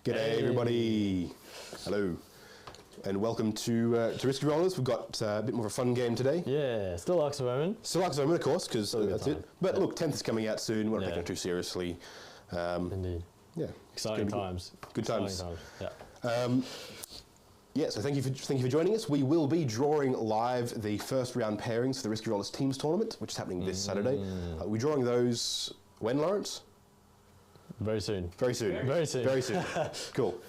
G'day everybody. Hello. And welcome to Risky Rollers. We've got a bit more of a fun game today. Yeah, still ARKS of Omen. Still ARKS of Omen, of course, because that's time. it. But look, 10th is coming out soon. We're not taking it too seriously. Indeed. Yeah. Exciting times. Good times. Yeah. Yeah, so thank you for joining us. We will be drawing live the first round pairings for the Risky Rollers Teams Tournament, which is happening this Saturday. We're drawing those when, Lawrence? Very soon. Very soon. Very soon. Very soon. Cool.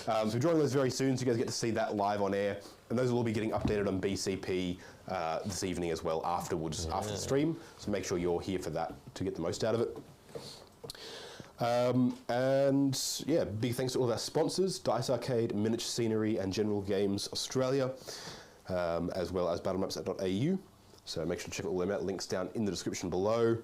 So we're drawing those very soon, so you guys get to see that live on air. And those will all be getting updated on BCP this evening as well afterwards, after the stream. So make sure you're here for that to get the most out of it. And yeah, big thanks to all of our sponsors, Dice Arcade, Miniature Scenery and General Games Australia, as well as battlemaps.au. So make sure to check all them out, links down in the description below.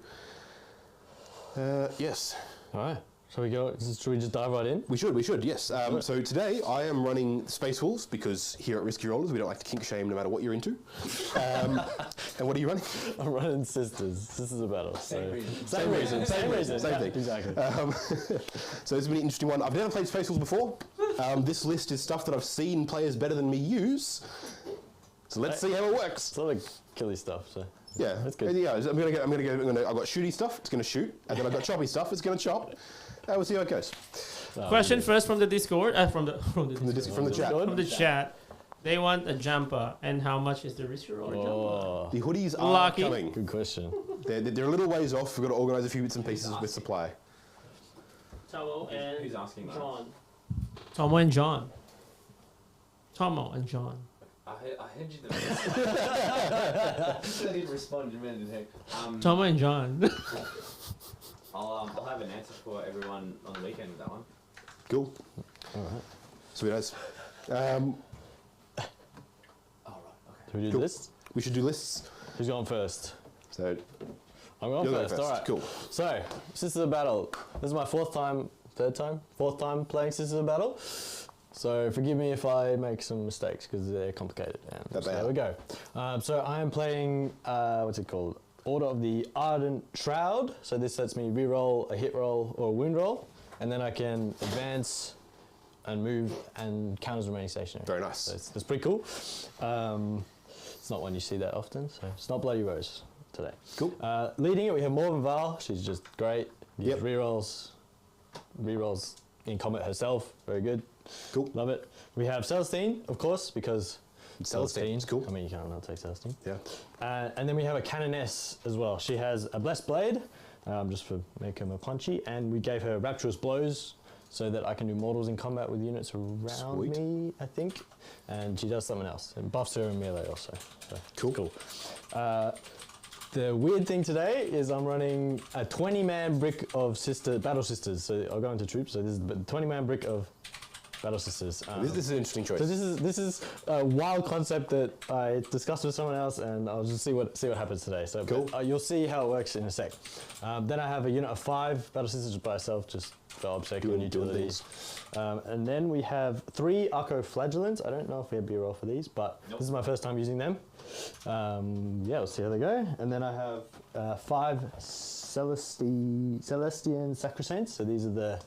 Yes. All right. Shall we go? Should we just dive right in? We should, yes. So today I am running Space Wolves because here at Risky Rollers we don't like to kink shame no matter what you're into. And what are you running? I'm running Sisters. Sisters of Battle. Same reason. Same reason. Same thing. Exactly. So this has been an interesting one. I've never played Space Wolves before. This list is stuff that I've seen players better than me use. So let's see how it works. It's a lot of killy stuff, so. Yeah, that's good. Yeah, I've got shooty stuff, it's going to shoot, and then I've got choppy stuff, it's going to chop. And we'll see how it goes. Question first from the Discord, from the chat. From the chat. They want a jumper, and how much is the Risky Roller jumper? The hoodies are coming. Good question. They're a little ways off. We've got to organise a few bits and pieces with supply. Tomo and Who's asking that? John. Tomo and John. Tomo and John. I heard you there. I didn't respond. You meant it. Tomo and John. I'll have an answer for everyone on the weekend with that one. Cool. All right. Sweet as. Oh, right. Okay. Should we do the lists? We should do lists. Who's going first? So I'm going first. All right. Cool. So, Sisters of Battle. This is my fourth time playing Sisters of Battle. So forgive me if I make some mistakes because they're complicated. So there we go. So I am playing, what's it called? Order of the Ardent Shroud. So this lets me re-roll a hit roll or a wound roll, and then I can advance and move and counters remaining stationary. Very nice. So it's pretty cool. It's not one you see that often, so it's not Bloody Rose today. Cool. Leading it, we have Morven Val. She's just great. Yep. Re-rolls in combat herself. Very good. Cool. Love it. We have Celestine, of course, because Celestine's cool. I mean, you can't not take Celestine. Yeah. And then we have a Canoness as well. She has a Blessed Blade, just for make her more punchy, and we gave her Rapturous Blows so that I can do mortals in combat with units around me, I think. And she does something else. It buffs her in melee also. So, cool. The weird thing today is I'm running a 20-man brick of Battle Sisters. So I'll go into troops. So this is the 20-man brick of Battle Sisters. This is an interesting choice. So this is a wild concept that I discussed with someone else, and I'll just see what happens today. So cool. You'll see how it works in a sec. Then I have a unit of 5 Battle Sisters by itself, just for obsec and utilities. And then we have 3 Arco-Flagellants. I don't know if we have B-roll for these, but this is my first time using them. Yeah, we'll see how they go. And then I have 5 Celestian Sacrosaints. So these are the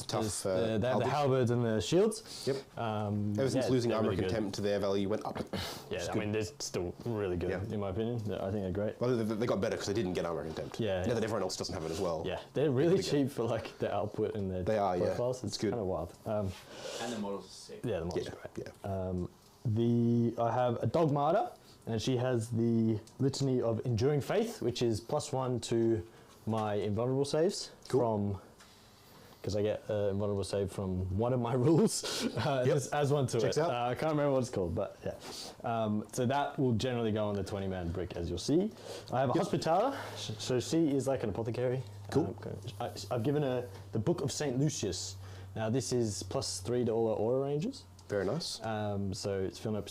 tough. they have the halberds and the shields. Yep. Ever since losing armor and contempt, their value went up. Yeah, I mean, they're still really good in my opinion. I think they're great. Well, they got better because they didn't get armor and contempt. Yeah. Now that everyone else doesn't have it as well. Yeah, they're really cheap for like their output and their profiles. It's good. Kind of wild. And the models are sick. Yeah, the models are great. Yeah. I have a Dogmata, and she has the Litany of Enduring Faith, which is +1 to my invulnerable saves from. Because I get invulnerable save from one of my rules. Just adds one to Checks it. out. I can't remember what it's called, but yeah. So that will generally go on the 20-man brick, as you'll see. I have a Hospitaller, so she is like an apothecary. Cool. I've given her the Book of St. Lucius. Now this is +3 to all her aura ranges. Very nice. So it's feel no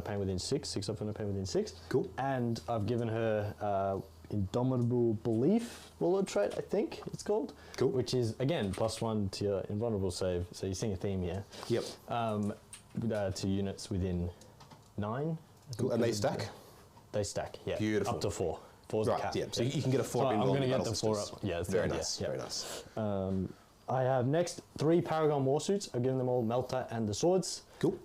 pain within 6 up feel no pain within 6. Cool. And I've given her Indomitable Belief Warlord trait, I think it's called. Cool. Which is, again, +1 to your invulnerable save. So you're seeing a theme here. Yep. To units within 9. Cool. And they stack? They stack, yeah. Beautiful. Up to 4. 4's the cap. Yeah, so you can get a 4 so up in I'm going to get Battle the 4 Sisters. up. Yeah, Very nice. Very nice. I have next 3 Paragon Warsuits. I've given them all Melta and the swords. Cool.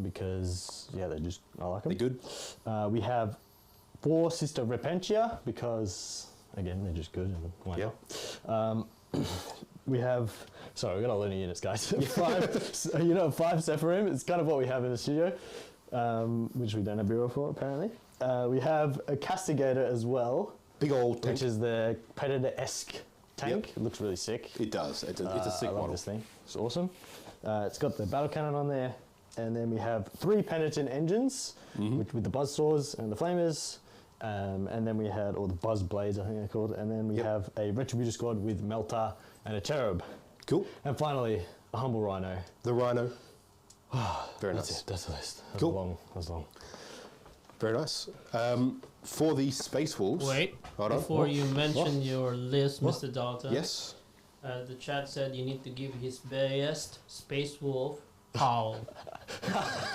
Because, yeah, I like them. They're good. We have 4 Sister Repentia because, again, they're just good. And why not? We have, sorry, we've got a lot of units, guys. 5, a unit of 5 Sephirim. It's kind of what we have in the studio, which we don't have bureau for, apparently. We have a Castigator as well. Big old tank. Which is the Predator-esque tank. Yep. It looks really sick. It does. It's a sick I love model. this thing. It's awesome. It's got the battle cannon on there. And then we have 3 Penitent engines with the buzzsaws and the flamers. And then we had, or the buzz blades, I think they're called. And then we have a Retributor squad with Melta and a Cherub. Cool. And finally, a humble Rhino. The Rhino. Very That's nice. it. That's the list. That Cool. was long. That was long. Very nice. For the Space Wolves. Wait, Hold on. before you mention your list, What? Mr. Dalton. Yes. The chat said you need to give his best Space Wolf howl.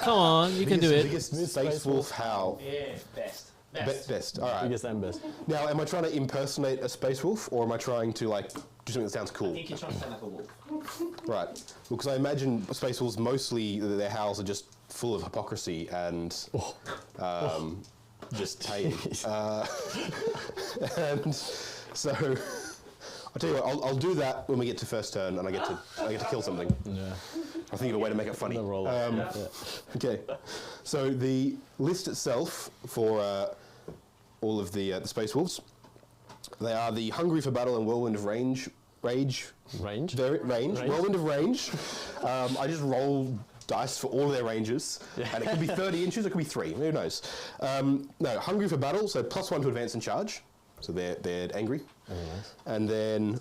Come on, you can do it. Biggest Space Space Wolf howl. Yeah, best. Best. All right. Biggest and best. Now, am I trying to impersonate a Space Wolf, or am I trying to like do something that sounds I cool? think you're trying to sound like a wolf. Right. Well, because I imagine Space Wolves mostly their howls are just full of hypocrisy and just tame. And so I'll tell you what. I'll do that when we get to first turn and I get to kill something. Yeah. I think of a way to make it funny. The roll. Okay, so the list itself for all of the Space Wolves, they are the Hungry for Battle and Whirlwind of Rage. Range? Range. Range? Whirlwind of Range. I just roll dice for all of their ranges, and it could be 30 inches, it could be 3, who knows. No, Hungry for Battle, so +1 to advance and charge, so they're angry. Very nice. And then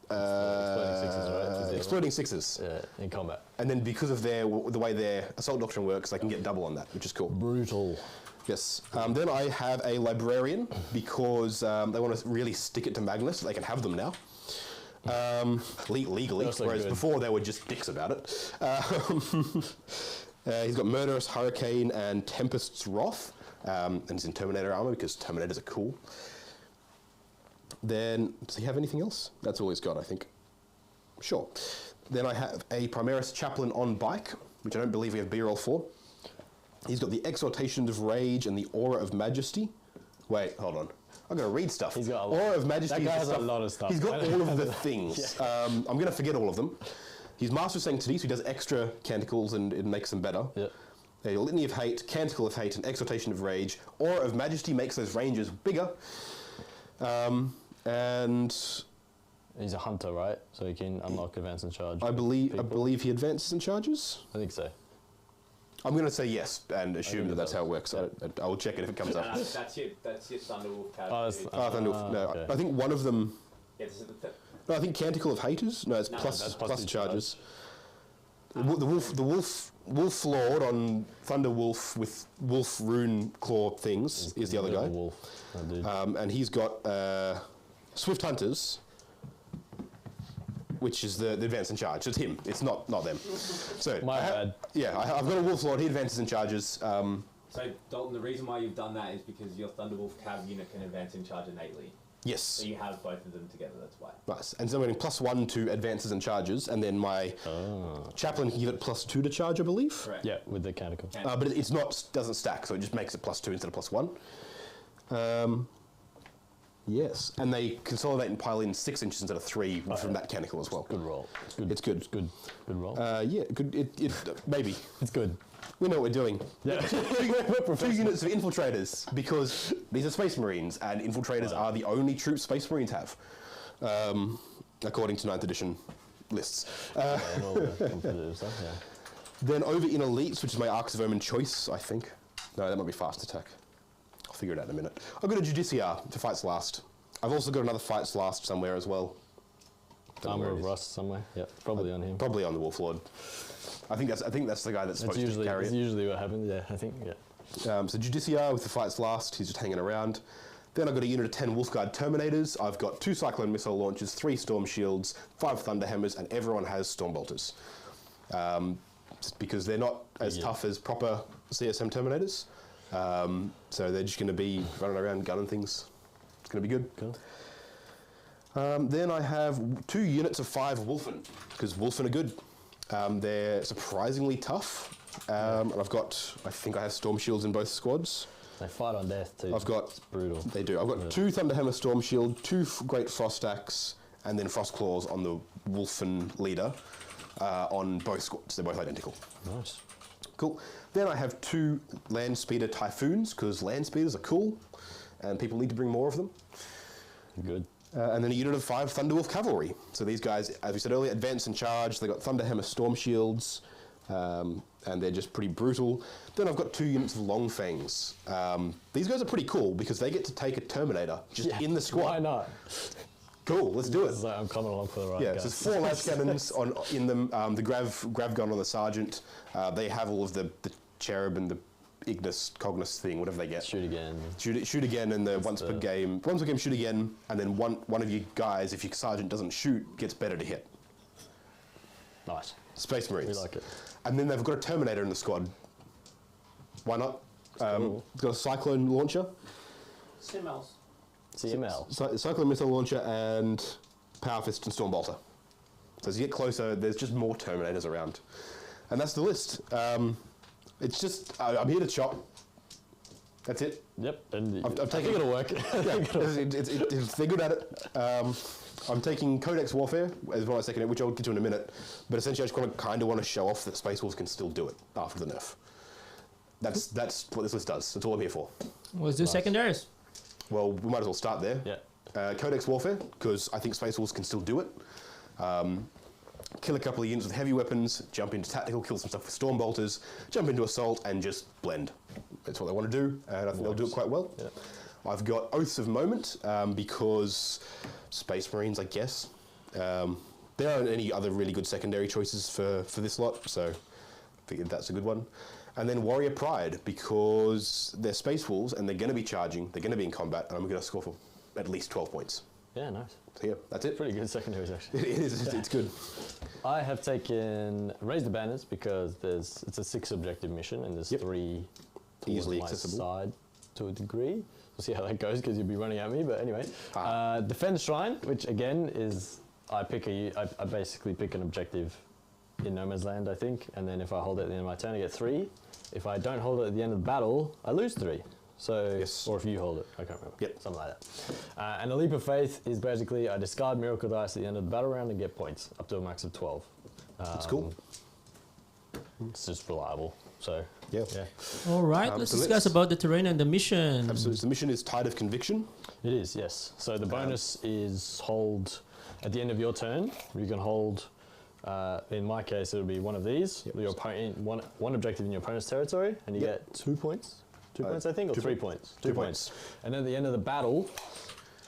Exploding sixes, right? exploding sixes. Yeah, in combat. And then because of the way their assault doctrine works, they can get double on that, which is cool. Brutal. Yes. Then I have a librarian because they want to really stick it to Magnus. They can have them now. Legally, That's so whereas good. before they were just dicks about it. He's got Murderous, Hurricane, and Tempest's Wrath. And he's in Terminator armor because Terminators are cool. Then, does he have anything else? That's all he's got, I think. Sure. Then I have a Primaris Chaplain on bike, which I don't believe we have B-roll for. He's got the Exhortations of Rage and the Aura of Majesty. Wait, hold on. I've got to read stuff. He's got a lot. Aura of Majesty. That guy is has a lot of stuff. He's got all of the things. I'm going to forget all of them. He's Master of Sanctity, so he does extra canticles and it makes them better. Yep. A Litany of Hate, Canticle of Hate, and Exhortation of Rage. Aura of Majesty makes those ranges bigger. And He's a hunter, right? So he can unlock advance and charge. I believe he advances and charges. I think so. I'm going to say yes and assume that that's how it works. I will check it if it comes up. That's your Thunderwolf card. Oh, that's- Thunderwolf. No, okay. I think one of them. Yeah, this is the No, I think Canticle of Hate is. No, it's No, plus that's plus plus two charges. The Wolf Lord on Thunder Wolf with Wolf Rune Claw things is the other guy. Wolf. That dude. And he's got Swift Hunters, which is the advance and charge. It's him. It's not them. So My bad. Yeah, I've got a Wolf Lord. He advances and charges. So, Dalton, the reason why you've done that is because your Thunderwolf Cav unit can advance in charge innately. Yes. So you have both of them together, that's why. Nice. And so I'm getting +1 to advances and charges, and then my chaplain can give it +2 to charge, I believe. Correct. Yeah, with the canticle. But it's not doesn't stack, so it just makes it +2 instead of +1. Yes, and they consolidate and pile in 6 inches instead of 3 from that canticle as well. Good roll. It's good. It's good. It's good. Good roll. Yeah, good. Maybe It's good. we know what we're doing. Yeah. 2 units of infiltrators because these are Space Marines, and infiltrators are the only troops Space Marines have, according to 9th edition lists. And all the competitive stuff, yeah. Then over in Elites, which is my ARKS of Omen choice, I think. No, that might be fast attack. I'll figure it out in a minute. I've got a Judiciar for Fights Last. I've also got another Fights Last somewhere as well. Don't know Armor where it of is. Rust somewhere. Yeah, probably on him. Probably on the Wolf Lord. I think that's the guy that's That's supposed to carry usually, it. usually what happens. Yeah, I think. Yeah. So Judiciar with the Fights Last, he's just hanging around. Then I've got a unit of 10 Wolfguard Terminators. I've got 2 Cyclone Missile Launchers, 3 Storm Shields, 5 Thunder Hammers, and everyone has Storm Bolters. Just because they're not as tough as proper CSM Terminators. So they're just going to be running around gunning things. It's going to be good. Cool. Then I have 2 units of 5 Wolfen, because Wolfen are good. They're surprisingly tough. And I think I have Storm Shields in both squads. They fight on death too. It's brutal. They do. I've got 2 Thunderhammer Storm Shield, 2 Great Frost Axe, and then Frost Claws on the Wolfen leader on both squads. They're both identical. Nice. Cool. Then I have 2 Land Speeder Typhoons, because Land Speeders are cool, and people need to bring more of them. Good. And then a unit of 5 Thunderwolf Cavalry. So these guys, as we said earlier, advance and charge. They've got Thunderhammer Storm Shields, and they're just pretty brutal. Then I've got 2 units of Long Fangs. These guys are pretty cool because they get to take a Terminator just in the squad. Why not? Cool, let's do it. It's like I'm coming along for the ride. Yeah, guys. so there's 4 lash cannons in them. The grav gun on the sergeant. They have all of the cherub and the Ignis, Cognis thing, whatever they get. Shoot again. Shoot again, and the once per game shoot again, and then one of you guys, if your sergeant doesn't shoot, gets better to hit. Nice. Space Marines. We like it. And then they've got a Terminator in the squad. Why not? Cool. It's got a Cyclone launcher, CMLs. CML. Cyclone missile launcher, and Power Fist and Storm Bolter. So as you get closer, there's just more Terminators around, and that's the list. It's just I'm here to chop. That's it. Yep. And I've I think it'll work. They're good at it. I'm taking Codex Warfare as well as second it, which I'll get to in a minute. But essentially, I just kind of want to show off that Space Wolves can still do it after the nerf. That's what this list does. That's all I'm here for. Let's do secondaries. Well, we might as well start there. Yeah. Codex Warfare, because I think Space Wolves can still do it. Kill a couple of units with heavy weapons, jump into tactical, kill some stuff with Storm Bolters, jump into assault, and just blend. That's what they want to do, and I think they'll do it quite well. Yeah. I've got Oaths of Moment, because Space Marines, I guess. There aren't any other really good secondary choices for this lot, so I figured that's a good one. And then Warrior Pride, because they're Space Wolves, and they're going to be charging, they're going to be in combat, and I'm going to score for at least 12 points. Yeah, nice. So yeah, that's it. Pretty good secondaries, actually. It is, it's good. I have taken Raise the Banners because it's a 6 objective mission and there's 3 towards Easily my accessible. side to a degree. We'll see how that goes because you'll be running at me, but anyway. Defend Shrine, which again is, I basically pick an objective in No Man's Land, I think, and then if I hold it at the end of my turn, I get 3. If I don't hold it at the end of the battle, I lose 3. So, Yes. or if you hold it, I can't remember. Yep. Something like that. And a Leap of Faith is basically I discard Miracle Dice at the end of the battle round and get points, up to a max of 12. That's cool. It's just reliable. So, Yeah. All right, let's so discuss about the terrain and the mission. Absolutely. So the mission is Tide of Conviction. It is, yes. So the bonus is hold at the end of your turn. You can hold, in my case, it'll be one of these. Yep. Your opponent, one objective in your opponent's territory, and you get 2 points. 2 points, I think, or 2 3 points. 2 points. And at the end of the battle,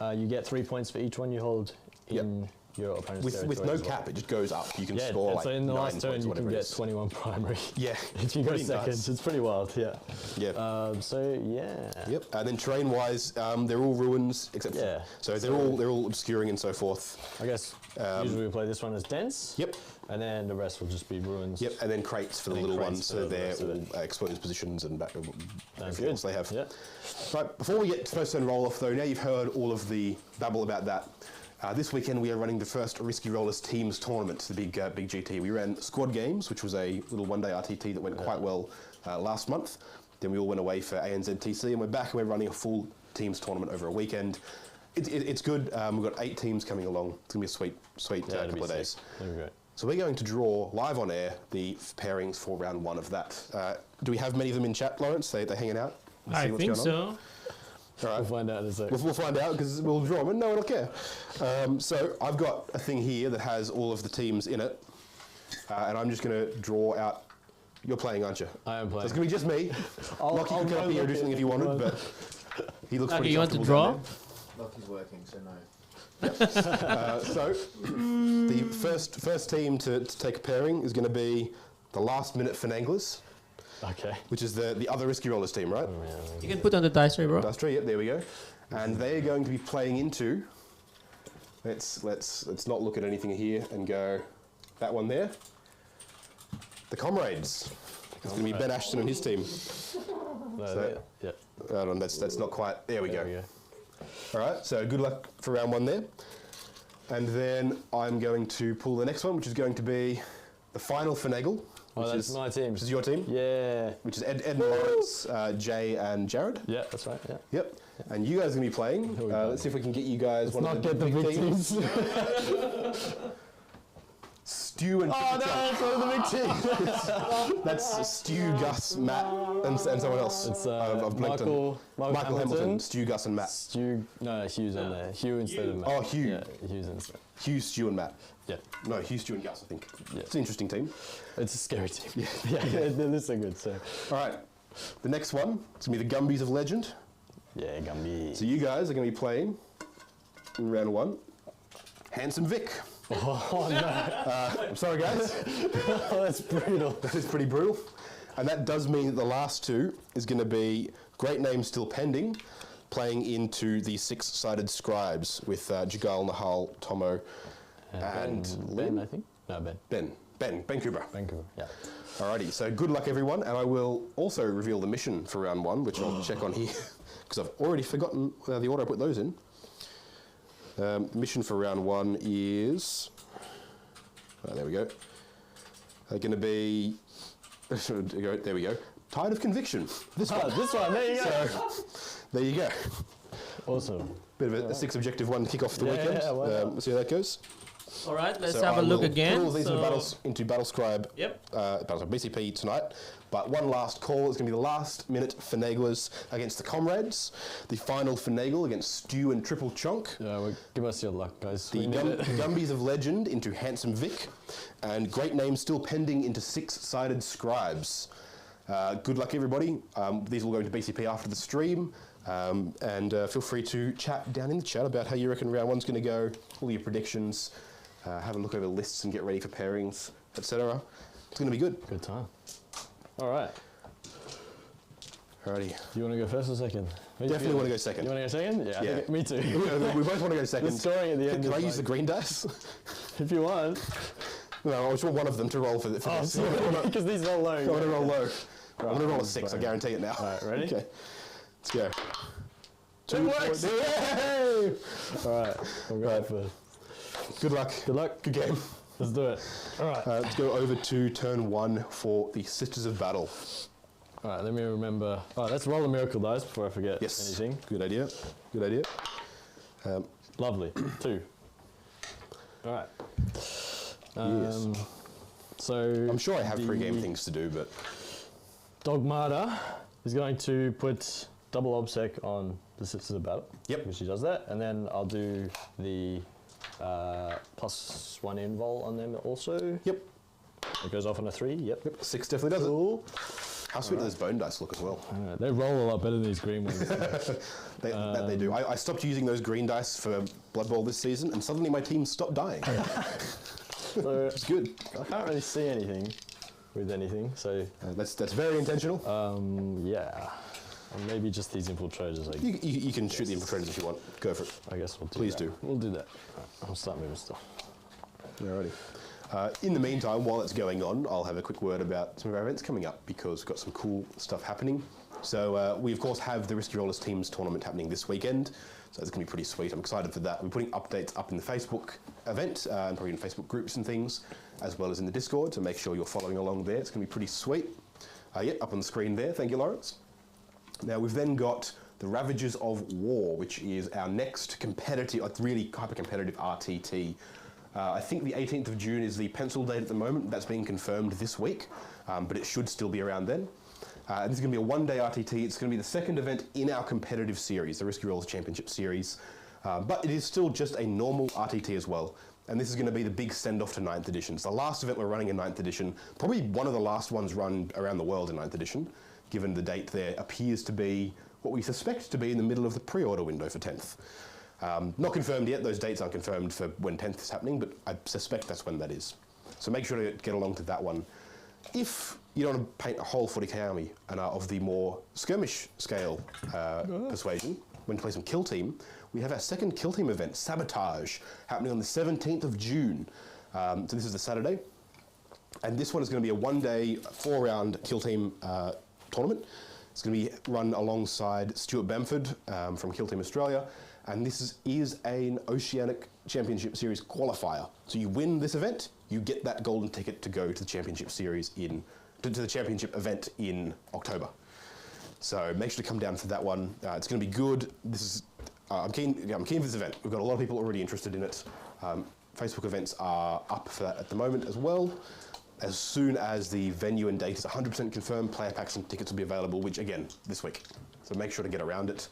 you get 3 points for each one you hold in your opponent's territory. With no as well. cap, it just goes up. You can Yeah, score and like so in the 9 last turn points, you whatever can it get is. 21 primary. Yeah. If you go Pretty second, nuts. it's pretty wild, yeah. Yeah. So yeah. Yep. And then terrain-wise, they're all ruins except Yeah. so they're all obscuring and so forth. I guess usually we play this one as dense. Yep. And then the rest will just be ruins. Yep. And then crates for the And little crates ones, for so the they're rest of all exposed positions and Sounds everything good. else they have. Yeah. Right. Before we get to first turn roll off, though, now you've heard all of the babble about that. This weekend we are running the first Risky Rollers Teams tournament, the big GT. We ran Squad Games, which was a little one-day RTT that went quite well last month. Then we all went away for ANZTC, and we're back and we're running a full Teams tournament over a weekend. It's good. We've got 8 teams coming along. It's going to be a sweet It'll couple be of sick. days. That'll be great. So we're going to draw live on air the pairings for round 1 of that. Do we have many of them in chat, Lawrence? They're hanging out? I See what's think going on? so. All right. We'll find out in a sec. We'll find out because we'll draw them and no one will care. So I've got a thing here that has all of the teams in it, and I'm just going to draw out. You're playing, aren't you? I am So playing. it's going to be just me. Lockie I'll could come go up here and do look something it. if you wanted, but he looks Okay, pretty you want to comfortable draw? down Lockie's working, so no. there. So the first team to take a pairing is going to be the Last Minute Finanglers, Okay. which is the other Risky Rollers team, right? You can put on the dice tray, bro. That's true. Yep, there we go. And they're going to be playing into. Let's not look at anything here and go that one there. The Comrades. It's going to be Ben Ashton and his team. No, So- yeah. Hold on, that's not quite. There we There go. we go. All right. So good luck for round 1 there. And then I'm going to pull the next one, which is going to be the final finagle. Oh, that's my team. Which is your team? Yeah. Which is Ed and Lawrence, Jay and Jared. Yeah, that's right. Yeah. Yep. And you guys are going to be playing. Let's see if we can get you guys Let's not get the big teams. Stu and Oh no, it's one of the big teams. That's Stu, Gus, Matt, and someone else. It's I've blanked on. Michael Hamilton, Stu, Gus, and Matt. Hugh's on there. Hugh instead of Matt. Oh, Hugh. Yeah, Hugh's instead. Hugh, Stu, and Matt. Yeah. No, Hugh, Stu, and Gus, I think. Yeah. It's an interesting team. It's a scary team. Yeah, they're so good. So. All right. The next one, it's going to be the Gumbies of Legend. Yeah, Gumby. So you guys are going to be playing in round 1, Handsome Vic. Oh no. I'm sorry, guys. Oh, that's brutal. That is pretty brutal. And that does mean that the last two is going to be Great Name Still Pending, playing into the 6-sided scribes with Jagal, Nahal, Tomo, and Ben, I think. No, Ben. Ben Cooper. Vancouver. Yeah. Alrighty, so good luck everyone, and I will also reveal the mission for round 1, which I'll check on here, because I've already forgotten the order I put those in. Mission for round 1 is, there we go, going to be, there we go, Tide of Conviction. This one. This one, there you go. So, there you go. Awesome. Bit of a 6-objective one to kick off the weekend. Yeah, why not? Let's see how that goes. All right, let's So have I a look will again. Put all these into Battlescribe, Yep. BCP tonight. But one last call is going to be the last-minute finaglers against the Comrades. The final finagle against Stew and Triple Chunk. Yeah, well, give us your luck, guys. The Gumbies of Legend into Handsome Vic, and Great Name Still Pending into 6-sided Scribes. Good luck, everybody. These will go into BCP after the stream. And feel free to chat down in the chat about how you reckon round 1's going to go, all your predictions, have a look over lists and get ready for pairings, etc. It's going to be good. Good time. All right. Alrighty. Do you want to go first or second? Definitely want to go second. You want to go second? Yeah. Yeah. I think me too. We both want to go second. The scoring at the end. Can I is use the like- green dice? If you want. No, I just want one of them to roll for this. Because these are all low. I want to roll low. I want to roll a 6, I guarantee it now. Alright, ready? Okay. Let's go. It works! Yay! All right. We'll go first. Good luck. Good luck. Good game. Let's do it. All right. Let's go over to turn 1 for the Sisters of Battle. All right, let me remember. All right, let's roll the miracle dice before I forget anything. Good idea. Good idea. Lovely. 2. All right. Yes. So I'm sure I have pre-game things to do, but Dogmata is going to put double obsec on the Sisters of Battle. Yep. Because she does that. And then I'll do the +1 invul on them also. yep. It goes off on a 3. Yep. 6 definitely does Cool. it. How sweet do those bone dice look as well? They roll a lot better than these green ones. That they do. I stopped using those green dice for Blood Bowl this season, and suddenly my team stopped dying. So It's good. I can't really see anything with anything. So That's very intentional. yeah. And maybe just these infiltrators. Like, You can shoot the infiltrators if you want. Go for it. I guess we'll do Please that. do. We'll do that. Right, I'll start moving stuff. Alrighty. In the meantime, while it's going on, I'll have a quick word about some of our events coming up because we've got some cool stuff happening. So we, of course, have the Risky Rollers Teams tournament happening this weekend. So it's going to be pretty sweet. I'm excited for that. We're putting updates up in the Facebook event and probably in Facebook groups and things, as well as in the Discord. So make sure you're following along there. It's going to be pretty sweet. Up on the screen there. Thank you, Lawrence. Now, we've then got the Ravages of War, which is our next competitive, like really hyper-competitive RTT. I think the 18th of June is the pencil date at the moment. That's being confirmed this week, but it should still be around then. This is going to be a one-day RTT. It's going to be the second event in our competitive series, the Risky Rollers Championship Series. But it is still just a normal RTT as well. And this is going to be the big send-off to 9th edition. It's the last event we're running in 9th edition, probably one of the last ones run around the world in 9th edition, given the date there appears to be what we suspect to be in the middle of the pre-order window for 10th. Not confirmed yet, those dates aren't confirmed for when 10th is happening, but I suspect that's when that is. So make sure to get along to that one. If you don't want to paint a whole 40k army and are of the more skirmish scale persuasion, when you play some kill team, we have our second kill team event, Sabotage, happening on the 17th of June. So this is the Saturday. And this one is going to be a one-day, 4-round kill team tournament. It's going to be run alongside Stuart Bamford from Kill Team Australia, and this is an Oceanic Championship Series qualifier. So you win this event, you get that golden ticket to go to the Championship Series to the Championship event in October. So make sure to come down for that one. It's going to be good. I'm keen for this event. We've got a lot of people already interested in it. Facebook events are up for that at the moment as well. As soon as the venue and date is 100% confirmed, player packs and tickets will be available, which again, this week. So make sure to get around it.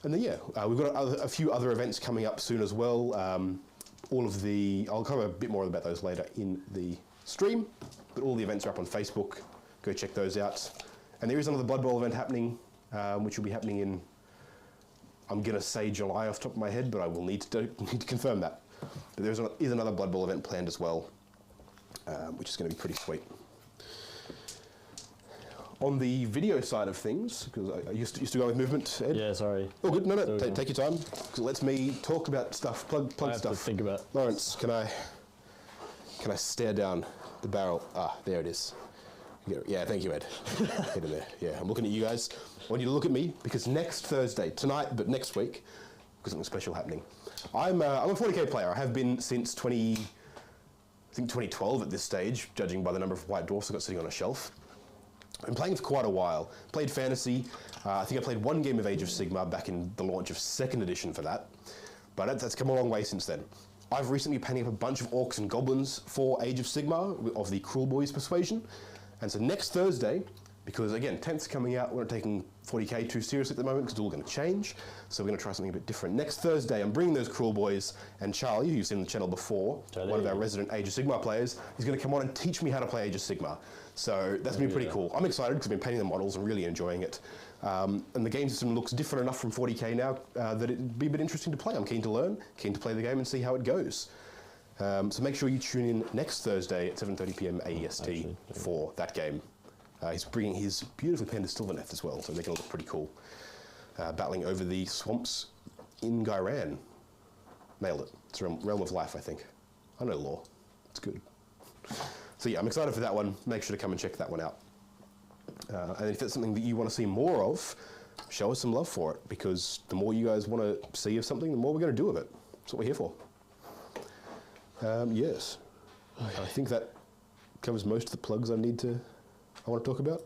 And then we've got a few other events coming up soon as well. I'll cover a bit more about those later in the stream, but all the events are up on Facebook. Go check those out. And there is another Blood Bowl event happening, which will be happening in, I'm going to say July off the top of my head, but I will need to confirm that. But there is another Blood Bowl event planned as well, which is going to be pretty sweet. On the video side of things, because I used to go with movement, Ed? Yeah, sorry. Oh, good. No, take your time. 'Cause it lets me talk about stuff, plug I have stuff. to think about. Lawrence, can I stare down the barrel? Ah, there it is. Yeah, thank you, Ed. Get in there. Yeah, I'm looking at you guys. I want you to look at me because next Thursday, tonight, but next week, because something special happening. I'm a 40K player. I have been since 2012 at this stage, judging by the number of white dwarfs I've got sitting on a shelf. I've been playing for quite a while. Played fantasy. I think I played one game of Age of Sigmar back in the launch of 2nd edition for that. But that's come a long way since then. I've recently been painting up a bunch of orcs and goblins for Age of Sigmar of the Cruel Boys persuasion. And so next Thursday, because again, 10th's coming out, we're not taking 40K too seriously at the moment because it's all going to change. So we're going to try something a bit different. Next Thursday, I'm bringing those Cruel Boys, and Charlie, who's seen on the channel before, one of our resident Age of Sigmar players, is going to come on and teach me how to play Age of Sigmar. So that's going to be pretty cool. I'm excited because I've been painting the models and really enjoying it. And the game system looks different enough from 40K now that it'd be a bit interesting to play. I'm keen to learn, keen to play the game and see how it goes. So make sure you tune in next Thursday at 7:30 PM AEST for that game. He's bringing his beautifully painted Sylvaneth as well, so they're going to look pretty cool. Battling over the swamps in Gairan. Nailed it. It's a Realm of Life, I think. I know lore. It's good. So yeah, I'm excited for that one. Make sure to come and check that one out. And if that's something that you want to see more of, show us some love for it, because the more you guys want to see of something, the more we're going to do of it. That's what we're here for. Yes. I think that covers most of the plugs I want to talk about.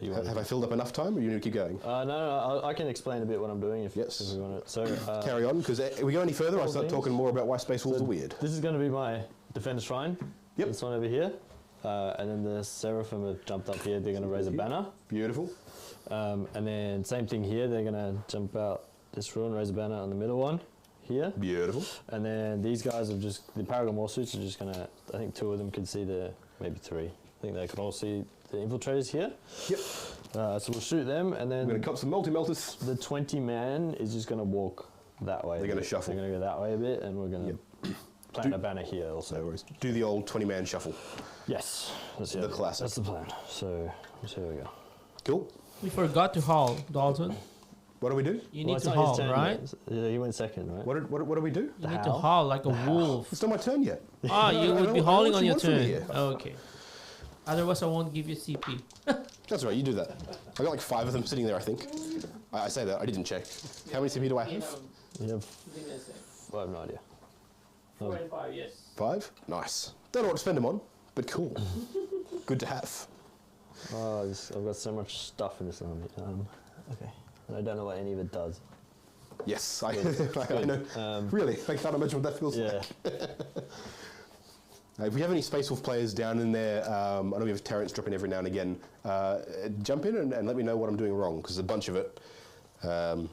Have I filled up enough time, or you need to keep going? No, I can explain a bit what I'm doing if we want it. So carry on, because if we go any further, I'll start talking more about why Space Wolves are weird. This is going to be my Defender Shrine. Yep. This one over here. And then the Seraphim have jumped up here. They're going to raise a banner. Beautiful. And then same thing here. They're going to jump out this row and raise a banner on the middle one here. Beautiful. And then these guys have the Paragon Warsuits are just going to, I think 2 of them can see maybe 3. I think they can all see the infiltrators here. Yep. So we'll shoot them, and then we're going to cop some multi-melters. The 20-man is just going to walk that way. They're going to shuffle. They're going to go that way a bit, and we're going to plant a banner here also. No worries. Do the old 20-man shuffle. Yes. The classic. That's the plan. So here we go. Cool. We forgot to haul, Dalton. What do we do? You need to haul, right? Yeah, you went second, right? What do we do? You need to haul like a wolf. It's not my turn yet. Ah, you would be hauling on your turn. Oh, okay. Otherwise, I won't give you CP. That's right, you do that. I got like 5 of them sitting there, I think. I say that, I didn't check. How many CP do I have? You have... I have no idea. 4 and 5, yes. 5? Nice. Don't know what to spend them on, but cool. Good to have. Oh, I've got so much stuff in this army. Okay. And I don't know what any of it does. Yes, I know. Really, I can't imagine what that feels like. If we have any Space Wolf players down in there, I know we have Terrence dropping every now and again, jump in and let me know what I'm doing wrong, because there's a bunch of it. So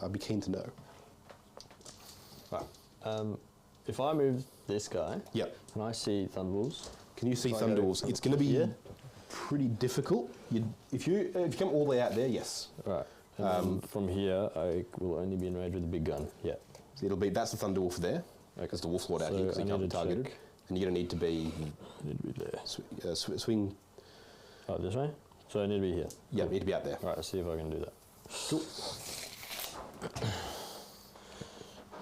I'd be keen to know. Right. If I move this guy, and I see Thunderwolves. Can you see Thunderwolves? It's going to be pretty difficult. If you come all the way out there, yes. Right. And from here, I will only be in range with the big gun. Yeah. So that's the Thunderwolf there. Because the Wolf Lord out here, because he can't be targeted. Check. And you're going to need to be... I need to be there. Swing... Oh, this way? So I need to be here? Yeah, you need to be out there. Right, let's see if I can do that.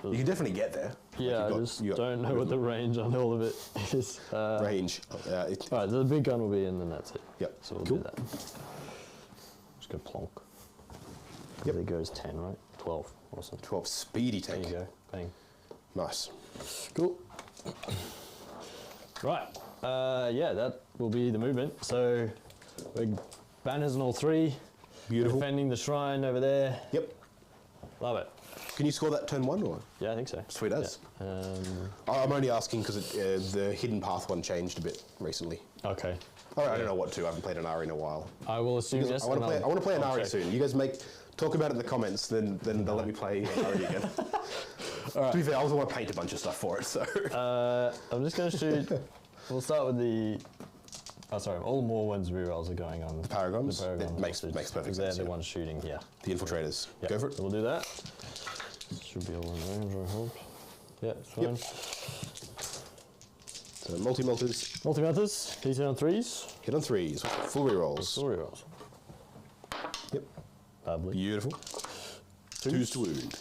Cool. You can definitely get there. Yeah, I just don't know what the range on all of it is. Range. Alright, the big gun will be in, then that's it. Yep. So we'll do that. Just go plonk. Yep. There goes 10, right? 12. Awesome. 12 speedy There tank. you go. Bang. Nice. Cool. Right. Yeah, that will be the movement. So, we're banners on all 3. Beautiful. Defending the shrine over there. Yep. Love it. Can you score that turn 1 or? Yeah, I think so. Sweet as. Yeah. I'm only asking because the hidden path one changed a bit recently. Okay. I don't know what to. I haven't played an Ari in a while. I will assume yes. I want to play an I'll Ari check. soon. You guys talk about it in the comments, then they'll let me play an Ari again. To be fair, I also want to paint a bunch of stuff for it. So I'm just going to shoot. We'll start with the. Oh, sorry. All the more ones rerolls are going on. the Paragons. The Paragons. It makes perfect They're sense. the Yeah. ones shooting. Yeah. The infiltrators. Yeah. Go for it. So we'll do that. Should be all in range, I hope. Yeah, it's fine. So multi-melters. Multi-methods, PC on 3s. Hit on 3s. Full rerolls. Story rolls. Yep. Lovely. Beautiful. 2s to wound.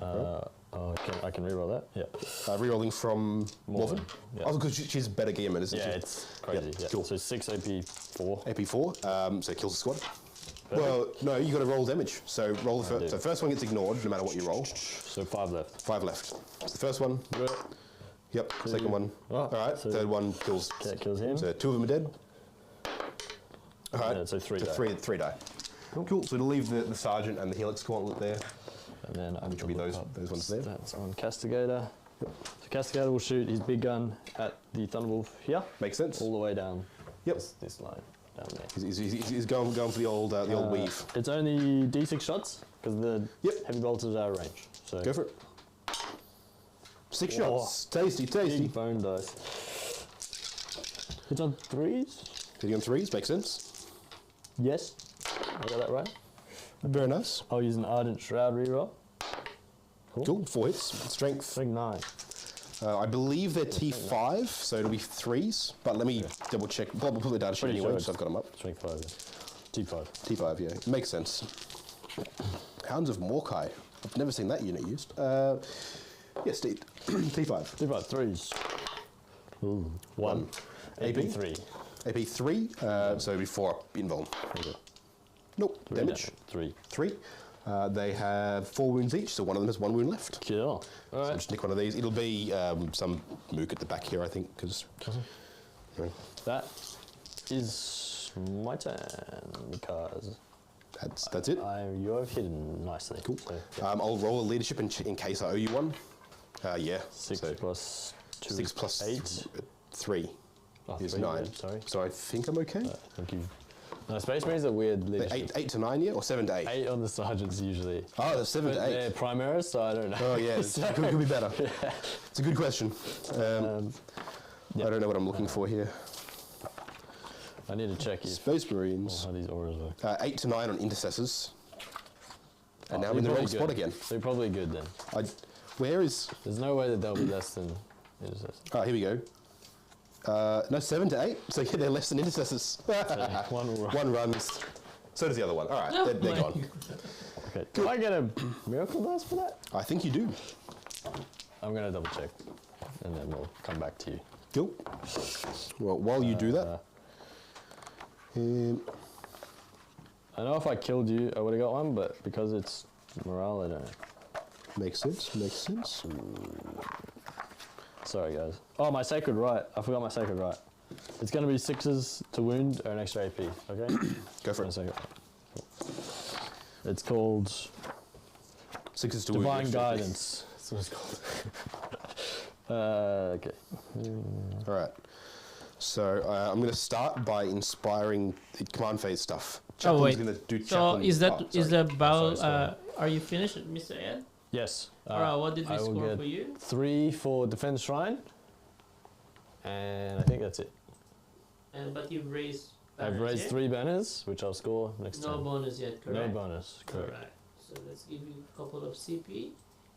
I can reroll that. Yeah. Rerolling from Morphin. Yeah. Oh, because she's a better gamer, isn't she? Yeah, it's crazy. Yep, Yeah. cool. So 6 AP 4. AP4, so it kills the squad. Well, no, you got to roll damage. So roll the first. do. So first one gets ignored, no matter what you roll. So 5 left. 5 left. So the first one. Good. Yep. Second one. Oh, All right. so Third one kills. that kills him. So 2 of them are dead. All right. Yeah, so 3 die. Three die. Cool. So to leave the sergeant and the helix gauntlet there. And then Which will be those ones there. That's on Castigator. So Castigator will shoot his big gun at the Thunderwolf here, Makes sense. all the way down. Yep. This line down there. He's going for the old weave. It's only D6 shots because the Yep. heavy bolters are out of range. So Go for it. 6 Oh. shots. Tasty, tasty. big bone dice. It's on 3s. Hitting on 3s makes sense. Yes, I got that right. Very nice. I'll use an Ardent Shroud reroll. Cool. 4 hits. Strength. Strength 9. I believe they're T5, so it'll be 3s. But let me double check. We'll put the data sheet Pretty anyway, sure so I've got them up. Strength 5. T5. T5, yeah. It makes sense. Hounds of Morkai. I've never seen that unit used. Yes, T5. T5, 3s. Ooh. 1. AP? AP 3. AP 3, so it'll be 4 up invuln. Okay. Nope, damage. 3. 3. They have 4 wounds each, so one of them has 1 wound left. Kill. So Alright. just nick one of these. It'll be some mook at the back here, I think, because. That is my turn because That's it. you have hidden nicely. Cool. So, yeah. I'll roll a leadership in case I owe you one. Yeah. 6 so plus 2 6 plus 8. 3 Oh, is 3, 9. yeah, sorry. So I think I'm okay. Thank you. No, Space Marines are weird leadership. 8 to 9, yeah, or 7 to 8. 8 on the sergeants usually. Oh, that's 7 But to 8. they're Primaris, so I don't know. Oh yeah, it could be better. It's a good question. Um, I don't know what I'm looking for here. I need to check if Space Marines. how these auras work. 8 to 9 on intercessors. And now So I'm in the you're wrong probably spot good. again. So you're probably good then. Where is? There's no way that they'll be less than intercessors. Oh, here we go. No, 7 to 8. So yeah, they're less than intercessors. One will run. One runs. So does the other one. All right, Oh they're my gone. Okay. Do I get a miracle dice for that? I think you do. I'm gonna double check, and then we'll come back to you. Cool. Well, while you do that, I know if I killed you, I would have got one, but because it's morale, I don't know. makes sense. Makes sense. Sorry, guys. Oh, my Sacred Right. I forgot my Sacred Right. It's going to be 6s to wound or an extra AP, okay? Go for My it. Sacred Right. It's called 6 to Divine wound. Guidance. That's what it's called. Okay. All right. So I'm going to start by inspiring the command phase stuff. Oh, wait. Going to do So chaplain. is that oh, is sorry. the battle? Sorry. Are you finished, Mr. Ed? Yes. Alright, what did we I will score get for you? 3 for Defense Shrine. And I think that's it. But you've raised. I've banners raised yet? 3 banners, which I'll score next No time. bonus yet, No correct? bonus, correct. Alright. So let's give you a couple of CP,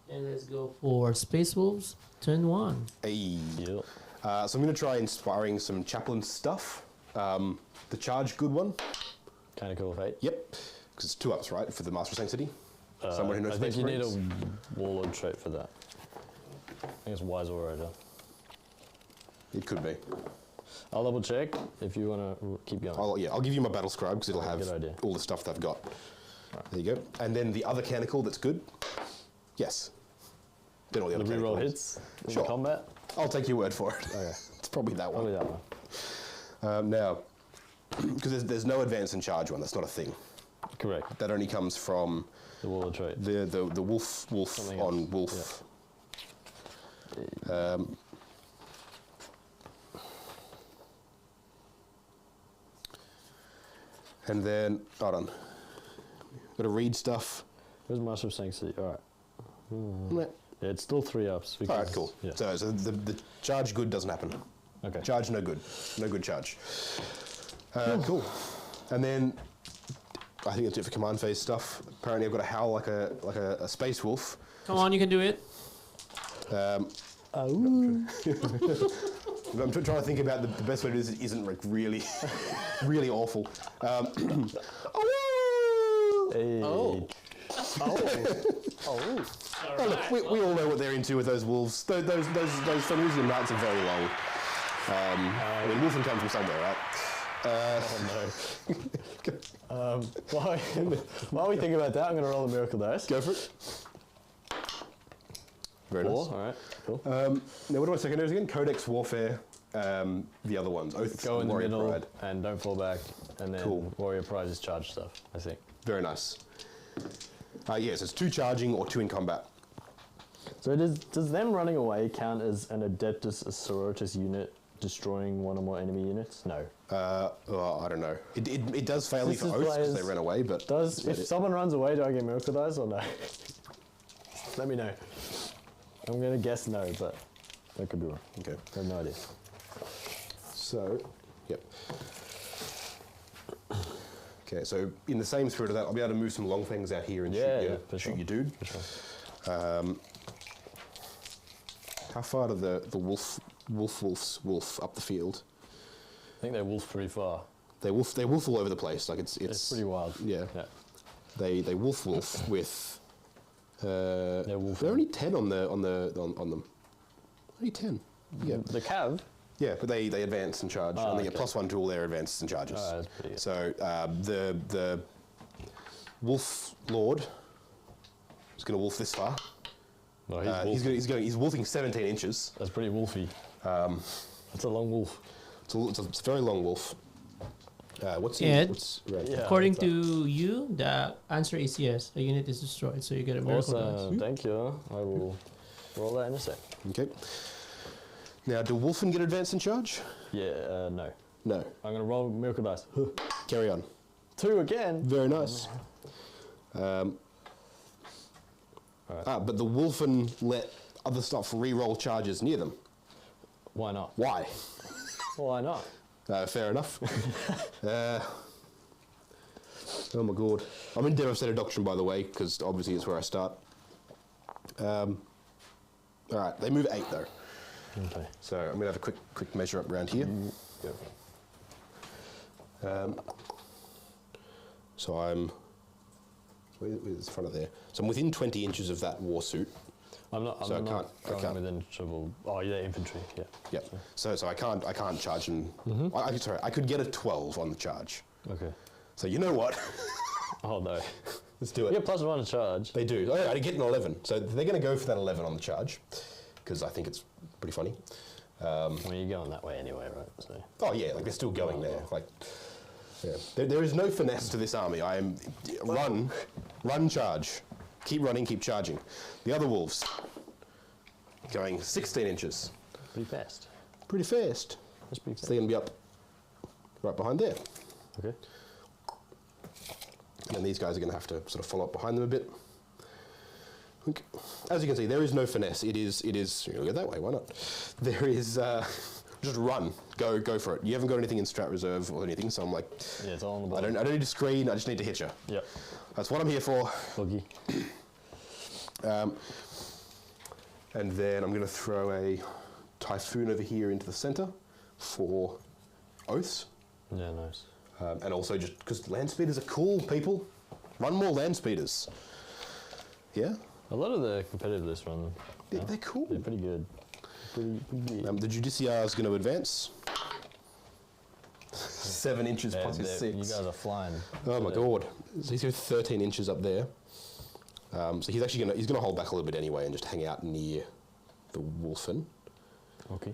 and let's go for Space Wolves. Turn 1. Hey. Yep. So I'm going to try inspiring some chaplain stuff. The charge good one. Kind of cool fate. Yep. Because it's 2 ups, right, for the Master of Sanctity. Someone who knows I think Space you need Marines. a Warlord trait for that. I think it's Wise Orator. It could be. I'll double check if you want to keep going. I'll give you my battle scribe because it'll have Good idea. all the stuff they've got. There you go. And then the other canonical that's good. Yes. Then all the other The reroll canonicals. hits in Sure. combat. I'll take your word for it. Okay. It's probably that one. Probably that one. Now, because there's no advance and charge one. That's not a thing. Correct. That only comes from The wall of trait. the wolf Something on else. wolf. And then, hold on. Got to read stuff. Where's Master of Sanctity? All right. Yeah. Yeah, it's still 3 ups. All right, cool. Yeah. So the charge good doesn't happen. Okay. Charge no good. No good charge. Cool. And then I think that's it for command phase stuff. Apparently I've got to howl like a space wolf. Come on, you can do it. I'm trying to think about the best way to do this that isn't like really, really awful. Hey. Oh. Oh. Oh, look, we all know what they're into with those wolves. Those Fenrisian knights are very long. I mean, wolfing comes from somewhere, right? Oh no. While we think about that, I'm going to roll a miracle dice. Go for it. Very 4. nice. All right. Cool. Now, what are my secondaries again? Codex Warfare, the other ones. Oath, Go in the Warrior middle Pride. and don't fall back, and then Cool. Warrior Pride is charge stuff. I think. Very nice. Yes, it's 2 charging or 2 in combat. So does them running away count as an Adeptus, a Sororitas unit destroying one or more enemy units? No. Oh, I don't know. It does fail me for Sisters oaths because players they ran away, but Does if someone runs away, do I get miracle dice or no? Let me know. I'm gonna guess no, but I could be wrong. okay. I have no idea. So, yep. Okay, so in the same spirit of that, I'll be able to move some long things out here and for shoot sure. your dude. For sure. How far do the wolf up the field? I think they wolf pretty far. They wolf all over the place. Like it's It's pretty wild. Yeah. Yeah. They wolf with. They're wolfing. They're only 10 on them. Only 10. Yeah. The cav. Yeah, but they advance and charge, and they get okay. +1 to all their advances and charges. Oh, that's pretty good. So the Wolf Lord is going to wolf this far. No, he's wolfing. He's wolfing 17 inches. That's pretty wolfy. That's a long wolf. It's a very long wolf. What's Ed? what's right? Yeah. According what's to you, the answer is yes. A unit is destroyed, so you get a miracle dice. Awesome. Thank you. I will roll that in a sec. Okay. Now, do Wolfen get advance and charge? Yeah. No. No. I'm gonna roll miracle dice. Carry on. 2 again. Very nice. Alright. But the Wolfen let other stuff re-roll charges near them. Why not? Why? Why not? Fair enough. Oh my god. I'm in Devastator Doctrine, by the way, because obviously it's where I start. Alright, they move 8 though. Okay. So I'm going to have a quick measure up around here. So I'm... Where's the front of there? So I'm within 20 inches of that war suit. I'm not. So I not can't- going within shovel. Oh, yeah, infantry. Yeah. Yep. So I can't charge and... I could get a 12 on the charge. Okay. So you know what? Oh no. Let's do You it. get +1 to charge. They do. Oh, yeah, I get an 11. So they're going to go for that 11 on the charge because I think it's pretty funny. I mean, you're going that way anyway, right? So. Oh yeah, like they're still going there. Like, yeah. There is no finesse to this army. I am run, charge, keep running, keep charging. The other wolves going 16 inches, Pretty fast. pretty fast. That's pretty So fast. they're going to be up right behind there, Okay. and these guys are going to have to sort of follow up behind them a bit. Okay. As you can see, there is no finesse. It is. You know, go that way. Why not? There is. Just run, go for it. You haven't got anything in strat reserve or anything, so I'm like, Yeah, it's all on the I bottom. don't need to screen. I just need to hit you. Yep. That's what I'm here for. Boogie. And then I'm going to throw a Typhoon over here into the center for oaths, Yeah, nice. and also just because land speeders are cool, people. Run more land speeders. Yeah, A lot of the competitive list run. they're cool. They're pretty good. Pretty good. The Judiciar is going to advance. 7 inches plus his 6. You guys are flying. Oh my god. So he's got 13 inches up there. So he's actually gonna hold back a little bit anyway and just hang out near the Wolfen. Okay.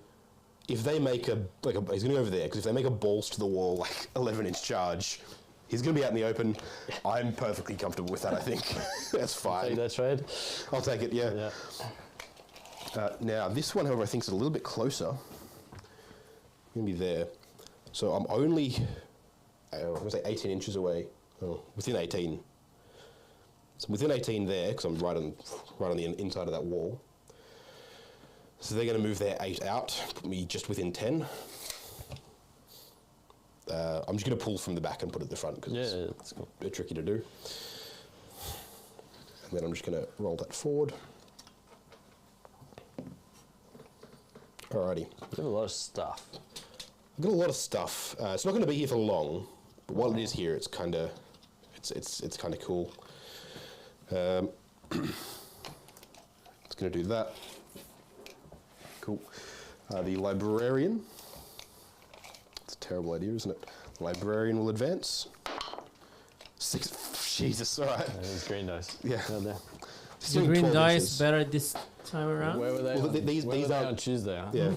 If they make he's gonna go over there because if they make a balls to the wall like 11-inch charge, he's gonna be out in the open. I'm perfectly comfortable with that. I think that's fine. Take that trade. I'll take it. Yeah. Yeah. Now this one, however, I think is a little bit closer. Gonna be there. So I'm only, I'm gonna say 18 inches away. Oh, within 18. So within 18 there, because I'm right on the inside of that wall. So they're going to move their 8 out, put me just within 10. I'm just going to pull from the back and put it at the front because it's cool. A bit tricky to do. And then I'm just going to roll that forward. Alrighty. You have a lot of stuff. I've got a lot of stuff. It's not going to be here for long, but while it is here, it's kind of cool. It's going to do that. Cool. The librarian. It's a terrible idea, isn't it? The librarian will advance. 6. Jesus, all right. It's green dice. Yeah. The green dice better this time around. Where were they? Well, on, these on aren't Tuesday. Huh? Yeah.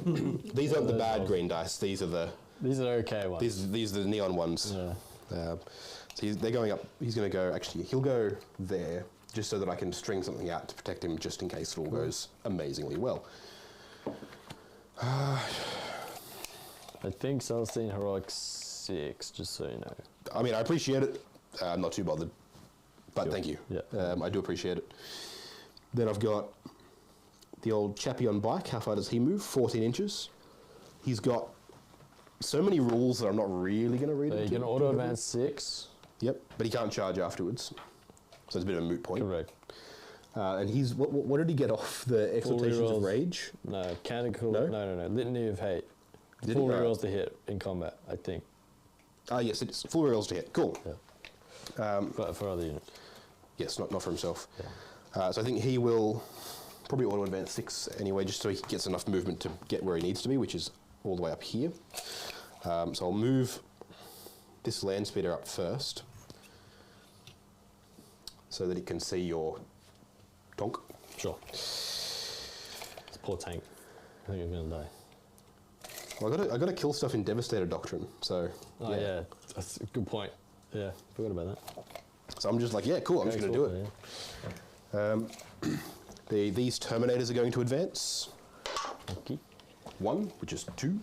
These aren't the bad green dice. These are the okay ones. These are the neon ones. Yeah. So they're going up. He's going to go. Actually, he'll go there just so that I can string something out to protect him, just in case it all goes amazingly well. I think Celestine Heroic 6, just so you know. I mean, I appreciate it. I'm not too bothered, but thank you. Yeah. I do appreciate it. Then I've got the old chappie on bike. How far does he move? 14 inches. He's got so many rules that I'm not really going to read. So you can auto advance 6. Yep, but he can't charge afterwards. So it's a bit of a moot point. Correct. And he's what did he get off the exaltations of rage? No, canonical. No? No. Litany of hate. Did Full he? rerolls to hit in combat, I think. Ah, yes, it's full rerolls to hit. Cool. Yeah. But for other units. Yes, not for himself. Yeah. So I think he will probably auto advance 6 anyway, just so he gets enough movement to get where he needs to be, which is all the way up here. So I'll move this land speeder up first, so that he can see your donk. Sure. It's poor tank. I think he's going to die. Well, I got to kill stuff in Devastator Doctrine, so... Oh, yeah. That's a good point. Yeah, forgot about that. So I'm just like, yeah, cool, I'm just going to do it. Yeah. These Terminators are going to advance. Okay. 1, which is 2.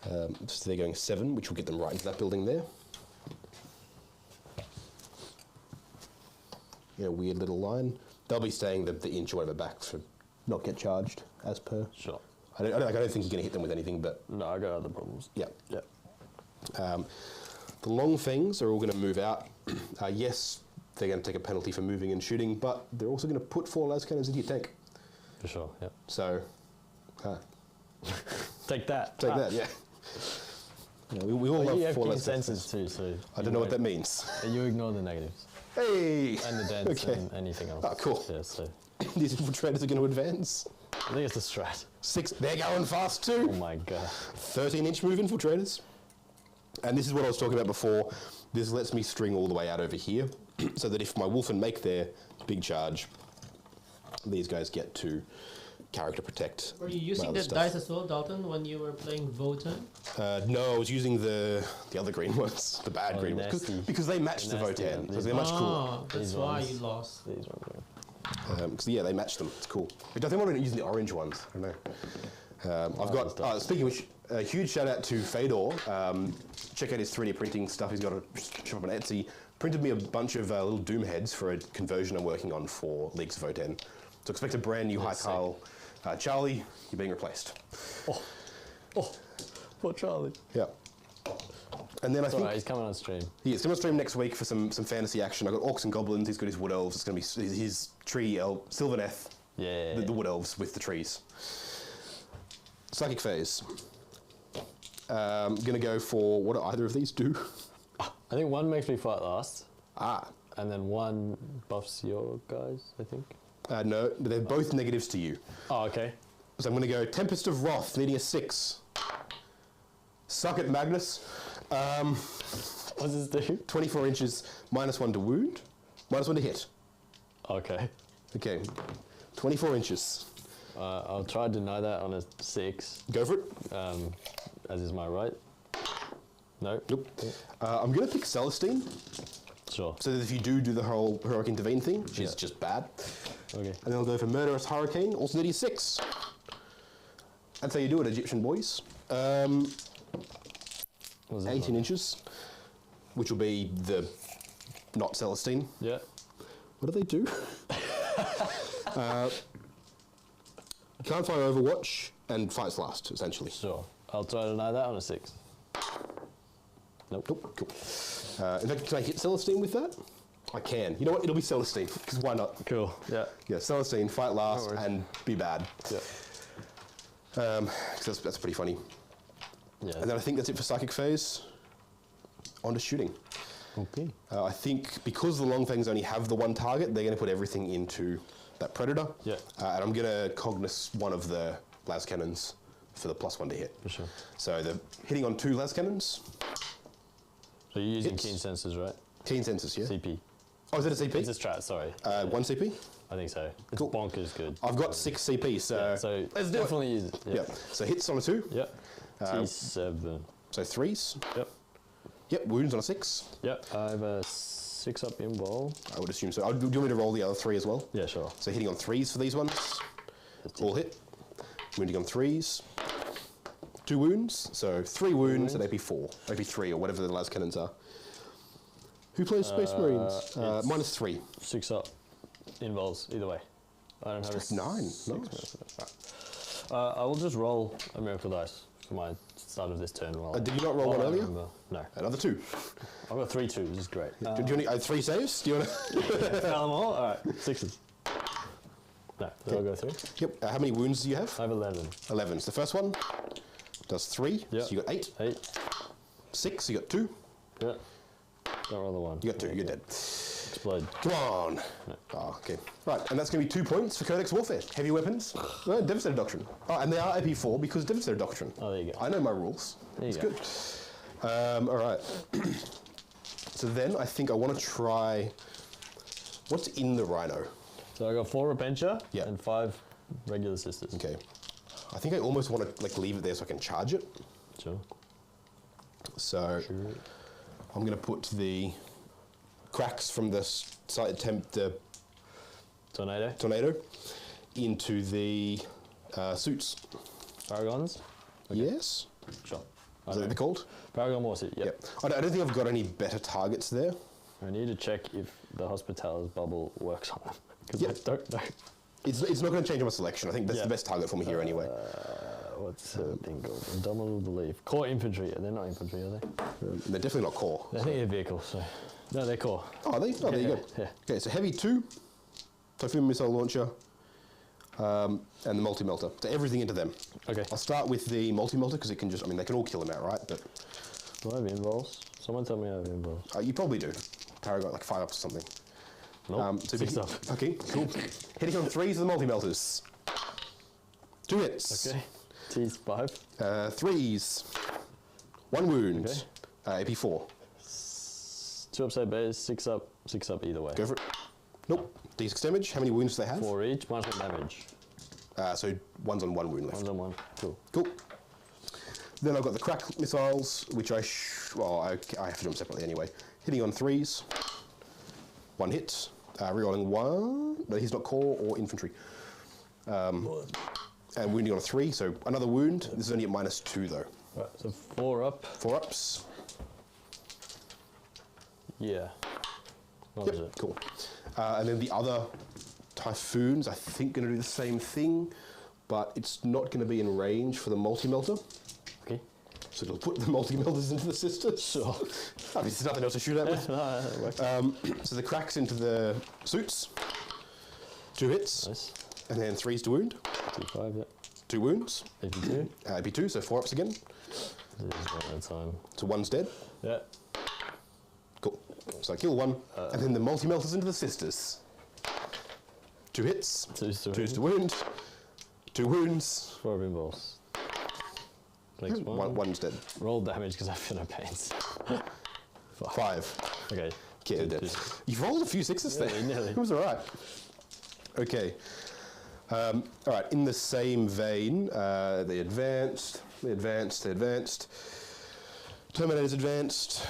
So they're going 7, which will get them right into that building there. Yeah, weird little line. They'll be staying the inch or whatever back to not get charged, as per. Sure. I don't think he's going to hit them with anything, but... No, I got other problems. Yeah. Yeah. The long things are all going to move out. Yes, they're going to take a penalty for moving and shooting, but they're also going to put 4 las cannons into your tank. For sure, yeah. So, take that. take that, yeah. You know, we all You love have 4 keen las senses too, so... I don't know what that means. You ignore the negatives. Hey! And the dents Okay. and anything else. Oh, cool. Yeah, so... These infiltrators are going to advance. I think it's the strat. 6, they're going fast too. Oh my god. 13-inch move infiltrators. And this is what I was talking about before. This lets me string all the way out over here, so that if my Wolfen make their big charge, these guys get to character protect. Were you using that dice as well, Dalton, when you were playing Votan? No, I was using the other green ones, the bad green ones, because they match the Nasty, Votan, yeah. so they're much cooler. That's These why ones. you lost. These ones. Because yeah, they match them. It's cool. But I think I'm going to use the orange ones. I don't know. I've got. Speaking of which, a huge shout out to Fedor. Check out his 3D printing stuff. He's got a shop on Etsy. Printed me a bunch of little Doom heads for a conversion I'm working on for Leagues of Votan. So expect a brand new High Carl. Charlie, you're being replaced. Oh, poor Charlie. Yeah. And then I think he's coming on stream. he's going to stream next week for some fantasy action. I've got Orcs and Goblins. He's got his Wood Elves. It's going to be his tree elf, Sylvaneth. Yeah. The Wood Elves with the trees. Psychic Phase. Going to go for, what do either of these do? I think one makes me fight last. Ah. And then one buffs your guys, I think. No, but they're both negatives to you. Oh, okay. So I'm going to go Tempest of Wrath, needing a 6. Suck it, Magnus. What's this do? 24 inches, -1 to wound, -1 to hit. Okay. Okay, 24 inches. I'll try to deny that on a 6, Go for it. as is my right. No? Nope. I'm going to pick Celestine, Sure. so that if you do the whole Heroic Intervene thing, she's just bad. Okay. And then I'll go for Murderous Hurricane, also 36. That's how you do it, Egyptian boys. What's this 18 one? inches, which will be the not Celestine. Yeah. What do they do? Can't fire Overwatch and fights last, essentially. Sure. I'll try to deny that on a 6. Nope. Nope, cool. In fact, can I hit Celestine with that? I can. You know what? It'll be Celestine, because why not? Cool. Yeah. Yeah, Celestine, fight last, No worries. and be bad. Yeah. 'Cause that's pretty funny. Yeah. And then I think that's it for Psychic Phase. On to shooting. Okay. I think because the Long Fangs only have the one target, they're going to put everything into that Predator. Yeah. And I'm going to Cognos one of the las cannons for the +1 to hit. For sure. So the hitting on 2 las cannons. So you're using Hits. keen sensors, right? Keen sensors, yeah. CP. Oh, is it a CP? It's a strat, sorry. 1 CP. I think so. It's Cool. bonkers good. I've got 6 CP, so, Yeah, so let's do it. definitely use it. Yeah. So hits on a 2. Yep. T7. So 3s. Yep. Yep. Wounds on a 6. Yep. I have a 6 up in ball. I would assume so. Do you want me to roll the other 3 as well? Yeah, sure. So hitting on 3s for these ones. All hit. Wounding on 3s. 2 wounds. So 3 wounds and AP4. AP3 or whatever the las cannons are. Who plays Space Marines? it's- -3. 6 up involves either way. I don't have a That's 9. 6 Nice. I will just roll a miracle dice for my start of this turn. While Did you not roll while one I earlier? remember. No. Another 2. I've got 3 2s, this is great. Do you want 3 saves? Do you want to? Fail them all? Alright, 6s. No, did I go through? Yep. How many wounds do you have? I have 11. 11. So the first one does 3. Yeah. So you got 8. 8. 6. You got 2. Yeah. Don't roll the 1. You got 2. You're dead. Explode. Come on. Oh, okay. Right, and that's going to be 2 points for Codex Warfare. Heavy weapons. No, Devastator Doctrine. Oh, and they are AP4 because Devastator Doctrine. Oh, there you go. I know my rules. There you It's go. good. All right. So then I think I want to try... What's in the Rhino? So I got 4 Repentia Yeah. and 5 regular sisters. Okay. I think I almost want to leave it there so I can charge it. Sure. So I'm going to put the cracks from the side the Tornado. tornado into the suits. Paragons. Yes. Sure. Is that what they're called? Paragon Warsuit, yep. Yep. I don't think I've got any better targets there. I need to check if the Hospitalis bubble works on them. Because Yep. I don't know. It's not going to change my selection. I think that's Yeah. the best target for me here anyway. What's the thing called? Indomitable Belief. Core infantry. They're not infantry, are they? They're definitely not core. I think they're vehicles, so. No, they're core. Oh, are they? Oh, there you go. Yeah. Okay, so heavy 2, Typhoon missile launcher, and the multi-melter. So everything into them. Okay. I'll start with the multi-melter because it can just, they can all kill them outright, but Do I have involves? Someone tell me I have involves. you probably do. Paragon, like 5 ups or something. Nope. So 6 if you- up. Okay, cool. Hitting on 3s of the multi-melters. 2 hits. Okay. T's 5. 3s. 1 wound. Okay. AP4. 2 upside base, 6 up either way. Go for it. Nope. D6 damage. How many wounds do they have? 4 each, -1 damage. So one's on 1 wound left. 1's on 1. Cool. Cool. Then I've got the crack missiles, which I have to do them separately anyway. Hitting on 3s. 1 hit. Rerolling 1. No, he's not core or infantry. And wounding on a 3, so another wound. This is only at -2 though. Right, so 4 up. 4 ups. Yeah. What Yep, is it? cool. And then the other Typhoons, I think, going to do the same thing, but it's not going to be in range for the multi-melter. Okay. So it'll put the multi-melters into the sisters. Sure. There's nothing else to shoot at with. No, that works. So the cracks into the suits. 2 hits. Nice. And then 3s to wound. T5, yeah. 2 wounds. 82. AP2, so 4 ups again. This is one at a time. So 1's dead. Yeah. Cool. So I kill 1. And then the multi-melters into the sisters. 2 hits. 2's to 2's to wound. 2 wounds. 4 involves. Next one. One's dead. Roll damage because I feel no pains. 5. Okay. Okay, dead. You've rolled a few 6s there. Yeah, nearly. It was all right. Okay. All right. In the same vein, they advanced. Terminators advanced.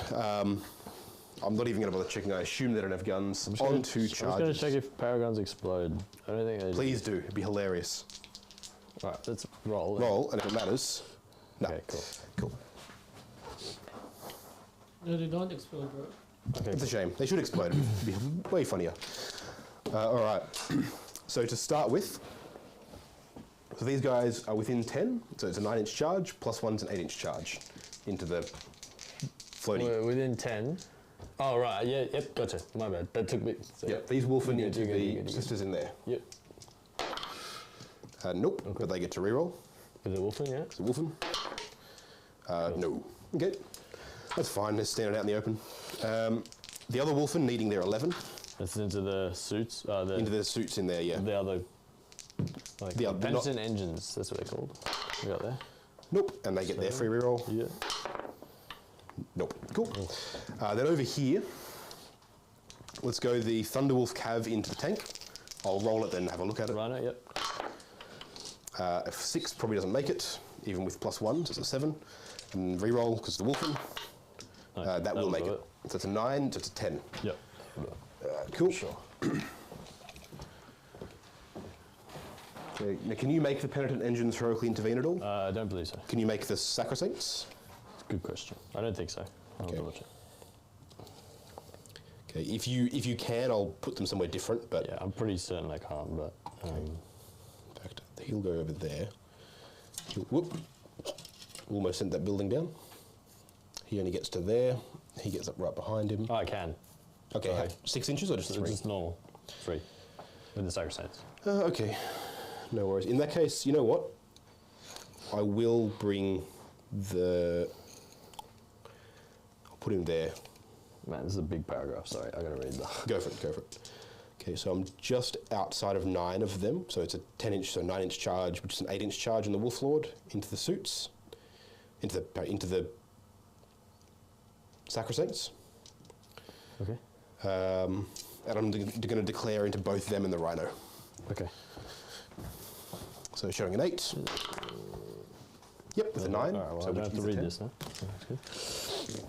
I'm not even going to bother checking. I assume they don't have guns. On to charges. I'm just going to check if paragons explode. I don't think they do. Please do. It'd be hilarious. All right, let's roll. Roll, and if it matters, no. Okay, cool. Cool. No, they don't explode, bro. Okay. It's a shame. They should explode. It'd be way funnier. All right. So to start with, so these guys are within 10. So it's a 9-inch charge, plus 1's an 8-inch charge into the floaty. We're within 10. Oh, right. Yeah, yep, gotcha. My bad. That took me. So Yep, these wolfen You're into good, the you're good. sisters in there. Yep. Nope, but they get to reroll. With the wolfen, yeah? It's a wolfen. No. Okay. That's fine. They're standing out in the open. The other wolfen needing their 11. That's into the suits. Into the suits in there, yeah. The other. Like The other- Benson engines. That's what they're called. We got there. Nope. And they get their free reroll. Yeah. Nope. Cool. Then over here, let's go the Thunderwolf Cav into the tank. I'll roll it then have a look at it. Rhino, yep. If 6 probably doesn't make it, even with plus 1, so it's a 7. And reroll because the wolfen. No, That will that'll make do it. So it's a 9, so it's a 10. Yep. Cool. Sure. Okay, now can you make the Penitent Engines heroically intervene at all? I don't believe so. Can you make the Sacrosaints? Good question. I don't think so. I'll Okay. double check. Okay, if you can, I'll put them somewhere different, but Yeah, I'm pretty certain I can't, but. in fact, he'll go over there. Whoop. Almost sent that building down. He only gets to there. He gets up right behind him. Oh, I can. Okay, Sorry. 6 inches or just 3? Just normal. 3. With the Sacrosaints. Okay, no worries. In that case, you know what? I will bring the... I'll put him there. Man, this is a big paragraph. Sorry, I gotta read that. Go for it. Okay, so I'm just outside of 9 of them. So it's a 10-inch, so 9-inch charge, which is an 8-inch charge on the Wolf Lord into the suits, into the Sacrosaints. Okay. And I'm going to declare into both them and the Rhino. Okay. So showing an 8. Yep, with a 9. All right, well, so I don't have which to is a read 10. this now. That's good.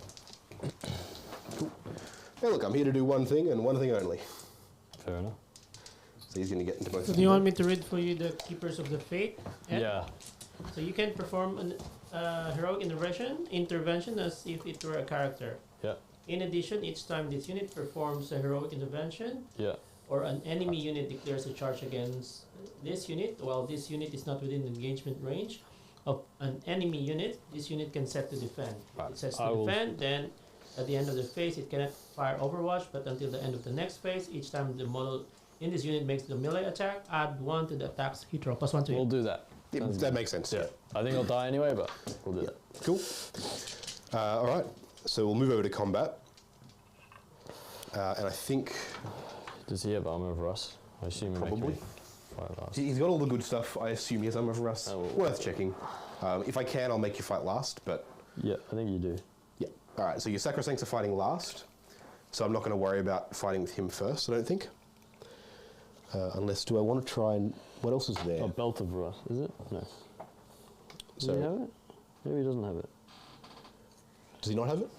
Hey, look, I'm here to do one thing and one thing only. Fair enough. So he's going to get into both So of do you them. want me to read for you the Keepers of the Fate? Ed? Yeah. So you can perform an heroic intervention as if it were a character. Yeah. In addition, each time this unit performs a heroic intervention, Yeah. or an enemy unit declares a charge against this unit, while this unit is not within the engagement range of an enemy unit, this unit can set to defend. Right. It sets I to will- defend, then at the end of the phase, it cannot fire Overwatch, but until the end of the next phase, each time the model in this unit makes the melee attack, add 1 to the attack's hit roll, plus 1 to We'll it. do that. Yeah, that makes sense. Yeah. I think I'll die anyway, but we'll do that. Cool. All right, so we'll move over to combat. And I think Does he have armor for us? I assume he makes Probably. me fight last. he's got all the good stuff. I assume he has armor for us. Oh, well. Worth checking. If I can, I'll make you fight last, but Yeah, I think you do. yeah. All right, so your Sacrosaints are fighting last, so I'm not going to worry about fighting with him first, I don't think. Unless, do I want to try and... What else is there? Oh, belt of Russ, is it? No. Does So- he have it? Maybe he doesn't have it. Does he not have it?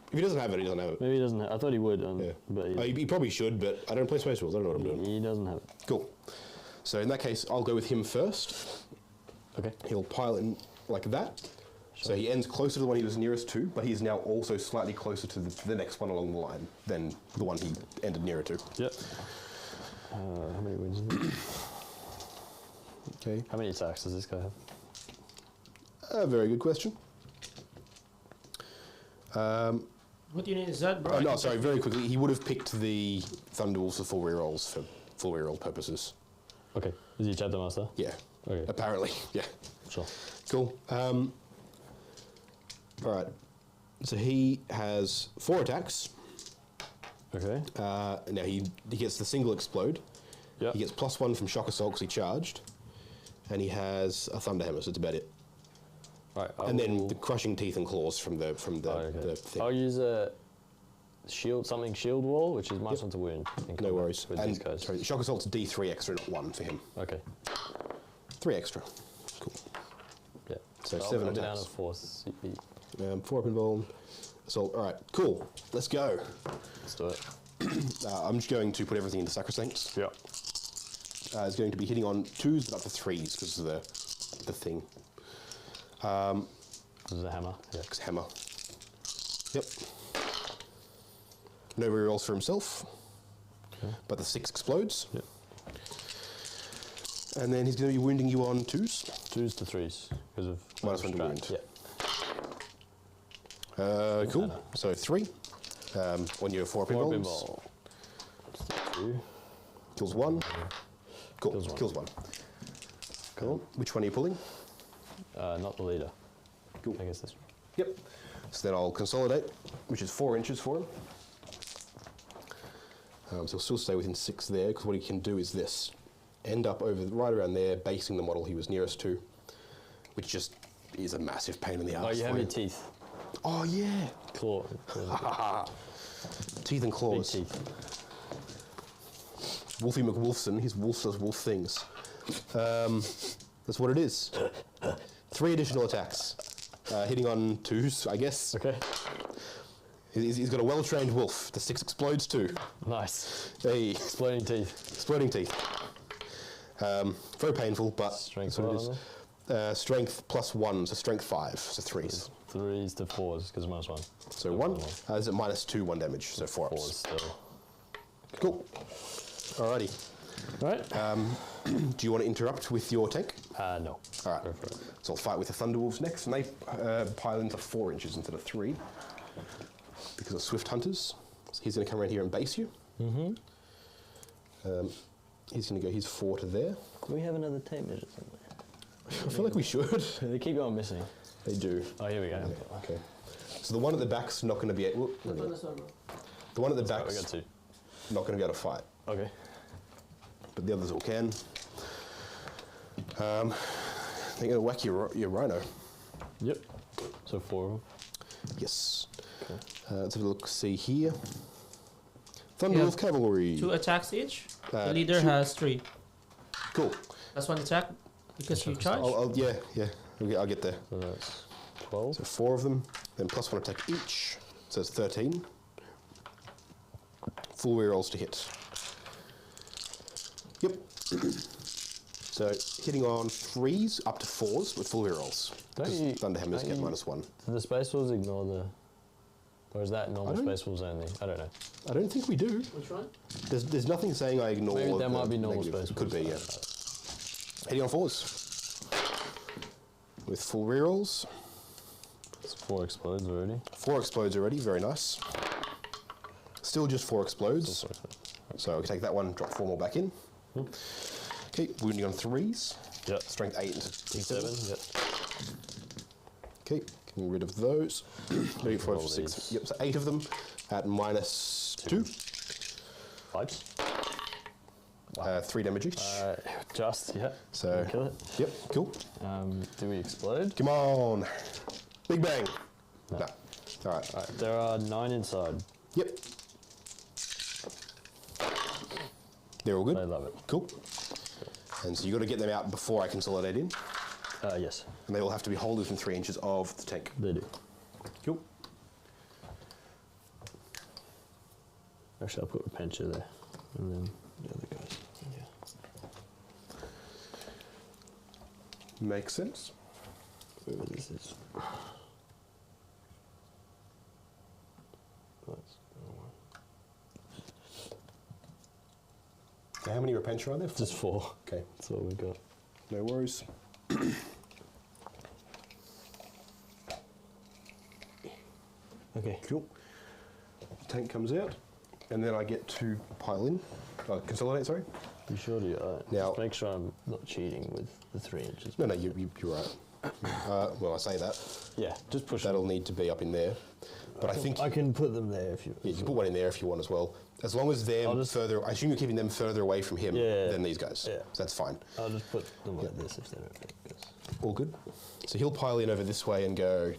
If he doesn't have it, he doesn't have it. Maybe he doesn't have I thought he would, Yeah. but He probably should, but I don't play Space Rules. I don't know what I'm doing. he doesn't have it. Cool. So in that case, I'll go with him first. Okay. He'll pile in like that. So he ends closer to the one he was nearest to, but he's now also slightly closer to the next one along the line than the one he ended nearer to. Yep. How many wins is it? Okay. How many attacks does this guy have? A very good question. What unit is that, bro? Oh, no, sorry, very quickly. He would have picked the Thunderwolves for full rerolls for full reroll purposes. Okay. Is he chapter master? Yeah. Okay. Apparently, yeah. Sure. Cool. All right. So he has 4 attacks. Okay. Now he gets the single explode. Yep. He gets +1 from shock assault because he charged, and he has a thunder hammer. So that's about it. Right. And then the crushing teeth and claws from the the thing. I'll use a shield wall, which is -1 to wound. No worries. With And these guys. sorry, shock assault's D3 extra, not 1 for him. Okay. 3 extra. Cool. Yeah. So I'll 7 go down attacks. to 4 CP. 4 up involved. Assault. All right. Cool. Let's go. Let's do it. I'm just going to put everything into Sacrosancts. Yeah. It's going to be hitting on 2s, but up to 3s because of the thing. This is a hammer. Yeah. It's hammer. Yep. No rerolls for himself, but the 6 explodes. Yep. And then he's going to be wounding you on 2s. 2s to 3s because of -1 to wound. Yeah. Cool. So 3 on your 4 4 pinballs. pinball. 2. Kills 1. Cool. Kills one. Kills 1. Cool. Which one are you pulling? Not the leader. Cool. I guess this one. Yep. So then I'll consolidate, which is 4 inches for him. So he'll still stay within 6 there, because what he can do is this. End up right around there, basing the model he was nearest to, which just is a massive pain in the ass. Oh, you have for your him. teeth. Oh, yeah. Claw. Teeth and Big claws. teeth. Wolfie McWolfson, his wolf does wolf things. That's what it is. 3 additional attacks. Hitting on 2s, I guess. Okay. He's got a well-trained wolf. The 6 explodes too. Nice. Hey, Exploding teeth. exploding teeth. Very painful, but Strength that's what what it is. Strength +1, so strength 5, so 3s. 3s to 4s because -1. So 1, is it -2, 1 damage, so 4 4s ups. still. Cool. Alrighty. Right. Do you want to interrupt with your tank? No. All right. Go for it. So I'll fight with the Thunderwolves next, and they pile into 4 inches instead of 3 because of Swift Hunters. So he's going to come around here and base you. Mm-hmm. He's going to go his 4 to there. Do we have another tape measure somewhere? I feel like we should. They keep going missing. They do. Oh, here we go. Yeah, okay. So the one at the back's not going to be. The one at the We back's got 2. not going to be able to fight, Okay. but the others all can. They're going to whack your rhino. Yep. So 4 of them. Yes. Okay. Let's have a look. See here. Thunderwolf Cavalry. 2 attacks each. Uh, The leader 2 has 3. Cool. That's 1 attack because you charge. Yeah. I'll get there. So that's 12. So 4 of them, then +1 attack each. So it's 13. Full rerolls to hit. Yep. So hitting on 3s up to 4s with full rerolls. Don't Because you- Thunderhammers don't get you- -1. Do the Space Wolves ignore the... Or is that normal I don't- Space Wolves only? I don't know. I don't think we do. Which one? There's nothing saying I ignore. Maybe there the might be normal negative. Space Could be, yeah. Wolves. Hitting on 4s with full rerolls. It's 4 explodes already. 4 explodes already. Very nice. Still just 4 explodes. So I can take that one, drop 4 more back in. Okay, wounding on 3s. Yep. Strength 8 into D7. Yep. Okay, getting rid of those. 3, 4, Roll 6. these. Yep, so 8 of them at -2. 5s. 3 damage each. Just, yeah. So, Kill it. yep, cool. Do we explode? Come on. Big bang. No. No. All right. Alright, there are 9 inside. Yep. They're all I good. love it. Cool. And so you got to get them out before I consolidate in. Yes, And they all have to be wholly within 3 inches of the tank. they do. Cool. Actually, I'll put a Repentia there. And then the other guys. Yeah. Makes sense. Whoever this is. So how many Repentia are there? Just 4. Okay. That's all we got. No worries. Okay. Cool. Tank comes out, and then I get to pile in. Consolidate, sorry. You sure do? Now- Just make sure I'm not cheating with the 3 inches. No, you're right. Well, I say that. Yeah, just push That'll need to be up in there. But I think I can put them there if you. you can put one in there if you want as well. As long as they're further, I assume you're keeping them further away from him than these guys. Yeah. So that's fine. I'll just put them like this if they don't fit. All good. So he'll pile in over this way and go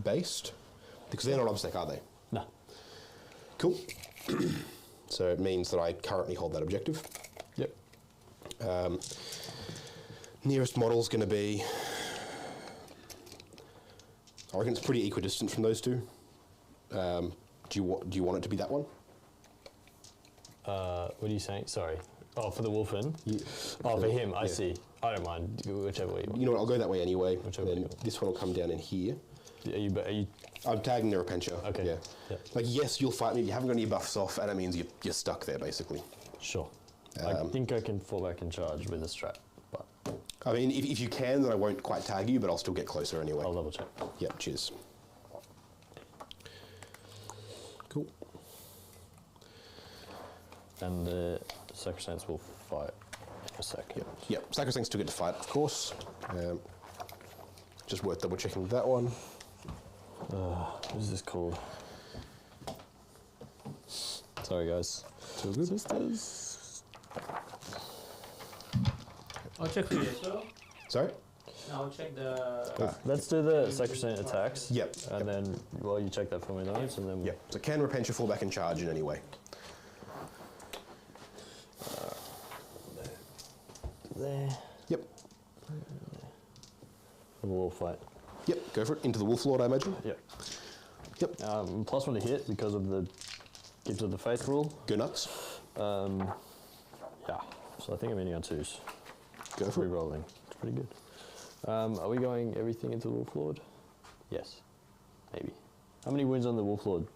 based, because they're not obstacle, are they? No. Cool. So it means that I currently hold that objective. Yep. Nearest model's going to be, I reckon it's pretty equidistant from those two. Do you want it to be that one? What are you saying? Sorry. Oh, for the Wolfen? Yeah. Oh, for him, I see. I don't mind, whichever way you want. You know what, I'll go that way anyway. Whichever way you want. This one will come down in here. Are you I'm tagging the Repentia. Okay. Yeah. Like, yes, you'll fight me. You haven't got any buffs off, and that means you're stuck there, basically. Sure. I think I can fall back and charge with a strap, but I mean, if you can, then I won't quite tag you, but I'll still get closer anyway. I'll double check. Yeah, cheers. Cool. And the Sacrosancts will fight in a sec. Yep. Sacrosancts still get to fight, of course. Just worth double checking that one. What is this called? Sorry, guys. Still good. Sisters. I'll check for you as well. Sorry? I'll check the. Let's do the Sacrosanct attacks. Yep. And then, well, you check that for me, those, and then. Yep. So can Repentia fall back and charge in any way? There. Yep. We'll fight. Yep. Go for it. Into the Wolf Lord, I imagine. Yep. Yep. +1 to hit because of the Gift of the Faith rule. Go nuts. Yeah. So I think I'm ending on 2s. Go for it. Re-rolling. It's pretty good. Are we going everything into the Wolf Lord? Yes. Maybe. How many wounds on the Wolf Lord?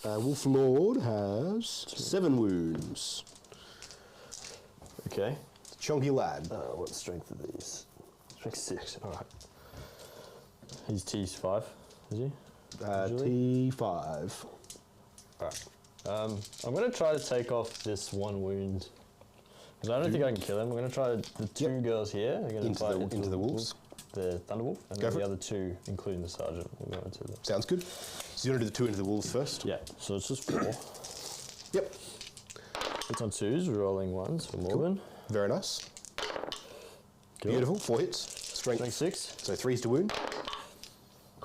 Wolf Lord has 7 wounds. Okay. Chunky lad. What strength are these? Strength 6. All right. He's T5, is he? T5. All right. I'm going to try to take off this 1 wound. Because I don't think I can kill him. I'm going to try the 2 girls here. They're going to fight into the wolves. The Thunderwolf. And Go then for the it. other 2, including the Sergeant, will go into the... Sounds good. So you want to do the 2 into the wolves first? Yeah. So it's just 4. Yep. It's on 2s. We're rolling 1s for Morgan. Very nice. Cool. Beautiful. 4 hits. Strength 6. So 3's to wound.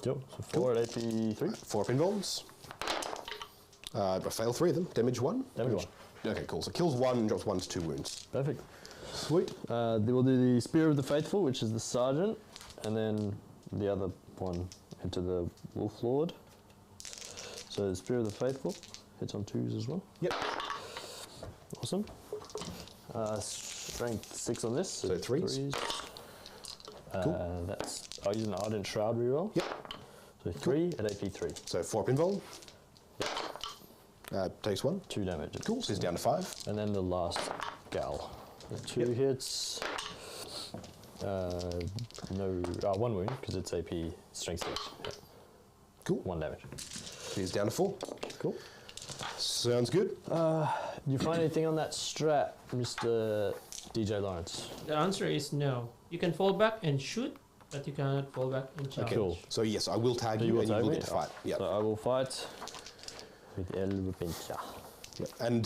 Cool. So 4 at AP 3. 4 up invulns. I fail 3 of them. Damage 1. Damage 1. Okay, cool. So kills 1 and drops 1 to 2 wounds. Perfect. Sweet. We'll do the Spear of the Faithful, which is the Sergeant, and then the other one into the Wolf Lord. So the Spear of the Faithful hits on 2s as well. Yep. Awesome. Strength 6 on this. So 3s. Cool. I'll use an Ardent Shroud reroll. Yep. So 3 at AP 3. So 4 up invuln. Takes 1. 2 damage. Cool. So he's down to 5. And then the last gal. 2 hits. No, 1 wound because it's AP strength 6. Yeah. Cool. 1 damage. So he's down to 4. Cool. Sounds good. Do you find anything on that strat, Mr. DJ Lawrence? The answer is no. You can fall back and shoot, but you cannot fall back and charge. Okay. Cool. So yes, I will tag So you will and you tag will me? get to fight. Yep. So I will fight with El Repentia. Yep. And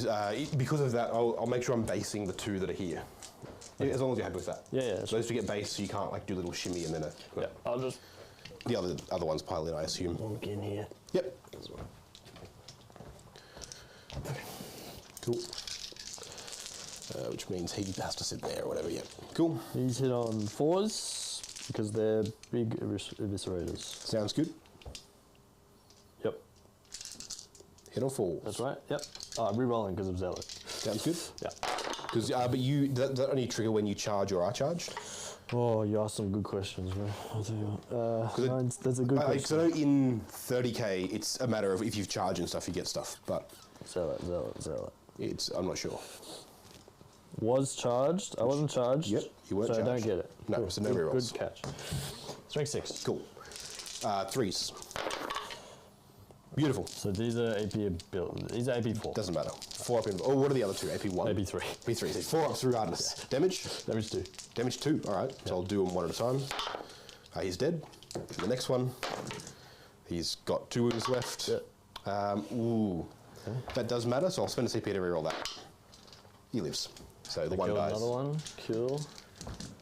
because of that, I'll make sure I'm basing the 2 that are here. As long as you're happy with that. Yeah, yeah. So those 2 get based, so you can't like do a little shimmy and then Yeah, I'll just the other ones pile in, I assume. walk in here. Yep. Cool. Which means he has to sit there or whatever. Yep. Cool. These hit on 4s because they're big eviscerators. Sounds good. Yep, Hit on 4s. that's right. Yep. I'm re-rolling because of Zealot. Sounds good. Yeah. Because but you that only trigger when you charge or are charged. Oh, you asked some good questions, man. I'll tell you what. That's a good Because question. I know in 30k it's a matter of if you've charged and stuff you get stuff, but Zealot. I'm not sure. Was charged. I wasn't charged. Yep, you weren't so I don't charged. get it. No, Cool. so no Good- rerolls. Good catch. Strength 6. Cool. 3s. Beautiful. So these are AP build. These are AP4. Doesn't matter. 4 up in. Oh, what are the other two? AP1? AP3. AP3. So 4 ups regardless. Yeah. Damage? Damage 2. Damage 2. All right. So I'll do them one at a time. He's dead. The next one. He's got 2 wounds left. Yeah. Ooh. Okay. That does matter, so I'll spend a CP to reroll that. He lives. So the one kill dies. Another one. Kill.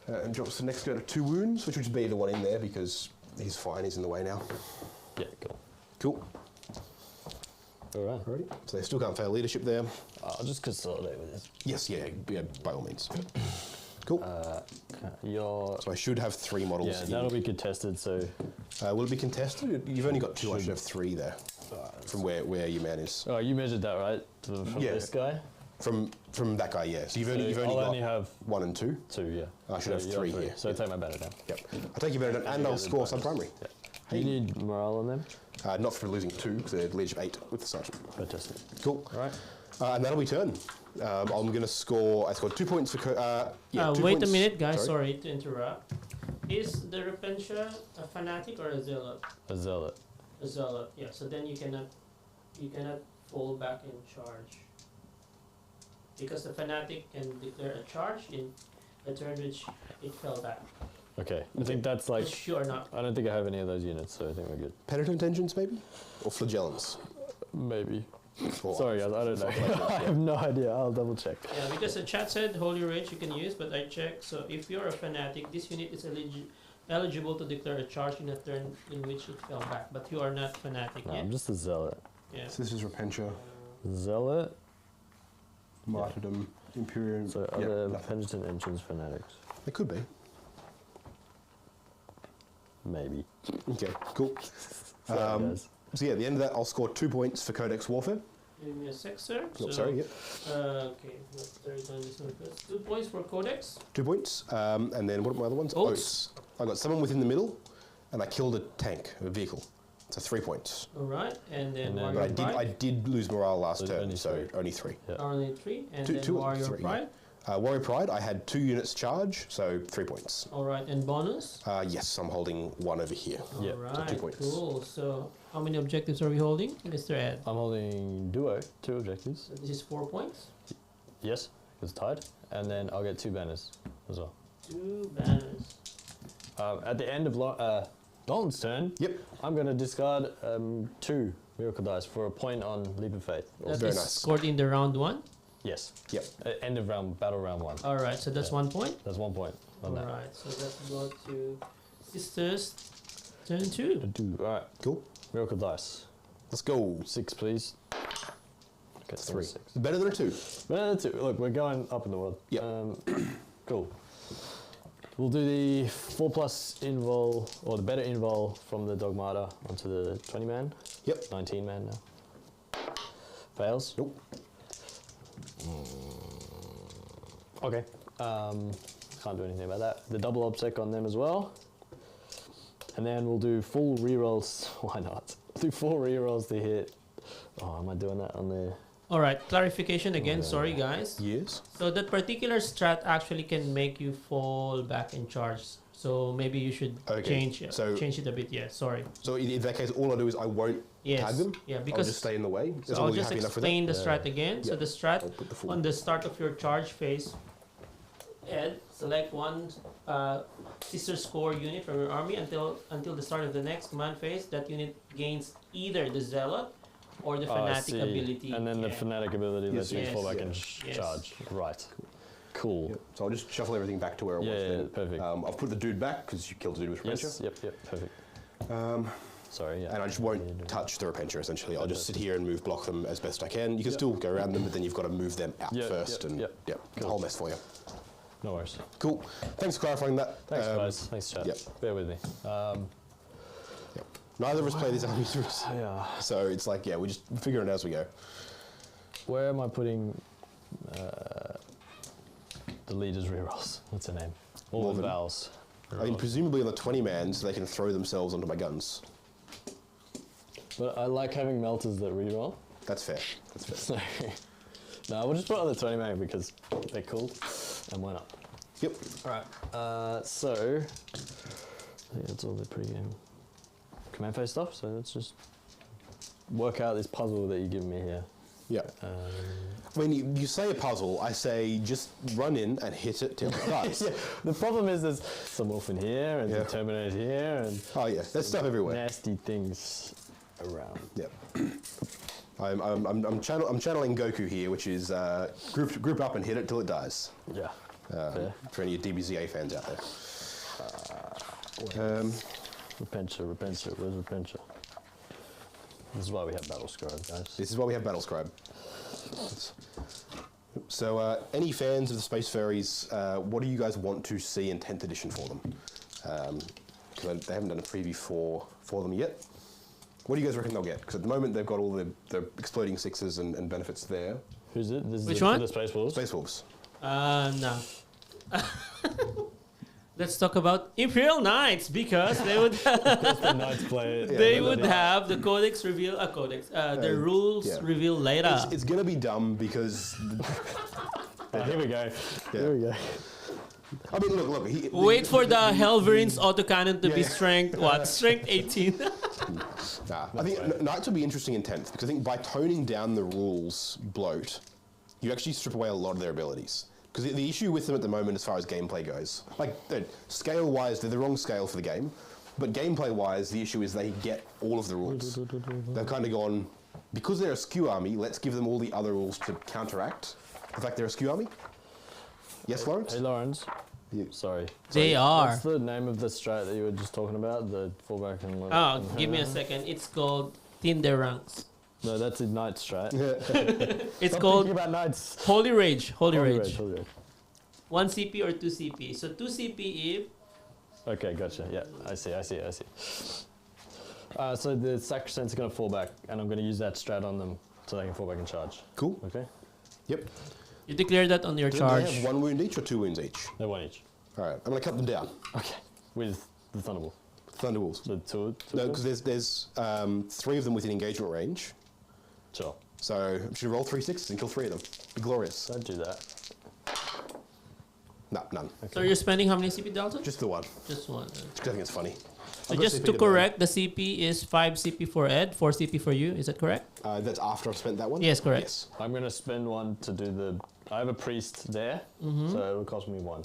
And drops the next go to 2 wounds, which would be the one in there because he's fine. He's in the way now. Yeah, cool. Cool. All right. Alrighty. So they still can't fail leadership there. I'll just consolidate with this. Yes, yeah, by all means. Cool. So I should have 3 models. Yeah, that'll be contested. So will it be contested? You've only got 2. I should have 3 there. From where your man is. Oh, you measured that, right? From this guy? From that guy, yeah. So you've only I'll got have 1 and 2. 2, yeah. I should have 3 here. So take my banner down. Yep. I'll take your banner down and I'll score sub-primary. Yeah. You need morale on them? Not for losing 2, because they're leadership 8 with the sergeant. Fantastic. Cool. All right. And that'll be turn. I'm going to score. I scored 2 points for. 2 wait points. a minute, guys. Sorry to interrupt. Is the Repentia a fanatic or a zealot? A zealot. A zealot. Yeah. So then you cannot fall back in charge because the fanatic can declare a charge in a turn which it fell back. Okay. I think that's like. Sure not. I don't think I have any of those units, so I think we're good. Penitent engines, maybe, or flagellants. Maybe. Or Sorry, guys. I don't know. I have no idea. I'll double check. Yeah, because the chat said Holy Rage you can use, but I checked. So if you're a fanatic, this unit is eligible to declare a charge in a turn in which it fell back. But you are not fanatic No, yet. I'm just a zealot. Yeah. So this is Repentia, Zealot. Martyrdom, Imperium. So other penitent engines fanatics. It could be. Maybe. Okay, cool. Sorry, guys. So yeah, at the end of that, I'll score 2 points for Codex Warfare. Give me a sec, sir. Oh, sorry, yep. Okay, this one first. 2 points for Codex. 2 points. And then what are my other ones? Oaths. I got someone within the middle, and I killed a tank, a vehicle. So 3 points. All right, and then And then- Warrior But I Pride. did lose morale last So turn, only so 3. only 3. Yeah. Only 3, and Two- then two or Warrior 3, Pride. Warrior Pride, I had 2 units charge, so 3 points. All right, and bonus. Yes, I'm holding 1 over here. Yeah, All so right, 2 points. cool. So how many objectives are we holding, Mr. Ed? I'm holding duo, 2 objectives. So this is 4 points. Yes, it's tied. And then I'll get 2 banners as well. 2 banners. At the end of Dalton's turn, Yep. I'm going to discard 2 miracle dice for a point on Leap of Faith. That Very is nice. scored in the round 1. Yes. Yep. End of battle round 1. All right, so that's Yeah. 1 point. That's 1 point on All that. right, so let's go to Sisters turn 2. All right, Cool. miracle dice. Let's go. 6, please. Okay, 3. 6. Better than a 2. Well, 2. Look, we're going up in the world. Yep. Cool. We'll do the 4+ invul, or the better invul from the Dogmata onto the 20 man. Yep. 19 man now. Fails. Nope. Okay. Can't do anything about that. The double obsec on them as well. And then we'll do full rerolls. Why not? Do 4 rerolls to hit. Oh, am I doing that on the... All right, clarification again. Sorry, guys. Yes. So that particular strat actually can make you fall back in charge. So maybe you should change it a bit. Yeah, sorry. So in that case, all I do is I won't Yes. tag them. Yeah, I'll because just stay in the way. so As I'll long as you're just happy enough with that. explain the strat again. So Yeah. the strat I'll put the full. on the start of your charge phase, Ed, select one sister score unit from your army until the start of the next command phase. That unit gains either the zealot or the Oh, I fanatic see. ability. And then the Yeah. fanatic ability lets you Yes. fall back and Yes. charge. Right. Cool. Yep. So I'll just shuffle everything back to where it Yeah, was. yeah, then. perfect. I've put the dude back because you killed the dude with Repentia. Yes. Yep. Perfect. Sorry. Yeah. And I just won't touch the Repentia essentially. I'll just sit here and move block them as best I can. You can still go around them, but then you've got to move them out Yep, first. yep, And yep. the whole mess for you. No worries. Cool. Thanks for clarifying that. Thanks, guys. Thanks, chat. yep. Bear with me. Yep. Neither of us play these armies, Yeah. so it's like, yeah, we just figure it out as we go. Where am I putting the leader's rerolls? What's her name? All the Morven. vowels. I mean, presumably on the 20 man, so they can throw themselves onto my guns. But I like having melters that reroll. That's fair. That's fair. So, no, we'll just put it on the 20 man because they're cool, and why not? Yep. All right. So I think that's all the pre-game command phase stuff. So let's just work out this puzzle that you give me here. Yeah. When you say a puzzle, I say just run in and hit it till it dies. Yeah. The problem is there's some wolf in here and some terminators here and Oh yeah, there's stuff everywhere. nasty things around. Yeah. I'm channeling Goku here, which is group up and hit it till it dies. Yeah. For any DBZA fans out there. Repentia, where's Repentia? This is why we have Battle Scribe, guys. This is why we have Battle Scribe. So, any fans of the Space Fairies, what do you guys want to see in 10th edition for them? Because they haven't done a preview for them yet. What do you guys reckon they'll get? Because at the moment they've got all the exploding sixes and benefits there. Who's it? This Which is one? The Space Wolves? Space Wolves. No. Let's talk about Imperial Knights because they would The Knights play it. they would have the codex reveal the rules reveal later. It's going to be dumb because... Here we go. Here we go. I mean, look. Wait for the Helverines autocannon to be strength 18. I think Knights will be interesting in 10th because I think by toning down the rules bloat, you actually strip away a lot of their abilities. Because the issue with them at the moment as far as gameplay goes, like scale-wise, they're the wrong scale for the game, but gameplay-wise, the issue is they get all of the rules. They've kind of gone, because they're a skew army, let's give them all the other rules to counteract the fact they're a skew army. Yes, Lawrence? Hey, Lawrence. Sorry. They are. What's the name of the strat that you were just talking about? The fallback and... Oh, give me a second. It's called Tinder Ranks. No, that's a Knight strat. It's Stop called thinking about Knights. Holy Rage. Holy Rage. Holy Rage. 1 CP or 2 CP. So 2 CP if... Okay, gotcha. Yeah, I see. So the Sacrosancts are going to fall back, and I'm going to use that strat on them so they can fall back and charge. Cool. Okay? Yep. You declare that on your Do charge. they have 1 wound each or 2 wounds each? They're one each. All right, I'm going to cut them down. Okay. With the Thunderbolt. Thunderwolves. The two No, because there's 3 of them within engagement range. Sure. So I'm just going to roll 3 6s and kill 3 of them. Be glorious. Don't do that. No, none. So you're spending how many CP, Dalton? Just the one. Just one. Just 'cause I think it's funny. So I've got just CP to burn. correct, the CP is 5 CP for Ed, 4 CP for you. Is that correct? That's after I've spent that one? Yes, correct. Yes. I'm going to spend one to do the... I have a priest there, so it'll cost me 1.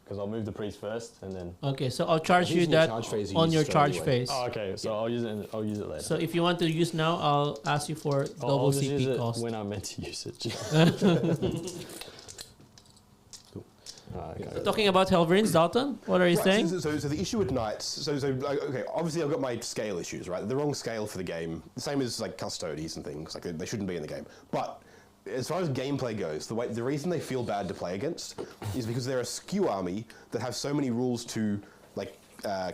Because I'll move the priest first, and then... Okay, so I'll charge He's you in your that charge phase, you on use your straight charge away. phase. Oh, okay. So I'll use it later. So if you want to use now, I'll ask you for I'll double just use CP it cost. when I'm meant to use it. Okay. Talking about Helverines, Dalton, what are you saying? So the issue with Knights, okay, obviously I've got my scale issues, right? They're the wrong scale for the game. The same as like Custodies and things, like they shouldn't be in the game. But as far as gameplay goes, the reason they feel bad to play against is because they're a skew army that have so many rules to like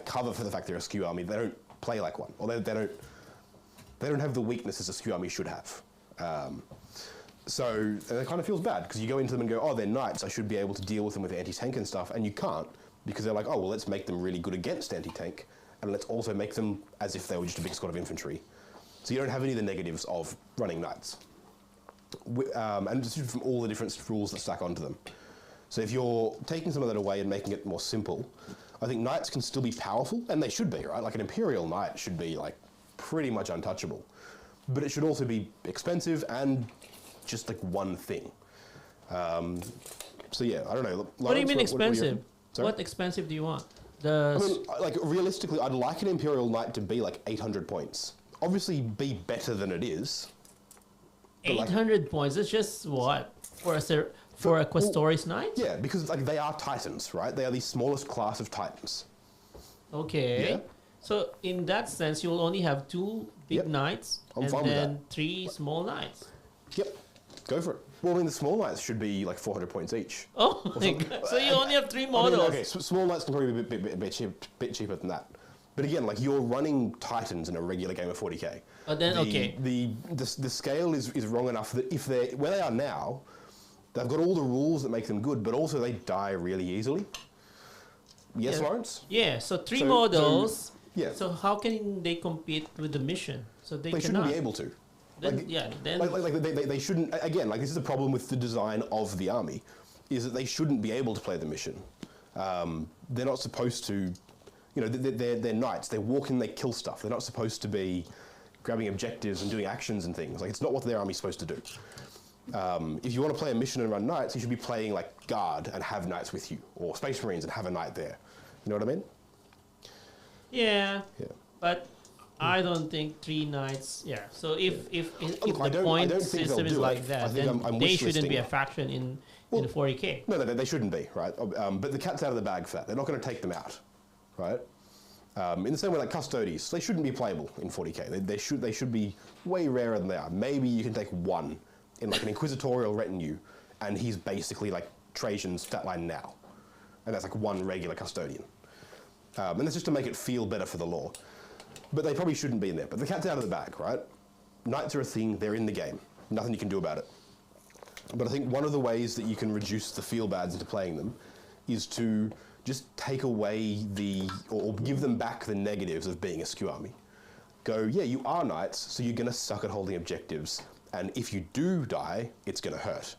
cover for the fact they're a skew army. They don't play like one, or they don't have the weaknesses a skew army should have. So it kind of feels bad because you go into them and go, oh, they're knights, I should be able to deal with them with anti-tank and stuff, and you can't because they're like, oh, well, let's make them really good against anti-tank, and let's also make them as if they were just a big squad of infantry. So you don't have any of the negatives of running knights. And just from all the different rules that stack onto them. So if you're taking some of that away and making it more simple, I think knights can still be powerful, and they should be, right? Like an Imperial Knight should be like pretty much untouchable. But it should also be expensive and just like one thing. So yeah, I don't know. What do you mean expensive? Sorry? What expensive do you want? I mean, like realistically, I'd like an Imperial Knight to be like 800 points. Obviously, be better than it is. 800 points. That's just what for a Questoris Knight? Yeah, because like they are Titans, right? They are the smallest class of Titans. Okay. Yeah. So in that sense, you will only have 2 big knights I'm and fine with then 3 small knights. Yep, go for it. Well, I mean, the small knights should be like 400 points each. Oh my god! So you only have 3 models. I mean, okay, so small knights can probably be a bit cheaper than that. But again, like you're running Titans in a regular game of 40k. Then okay. The scale is wrong enough that if they're where they are now, they've got all the rules that make them good, but also they die really easily. Yes, Yeah. Lawrence? Yeah. So 3 So- models. Yeah. So how can they compete with the mission? So they They shouldn't cannot. be able to. Then, Like- yeah. Then They shouldn't, again, like this is the problem with the design of the army, is that they shouldn't be able to play the mission. They're not supposed to, you know, they're knights, they walk in, they kill stuff. They're not supposed to be grabbing objectives and doing actions and things. Like, it's not what their army's supposed to do. If you want to play a mission and run knights, you should be playing like Guard and have knights with you, or Space Marines and have a knight there. You know what I mean? Yeah. Yeah. But I don't think 3 knights. Yeah. So if Look, I the don't point think system they'll is do like it. that, I think then I'm they wish shouldn't be listing a faction in Well, the 40K. No, they shouldn't be, right? But the cat's out of the bag for that. They're not going to take them out, right? In the same way, like Custodies, they shouldn't be playable in 40K. They should be way rarer than they are. Maybe you can take one in like an inquisitorial retinue, and he's basically like Trajan's stat line now, and that's like one regular custodian. And that's just to make it feel better for the lore. But they probably shouldn't be in there. But the cat's out of the bag, right? Knights are a thing. They're in the game. Nothing you can do about it. But I think one of the ways that you can reduce the feel bads into playing them is to just take away or give them back the negatives of being a skew army. Go, yeah, you are knights, so you're going to suck at holding objectives. And if you do die, it's going to hurt.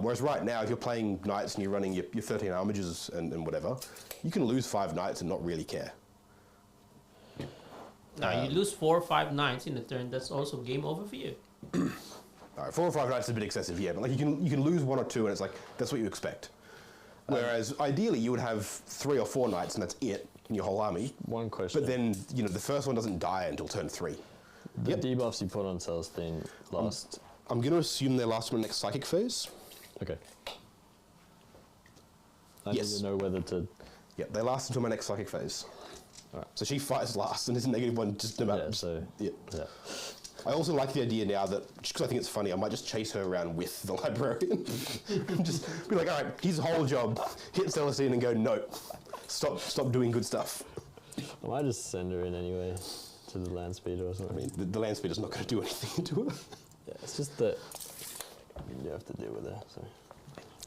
Whereas right now, if you're playing knights and you're running your 13 armages and whatever, you can lose 5 knights and not really care. Now you lose 4 or 5 knights in a turn. That's also game over for you. All right, 4 or 5 knights is a bit excessive, yeah, but like you can lose 1 or 2, and it's like that's what you expect. Whereas ideally, you would have 3 or 4 knights, and that's it in your whole army. One question. But then the first one doesn't die until turn 3. The debuffs you put on Celestine last. I'm going to assume they last from the next psychic phase. Okay. I Yes. need to know whether to. Yeah, they last until my next psychic phase. Alright. So she fights last, and is -1 just no matter. Yeah. So. Yeah. Yeah. I also like the idea now that, just because I think it's funny, I might just chase her around with the librarian. Just be like, all right, his whole job, hit Celestine and go, no, stop doing good stuff. I might just send her in anyway to the land speeder or I something. mean, the land speeder's not going to do anything to her. Yeah, it's just that you have to deal with her. So.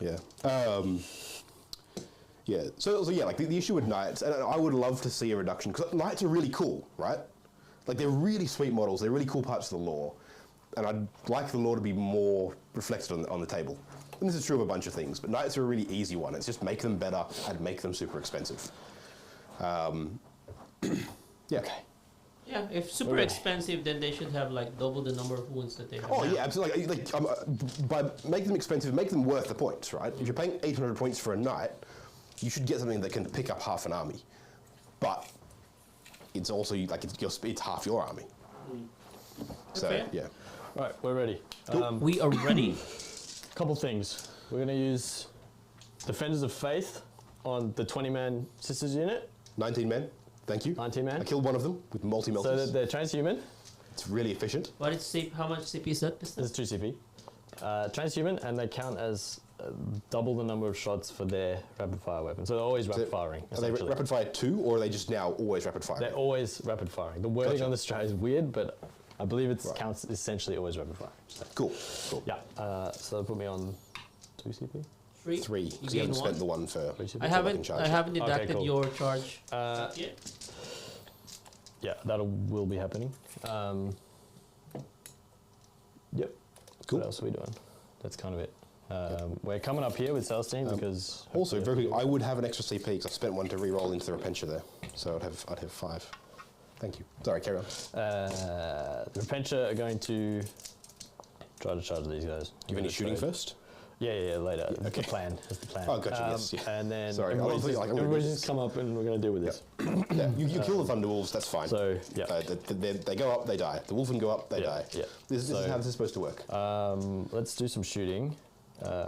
Yeah. Yeah. So yeah, like the issue with knights, and I would love to see a reduction, because knights are really cool, right? Like, they're really sweet models. They're really cool parts of the lore. And I'd like the lore to be more reflected on the table. And this is true of a bunch of things, but knights are a really easy one. It's just make them better and make them super expensive. Yeah. Okay. Yeah, if super Okay. expensive, then they should have like double the number of wounds that they have. Oh, now. yeah, absolutely. By make them expensive, make them worth the points, right? If you're paying 800 points for a knight, you should get something that can pick up half an army. But it's also, like, it's half your army. So, Okay. yeah. Right, we're ready. We are ready. Couple things. We're going to use Defenders of Faith on the 20-man Sisters unit, 19 men, thank you. 19 man. I killed one of them with So multi-melters. that they're transhuman. It's really efficient. What is how much CP is that? There's 2 CP. Transhuman, and they count as double the number of shots for their rapid fire weapon. So they're always rapid firing. Are they rapid fire 2, or are they just now always rapid fire? They're always rapid firing. The wording Gotcha. on the strat is weird, but I believe it counts essentially always rapid fire. So, Cool. yeah. So that put me on 2 CP. 3, You because you haven't gain spent 1. the one for... Three CP. I haven't charge. deducted Okay, cool. your charge Uh, yet. Yeah, that will be happening. Yep. Cool. What else are we doing? That's kind of it. We're coming up here with Celestine because Also, very quickly, I would have an extra CP because I've spent 1 to re-roll into the Repentia there. So I'd have 5. Thank you. Sorry, carry on. the Repentia are going to try to charge these guys. Do you have any shooting first? Yeah, later. That's Okay. the plan. That's the plan. Oh, gotcha, yes, yeah. And then Sorry, I everybody's was just, like, I'm gonna do everybody's this. just come up and we're going to deal with this. Yeah, you kill the Thunderwolves, that's fine. So, yeah. They go up, they die. The Wolfen go up, they Yeah, die. yeah. This is So- how this is supposed to work. Let's do some shooting.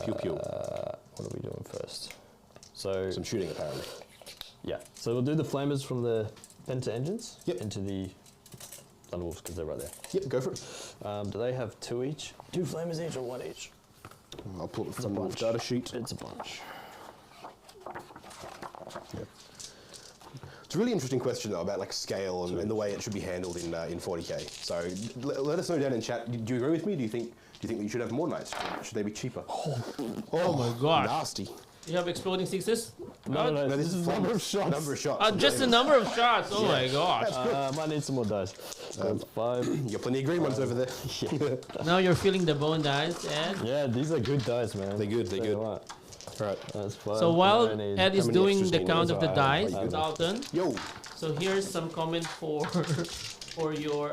Pew pew. What are we doing first? So, Some shooting, apparently. yeah. So we'll do the flamers from the Penta engines Yep. into the Thunderwolves because they're right there. Yep, go for it. Do they have 2 each? 2 flamers each or 1 each? I'll pull the a Thunderwolf bunch. data sheet. It's a bunch. It's a really interesting question, though, about like scale and the way it should be handled in 40K. So let us know down in chat. Do you agree with me? Do you think that you should have more knights? Should they be cheaper? Oh my gosh. Nasty. You have exploding sixes? No, this is number of shots. Number of shots. Just the number of shots. Oh my gosh. Might need some more dice. That's 5. You got plenty of green ones over there. Now you're feeling the bone dice, Ed. Yeah, these are good dice, man. They're good, they're Tell you good. what. Right. That's 5. So while I need- Ed is many doing extras the do you count need? of the That's dice, all right. Dalton, Yo. so here's some comment for for your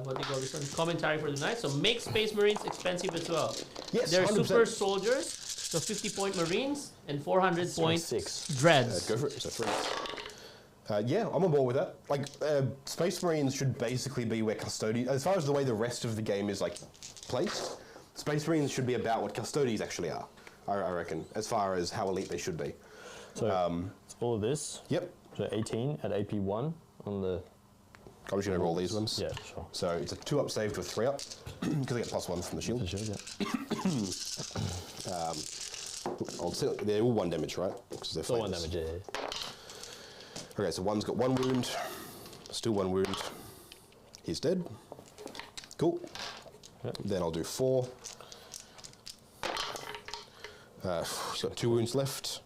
what do you call this one? Commentary for the night. So make Space Marines expensive as well. Yes, They're 100%. super soldiers, so 50-point Marines and 400-point 6. Dreads. Go for it. So 3. Yeah, I'm on board with that. Like, Space Marines should basically be where Custodians, as far as the way the rest of the game is like placed, Space Marines should be about what Custodians actually are, I reckon, as far as how elite they should be. So it's all of this. Yep. So 18 at AP 1 on the... I'm just going to roll these ones. Yeah, sure. So it's a 2-up save to a 3-up, because I get +1 from the shield. The shield, yeah. I'll say they're all 1 damage, right? Because they're So 1 flankers. damage, yeah. Okay, so one's got 1 wound, still 1 wound. He's dead. Cool. Yep. Then I'll do 4. He's got 2 wounds left.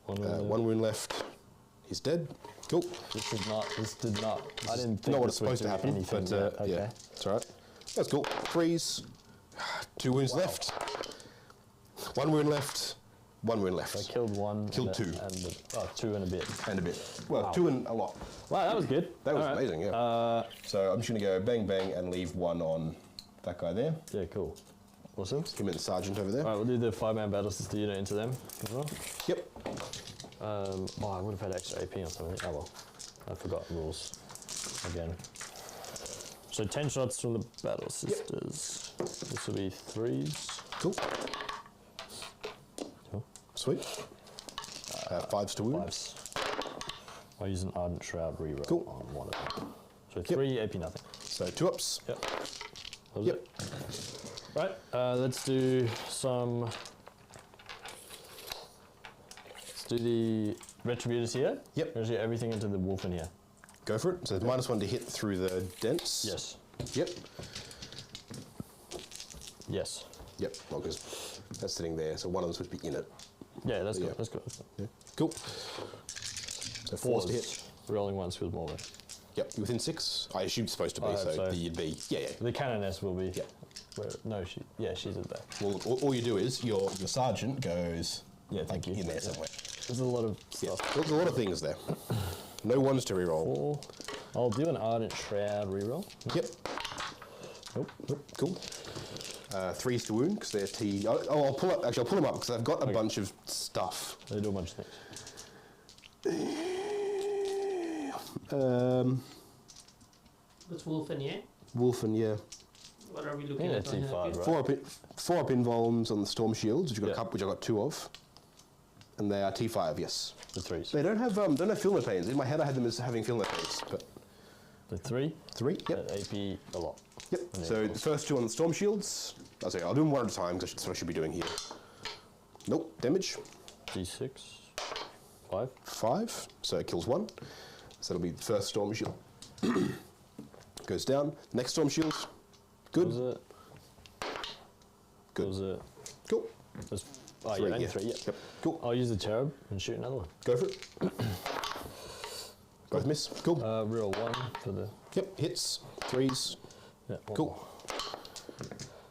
1 wound left. He's dead. Cool. This did not, I didn't think Not what this it's would supposed to do happen, anything but yet. Okay. yeah, it's alright. That's cool. Freeze. 2 wounds left. 1 wound left. 1 wound left. I killed 1. Killed and 2. And 2 and a bit. And a bit. Well, Wow. 2 and a lot. Wow, that was good. That was All right. amazing, yeah. So I'm just going to go bang bang and leave 1 on that guy there. Yeah, cool. Awesome. Him and the sergeant over there. All right, we'll do the 5-man battle sister unit into them as well. Yep. Oh, I would have had extra AP or something. Oh well, I forgot rules again. So 10 shots from the battle sisters. This will be 3s. Cool. Cool. Sweet. 5s to wound. 5s. I'll use an Ardent Shroud reroll Cool. on one of them. So 3 AP nothing. So 2-ups. Yep. That was Yep. it. Right, let's do some... Let's do the Retributors here. Yep. Let's do everything into the wolf in here. Go for it. So it's -1 to hit through the dents. Yes. Yep. Yes. Yep. Well, because that's sitting there, so one of them supposed to be in it. Yeah, that's Yeah. good. That's good. Yeah. Cool. So 4s to hit. Rolling once feels more better. Yep. You're within 6. I assumed it's supposed to be, I hope so. you'd be. Yeah, yeah. The Canoness will be. Yeah. No, she's at that. Well, all you do is your sergeant goes. Yeah, thank you. In there Yeah. somewhere. There's a lot of Yeah. stuff. There's a lot of things there. No 1s to reroll. 4. I'll do an Ardent Shroud reroll. Yep. Nope. Cool. 3s to wound because they're T. Oh, I'll pull up. Actually, I'll pull them up because I've got a bunch of stuff. They do a bunch of things. What's Wolfen, yeah? Wolfen, yeah. What are we looking Yeah, at? on T5, here? right? 4 up involves on the storm shields, which, Yeah. which I've got 2 of, and they are T5. Yes. The 3s. They don't have filmer panes. In my head, I had them as having filmer panes, but The 3 3. Yep. at AP a lot. Yep. And So then the first 2 on the storm shields. I'll do them 1 at a time because that's what I should be doing here. Nope. Damage. D6. 5. 5. So it kills 1. So it'll be the first storm shield. Goes down. Next storm shield. Good. What was it? Good. What was it? Cool. There's, oh, 3, yeah, only yeah. 3, yeah. Yep. Cool. I'll use the Cherub and shoot another one. Go for it. Both miss. Cool. Reroll 1 for the... Yep. Hits. 3s. Yeah, one Cool. more.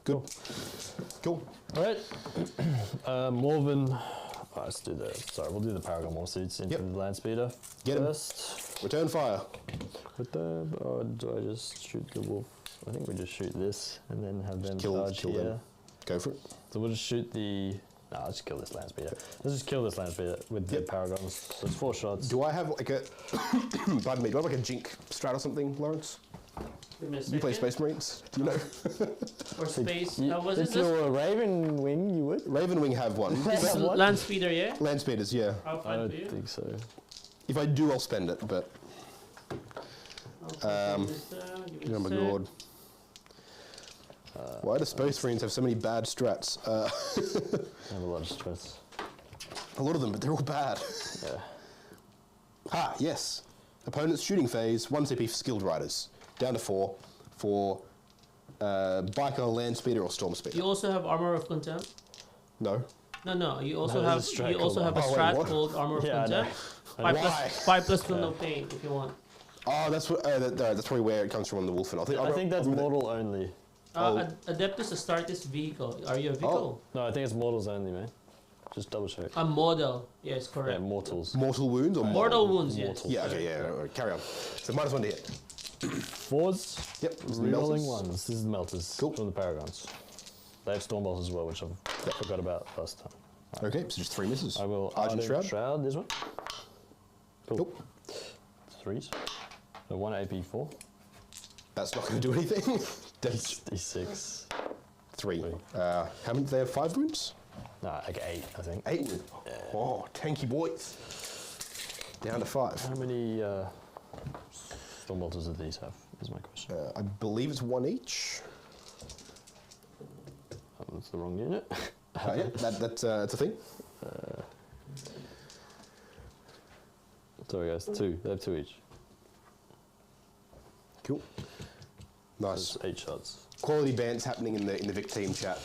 Good. Cool. All right. Morven. Oh, let's do the... Sorry, we'll do the Paragon War suits into Yep. the Land Speeder Get 'em. first. Return fire. With the... Or do I just shoot the wolf? I think we just shoot this and then have them Kill charge here. them. Go for it. So we'll just shoot the... No, let's just kill this Land Speeder. Let's just kill this Land Speeder with the Yep. Paragons. So it's 4 shots. Do I have like a... pardon me. Do I have like a Jink strat or something, Lawrence? Give me a Do you play second. Space Marines? Do you know? Or space. You- Was it if this? you're a Raven Wing, you would? Ravenwing have one. This is What? land speeder, yeah? Land speeders, yeah. I'll I find don't for you. think so. If I do, I'll spend it, but... I'll find this down. Give me Oh a my sec. god. Why do Space Marines have so many bad strats? I have a lot of stress. A lot of them, but they're all bad. Yeah. Ha, yes. Opponent's shooting phase, 1 CP for skilled riders. Down to 4 for biker, land speeder, or storm speeder. You also have armor of contempt. No. No. You also there's have a strat you also called have a armor. Oh, wait, strat what? called armor of Yeah, I know. contempt. I know. 5 plus feel no pain if you want. Oh, that's what. That's probably where it comes from on the Wolfen. I think that's mortal only. Oh. Adeptus Astartes vehicle. Are you a vehicle? No, I think it's mortals only, man. Just double check. A model. Yes, Yeah, correct. mortals. Mortal wounds or Mortal wounds, yes. Mortal. Yeah, okay, yeah. All right, carry on. So -1 to hit. 4s. Yep. this is the Rerolling melters. 1s. This is the melters Cool. from the Paragons. They have Stormbolts as well, which I forgot about last time. Okay, so just 3 misses. I will Argent Ardent Shroud. this one. Cool. Nope. 3s. So 1 AP 4. That's not going to do anything. That's D6. 3. Three. How many? They have 5 wounds? Nah, like 8, I think. 8. Oh, tanky boys. Down to 5. How many Stormbolters do these have? Is my question. I believe it's 1 each. That's the wrong unit. Yeah, that's a thing. Sorry guys, 2. They have 2 each. Cool. Nice. That's 8 shots. Quality bans happening in the Vic team chat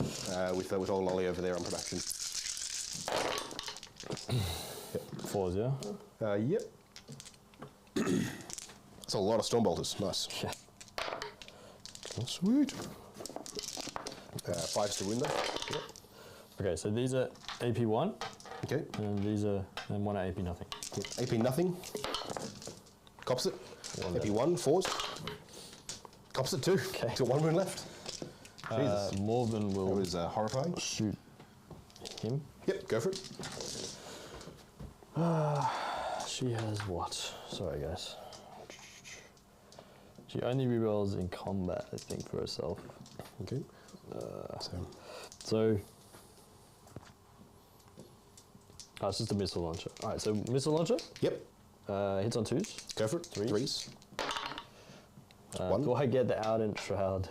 with old Lolly over there on production. 4s, yeah? Yep. That's a lot of Stormbolters. Nice. Yeah. Oh, sweet. 5s to win though. Yep. Okay, so these are AP 1, Okay. and these are, and 1 are AP nothing. Yep. AP nothing. Cops it. One AP left. 1, 4s. Cops it 2. Okay. Got 1 wound left. Jesus. Morven That will was horrifying. shoot him. Yep, go for it. She has what? Sorry, guys. She only rerolls in combat, I think, for herself. Okay. So, it's just a missile launcher. All right, so missile launcher Yep, hits on 2s. go for it. Threes. 3s. Do 1. I get the Ardent Shroud?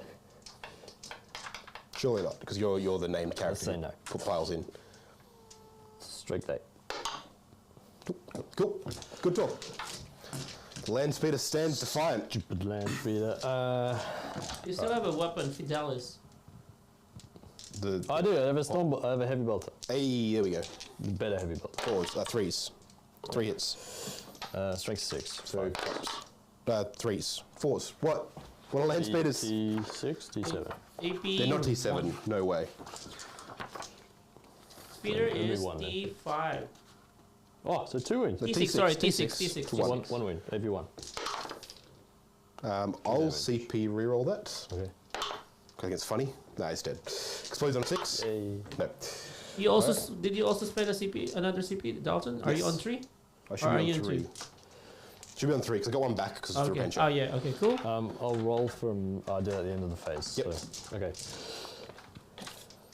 Surely not, because you're the named character. say who no. Put files in. Strength 8. Cool. Good talk. The land speeder stands defiant. Stupid land speeder. You still have a weapon, Fidelis. I do. I have a I have a heavy bolter. Hey, there we go. Better heavy bolter. 4s, 3s. 3 hits. Strength 6. So, 3s. 4s. What? What are land speeders? T6, T7. AP. They're not T7. one. No way. Speeder Only is one then. T5. Oh, so 2 wins. So T6, sorry, T6. to One win. AP 1. I'll CP reroll that. Okay. I think it's funny. No, it's dead. Explodes on 6. Hey. No. You also did you also spend another CP, Dalton? Are you Yes. on 3? I should Or are be you on in 3. two? Should be on 3 because I got 1 back because it's through Okay. adventure. Oh yeah. Okay. Cool. I'll roll from. I do it at the end of the phase. Yep. So, okay.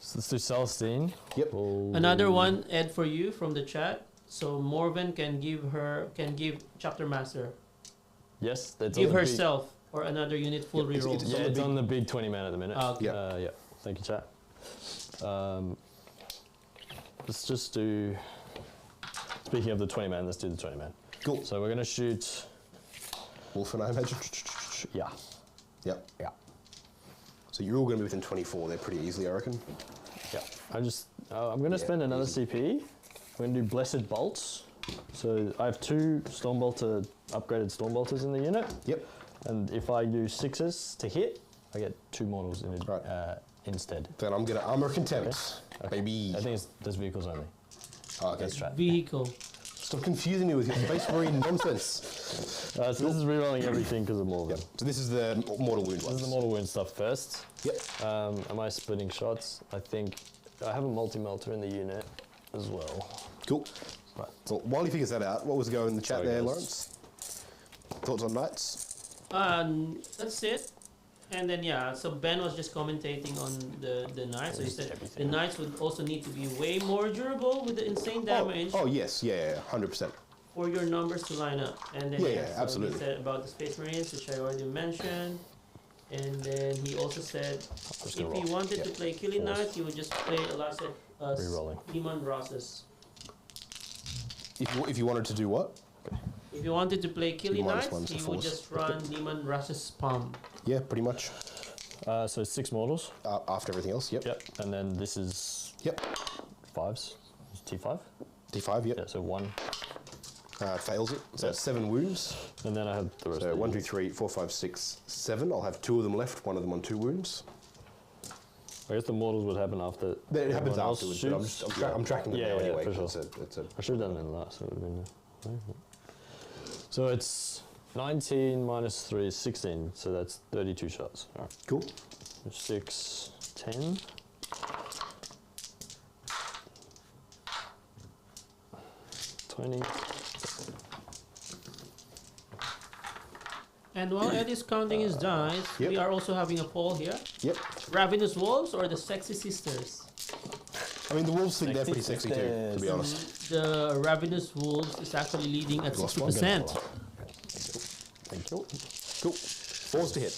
So let's do Celestine. Yep. Another one, Ed, for you from the chat. So Morven can give Chapter Master. Yes, that's Give on the herself or another unit full Yep, reroll. it's Big, yeah, on the it's big- on the big 20 man at the minute. Ah, okay. Yeah. Yeah. Thank you, chat. Let's just do. Speaking of the 20 man, let's do the 20 man. Cool. So we're gonna shoot. Wolfen, I imagine. Yeah. Yep. Yeah. So you're all going to be within 24 there pretty easily, I reckon. Yeah. I'm gonna Yeah, spend another easy. CP. We're gonna do Blessed Bolts. So I have 2 Stormbolter upgraded Stormbolters in the unit, Yep. and if I do 6s to hit, I get 2 mortals Right. instead. Then I'm going to Armor Contempt. Okay. Maybe. I think there's vehicles only. Oh, okay. That's right. Vehicle. Stop confusing me with your Space Marine nonsense. So this is rerolling everything because of Morven. Yep. So this is the Mortal Wound This one. is the mortal wound stuff first. Yep. Am I splitting shots? I think I have a multi-melter in the unit as well. Cool. Right. Well, while he figures that out, what was going in the chat Sorry, there, guys. Lawrence? Thoughts on Knights? That's it. And then yeah, so Ben was just commentating on the knights. So he said Everything. the knights would also need to be way more durable with the insane damage Oh, yes. Yeah, 100%. for your numbers to line up. And then Yeah, so absolutely. he said about the Space Marines, which I already mentioned. And then he also said just if gonna he roll. wanted to Yep. play Killing Force. Knights, he would just play a lot of Rerolling. Demon Rosses. If you wanted to do what? If you wanted to play Killing minus Knights, one to he would force. just run Demon Rosses Palm. Yeah, pretty much. So 6 mortals. After everything else, yep. Yep. And then this is Yep. 5s. It's T5. D5, yep. Yeah. So 1. Fails it. So Yep. 7 wounds. And then I have the rest. So of 1, 2, 3, 4, 5, 6, 7. I'll have 2 of them left, one of them on 2 wounds. I guess the mortals would happen after. It happens everyone else afterwards, but I'm tracking them Yeah, now yeah, anyway. for sure. It's a I should have done it in the last. So it would have been. So it's 19 minus 3 is 16. So that's 32 shots. All right. cool. 6, 10. 20. And while Ed is counting his dice, Yep. we are also having a poll here. Yep. Ravenous Wolves or the Sexy Sisters? I mean, the wolves think they're pretty Sexy sexy too, to be honest. The Ravenous Wolves is actually leading at Lost one. 60%. Thank you. Cool. 4s to hit.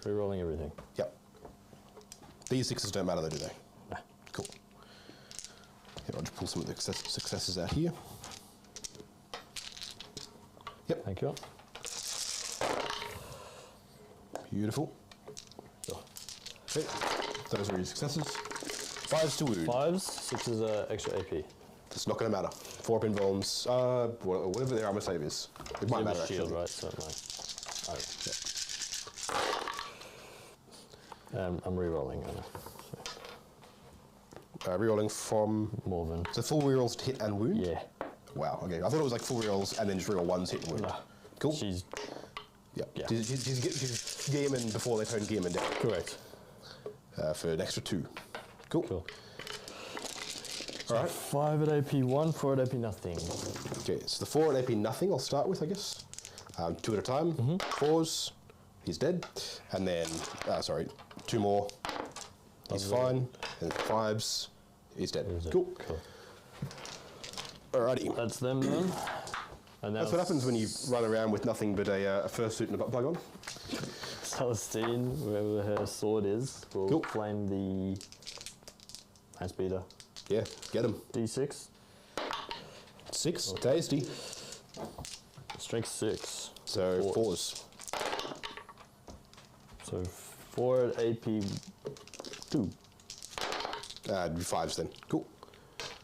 Rerolling everything. Yep. These 6s don't matter though, do they? Nah. Cool. Here, I'll just pull some of the successes out here. Yep. Thank you. Beautiful. Sure. Okay. Those are your successes. 5s to wound. 5s, 6s are extra AP. It's not going to matter. 4 up in Volms, whatever their armor save is. It might matter Shield, actually. right? So no. I'm re-rolling. Rerolling from. More than. So full rerolls to hit and wound? Yeah. Wow, okay. I thought it was like full rerolls and then just reroll 1s hit and wound. No. Cool. She's Yeah. Yeah. She's Gearman before they turn Gearman down. correct. For an extra 2. Cool. Cool. All right. 5 at AP 1, 4 at AP nothing. Okay, so the 4 at AP nothing I'll start with, I guess. 2 at a time. 4s, he's dead. And then, 2 more, he's fine. And 5s, he's dead. Cool. Cool. Alrighty. That's them then. And That's what happens when you run around with nothing but a fursuit and a butt plug on. Celestine, wherever her sword is, will Cool. flame the ice beater. Yeah, get him. D6. 6, tasty. Strength 6. So Four. 4s. So 4 at AP 2. It'd be 5s then. Cool.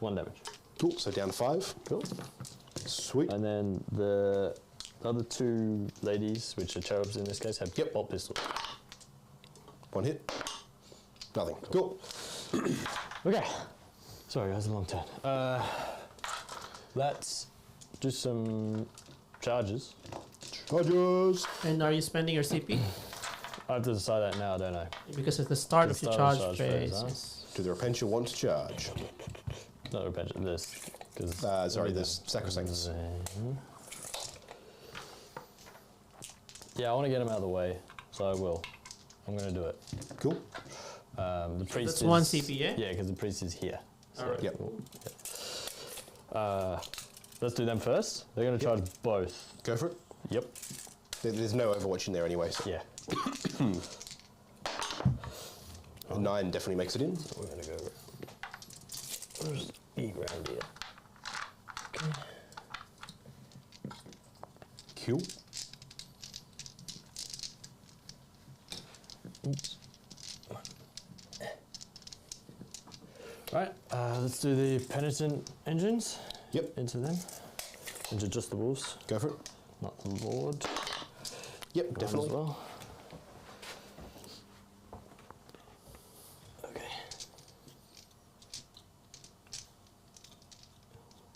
1 damage. Cool, so down to 5. Cool. Sweet. And then the other 2 ladies, which are cherubs in this case, have Yep. bolt pistols. 1 hit. Nothing. Cool. Okay. Sorry, that was a long turn. Let's do some charges. Charges. And are you spending your CP? I have to decide that now, don't I? Because it's the start The of your start of charge charge phase, phase. huh? Yes. Do the Repentia want to charge? Not repetition, this. Cause There's Sacrosanctus. Yeah, I want to get him out of the way, so I will. I'm going to do it. Cool. The priest That's is... 1 CP, yeah? Yeah, because the priest is here. So Alright. Yep. Let's do them first. They're going to charge both. Go for it. Yep. There's no Overwatch in there anyway, so Yeah. 9 definitely makes it in. So we're going to go... Where's E around here? Okay. Cool. Oops. Right, let's do the penitent engines. Yep. Into them. Into just the wolves, Go for it. not the lord. Yep, Mine definitely. As well. Okay.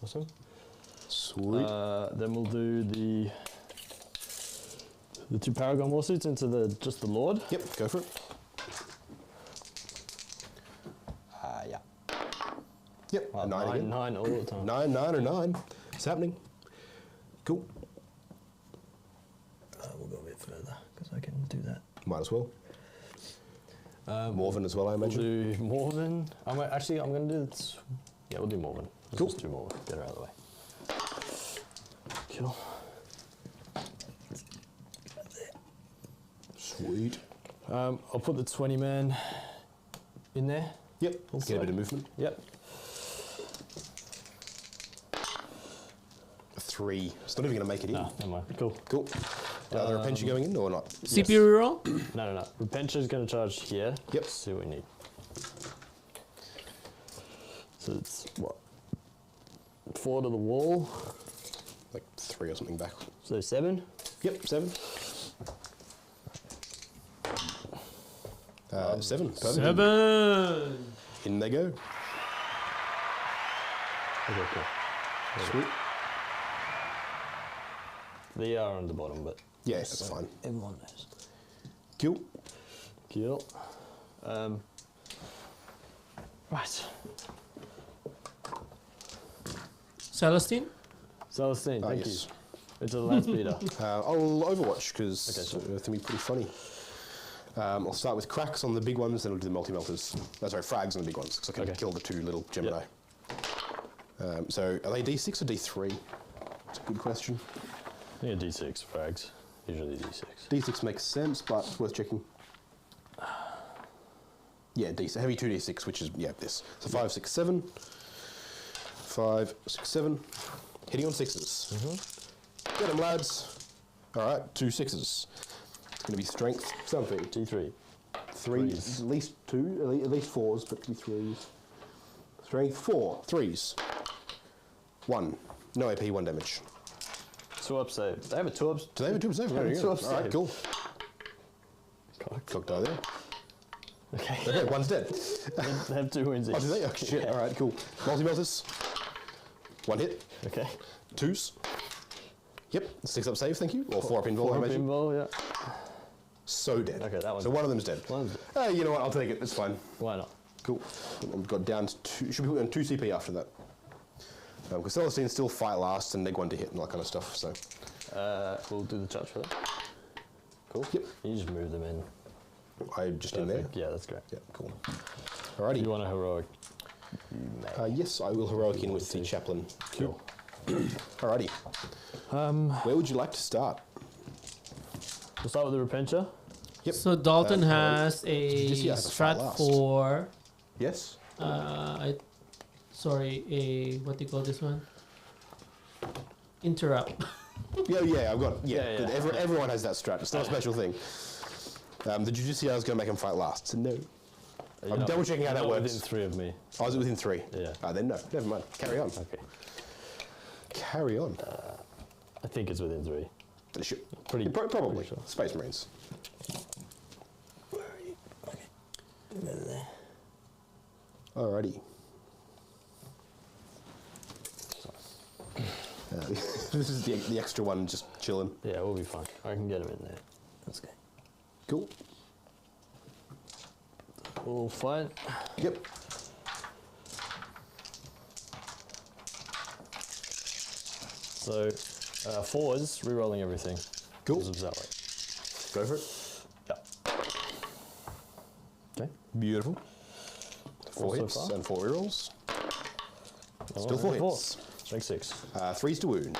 Awesome. Sweet. Then we'll do the 2 paragon warsuits into just the lord. Yep, go for it. Yeah. Yep, a 9 again. 9 all the time. 9, 9 or 9. It's happening. Cool. We'll go a bit further because I can do that. Might as well. Morven as well, I We'll imagine. do Morven. I'm going to do this. Yeah, we'll do Morven. Let's Cool. just do Morven. Get her out of the way. Cool. Sweet. I'll put the 20 man in there. Yep, Also. get a bit of movement. Yep. A 3. It's not even going to make it in. No, never mind. Cool. Cool. Are there a Repentia going in or not? CP reroll? No. Repentia's going to charge here. Yep. Let's see what we need. So it's what? 4 to the wall. Like 3 or something back. So 7. Yep, 7. 7. Perfect. 7. In they go. Okay, cool. Sweet. They are on the bottom, but Yes, that's fine. everyone knows. Cool. Cool. Right. Celestine? Celestine, thank Yes. you. It's a land speeder. I'll Overwatch because Okay, sure. it's going to be pretty funny. I'll start with cracks on the big ones, then I'll do the multi-melters. Sorry, frags on the big ones, because I can Okay. kill the 2 little Gemini. So, are they D6 or D3? That's a good question. I think a D6 frags. Usually D6. D6 makes sense, but it's worth checking. Yeah, D6, heavy 2D6, which is, this. So 5, 6, 7. 5, 6, 7. Hitting on 6s. Get them, lads. All right, 2 6s. It's going to be strength something. D3. 3, Threes. at least 2, at least 4s, but 2 3s. Strength 4, 3s. 1. No AP, 1 damage. 2-up save. They have a 2-up. Do they have a 2 save? Yeah, There you go. 2-up All right, save. cool. Cocked. Cock die there. Okay. Okay, 1's dead. They have 2 wins each. Oh, do they? Oh, shit. Yeah. All right, cool. Multi-melters. 1 hit. Okay. 2s. Yep, 6 up save, thank you. Or 4 up invuln, I 4-up imagine. invul, yeah. So dead. Okay, that one's So one of them's dead. One's You know what? I'll take it. It's fine. Why not? Cool. I've got down to 2. Should be put on 2 CP after that. Because Celestine still fight last and neg 1 to hit and all that kind of stuff. So We'll do the charge for that. Cool. Yep. You just move them in. I just in there. Perfect. Yeah, that's great. Yeah, cool. Alrighty. You want a heroic? You may. Yes, I will heroic in with the chaplain. Cool. Alrighty. Where would you like to start? We'll start with the Repentia. Yep. So Dalton has a Jesse has a fight strat last. for Yes. what do you call this one? Interrupt. Yeah, I've got it. Yeah, Yeah, good. yeah. Everyone has that strat. It's not a special thing. Did you just see I was going to make him fight last? So no. I'm double checking how You're that not works. within 3 of me. I was within 3. Yeah. Then no. Never mind. Carry on. Okay. Carry on. I think it's within 3. But it should. Pretty- Probably. pretty sure. Space Marines. Where are you? Okay. There. Alrighty. This is the extra one just chilling. Yeah, we'll be fine. I can get him in there. That's okay. Cool. All fine. Yep. So, 4s, re-rolling everything. Cool. Because of Zealot. Go for it. Yeah. Okay. Beautiful. 4 All so hits far? and 4 rerolls. Still Oh, 4 4. hits. Strength 6. 3s to wound.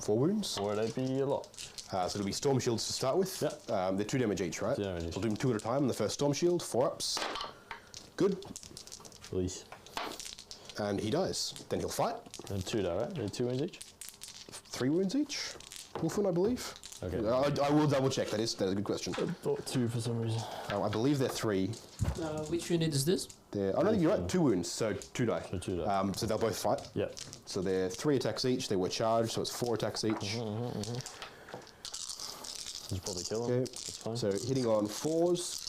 4 wounds. 4 would be a lot. So it'll be Storm Shields to start with. Yep. They're 2 damage each, right? 2 damage each. We'll do them 2 at a time on the first Storm Shield. 4 ups. Good. Release. And he dies. Then he'll fight. And 2 die, right? They're 2 wins each? 3 wounds each. Wolfen, I believe. Okay. I will double check. That is a good question. I thought 2 for some reason. I believe they're 3. Which unit is this? Oh no, you're right. 2 wounds, so 2 die. So 2 die. So they'll both fight. Yep. So they're 3 attacks each. They were charged, so it's 4 attacks each. Just probably kill him. Okay. That's fine. So hitting on 4s.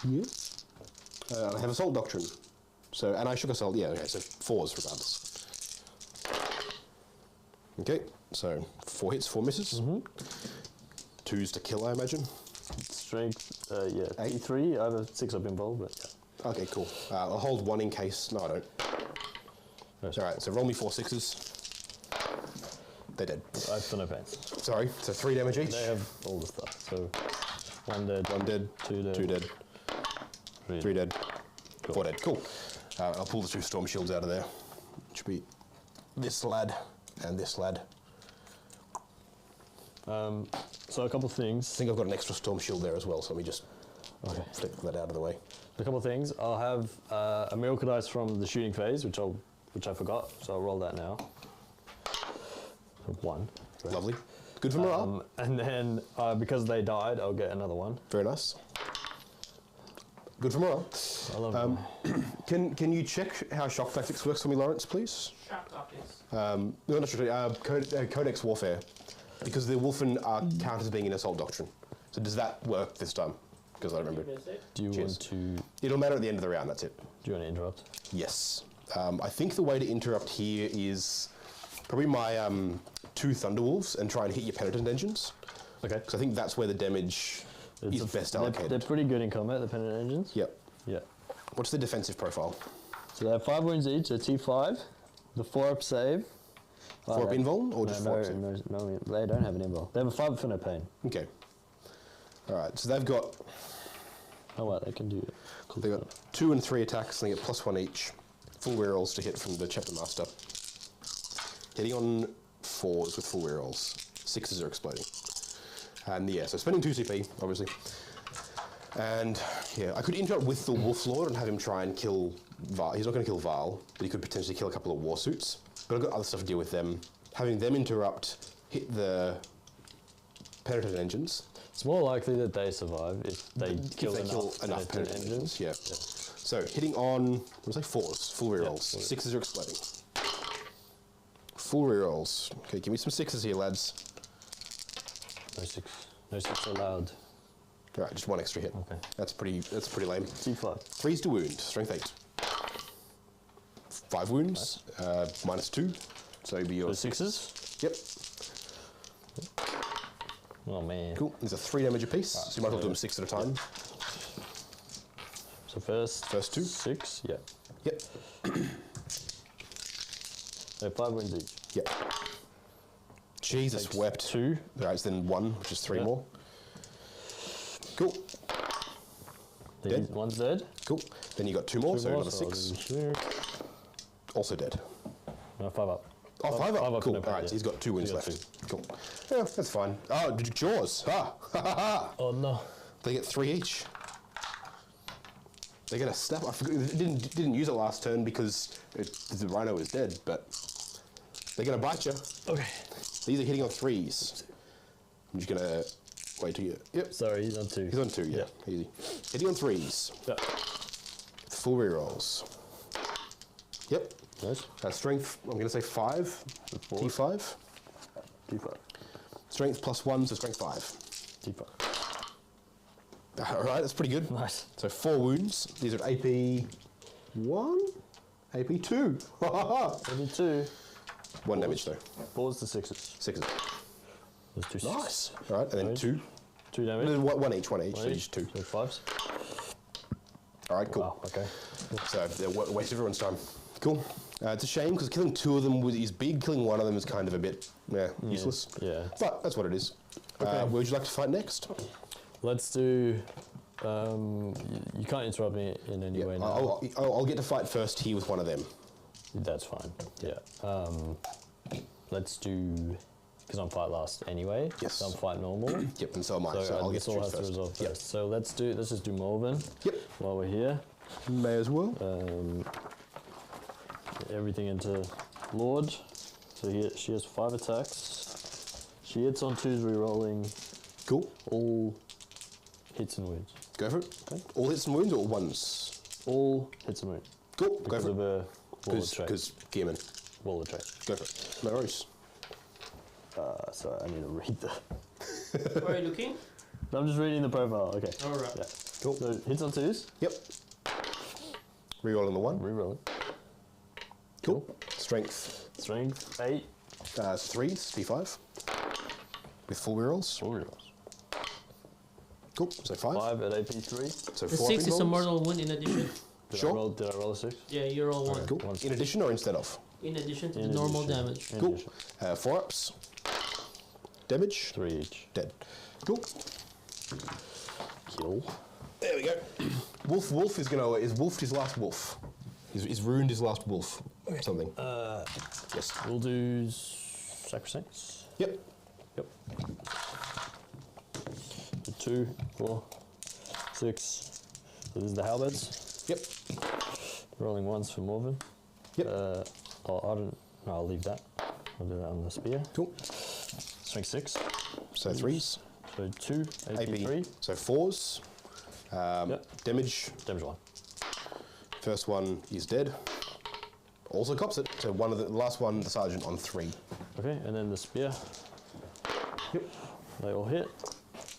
Yeah. I have Assault Doctrine. So, and I shook Assault, yeah, okay, so 4s regardless. Okay, so 4 hits, 4 misses. 2s to kill, I imagine. Strength, yeah. 8. 3. I have a 6 up involved, but yeah. Okay, cool. I'll hold 1 in case. No, I don't. That's Alright, so roll me 4 6s. They're dead. I have no pains. Sorry, so 3 damage each. They have all the stuff. So 1 dead, 1 dead, 2 dead, 2 dead, 3 dead, Cool. 4 dead. Cool. I'll pull the 2 Storm Shields out of there. Which will be this lad and this lad. So a couple of things. I think I've got an extra Storm Shield there as well, so let me just flip that out of the way. A couple of things. I'll have a Miracle Dice from the shooting phase, which I forgot, so I'll roll that now. So 1. Lovely. Good for morale. And then because they died, I'll get another one. Very nice. Good for morale. I love it. Can you check how shock tactics works for me, Lawrence, please? Shock optics. No, not sure. Codex warfare, because the Wolfen are counted as being in assault doctrine. So does that work this time? Because I don't remember. Do you Cheers. want to? It'll matter at the end of the round. That's it. Do you want to interrupt? Yes. I think the way to interrupt here is probably my 2 Thunderwolves and try and hit your penitent engines. Okay. Because I think that's where the damage is best allocated. They're pretty good in combat, the penitent engines. Yep. Yeah. What's the defensive profile? So they have 5 wounds each, so T5. The 4-up save. 4-up invuln or just 4-up save? No, they don't have an invul. They have a 5 for no pain. Okay. All right, so they've got Oh, wow, they can do it. They've got 2 and 3 attacks, and they get +1 each. Full rerolls to hit from the Chapter Master. Hitting on 4s with full rerolls. 6s are exploding. And yeah, so spending 2 CP, obviously. And yeah, I could interrupt with the Wolf Lord and have him try and kill Val. He's not going to kill Val, but he could potentially kill a couple of war suits. But I've got other stuff to deal with them. Having them interrupt, hit the penitent engines. It's more likely that they survive if they kill enough penitent engines. Yeah. So hitting on, what was I, 4s, full rerolls. 6s are exploding. Full rerolls. Okay, give me some 6s here, lads. No 6 allowed. All right, just 1 extra hit. Okay. That's pretty lame. T5. 3s to wound, strength 8. 5 wounds, -2. So it'd be your So 6s? Yep. Oh, man. Cool. These are 3 damage apiece, so you might as well do them 6 at a time. So first 2. 6, yeah. Yep. So 5 wounds each. Yep. Jesus Takes wept. 2. All right, so then 1, which is 3 Yeah. more. Cool. Dead. One's dead. Cool. Then you got 2 more, 2 so more, another so I'll 6. do 2. Also dead. No, 5 up. Oh, 5 up. 5 up Cool. no All pain, right, yeah. so he's got 2 wounds He's got left. Cool. Yeah, that's fine. Oh, Jaws. Ha! Ha ha ha! Oh, no. They get 3 each. They get a snap. I forgot. They didn't use it last turn because the rhino is dead, but they're gonna bite you. Okay. These are hitting on 3s. I'm just gonna wait till you. Yep. Sorry, he's on 2. He's on 2. Yeah. Easy. Hitting on 3s. Yeah. Full rerolls. Yep. Nice. Strength. I'm gonna say 5. Four. T5. T5. Strength +1, so strength 5. T5. All right, that's pretty good. Nice. So 4 wounds. These are AP 1, AP 2. Maybe 2. 1 damage though. 4s to 6s. 6s. There's 2 6s. Nice. All right, and then Nice. 2. 2 damage. 1 each. So each 2. So 5s. All right, cool. Wow, okay. So they waste everyone's time. Cool. It's a shame because killing 2 of them is big. Killing 1 of them is kind of a bit useless. Yeah. But that's what it is. Okay. Where would you like to fight next? Let's do. You can't interrupt me in any way now. I'll get to fight first here with one of them. That's fine. Yeah. Let's do. Because I'm fight last anyway. Yes. So I'm fight normal. Yep, and so am I. So I'll get this all to has to choose resolve first. Yep. first. So let's just do Morven. Yep. While we're here. May as well. Everything into Lord. So she has 5 attacks. She hits on 2s, re-rolling Cool. all hits and wounds. Go for it. Okay. All hits and wounds or ones? All hits and wounds. Cool. Go Because for of it. her Wall of Trait. Because Gearman. Wall of Trait. Go for it. No worries. Sorry, I need to read the... Where are you looking? I'm just reading the profile, okay. Alright. Yeah. Cool. So hits on 2s, Yep. Rerolling the 1. re-rolling. Cool. Strength. Strength, 8. 3s, T5. With full rerolls. All re-rolls. Cool. So 5. 5 at AP 3. So The 4 6 is a rerolls. mortal wound in addition. Sure. Did I roll a 6? Yeah, you roll 1. Cool. One. In addition or instead of? In addition to In the normal addition. damage. In Cool. addition. 4 ups. Damage. 3 each. Dead. Cool. Kill. There we go. Wolf is Wolf his last wolf. He's ruined his last wolf. Something. Yes. We'll do Sacrosancts. Yep. Yep. 2, 4, 6. So this is the halberds. Yep. Rolling 1s for Morven. Yep. I'll leave that. I'll do that on the spear. Cool. Strength 6. So 3s. So 2, AP 3. So 4s. Damage. Damage 1. First one is dead. Also cops it. So one of the last one, the sergeant on 3. Okay, and then the spear. Yep. They all hit.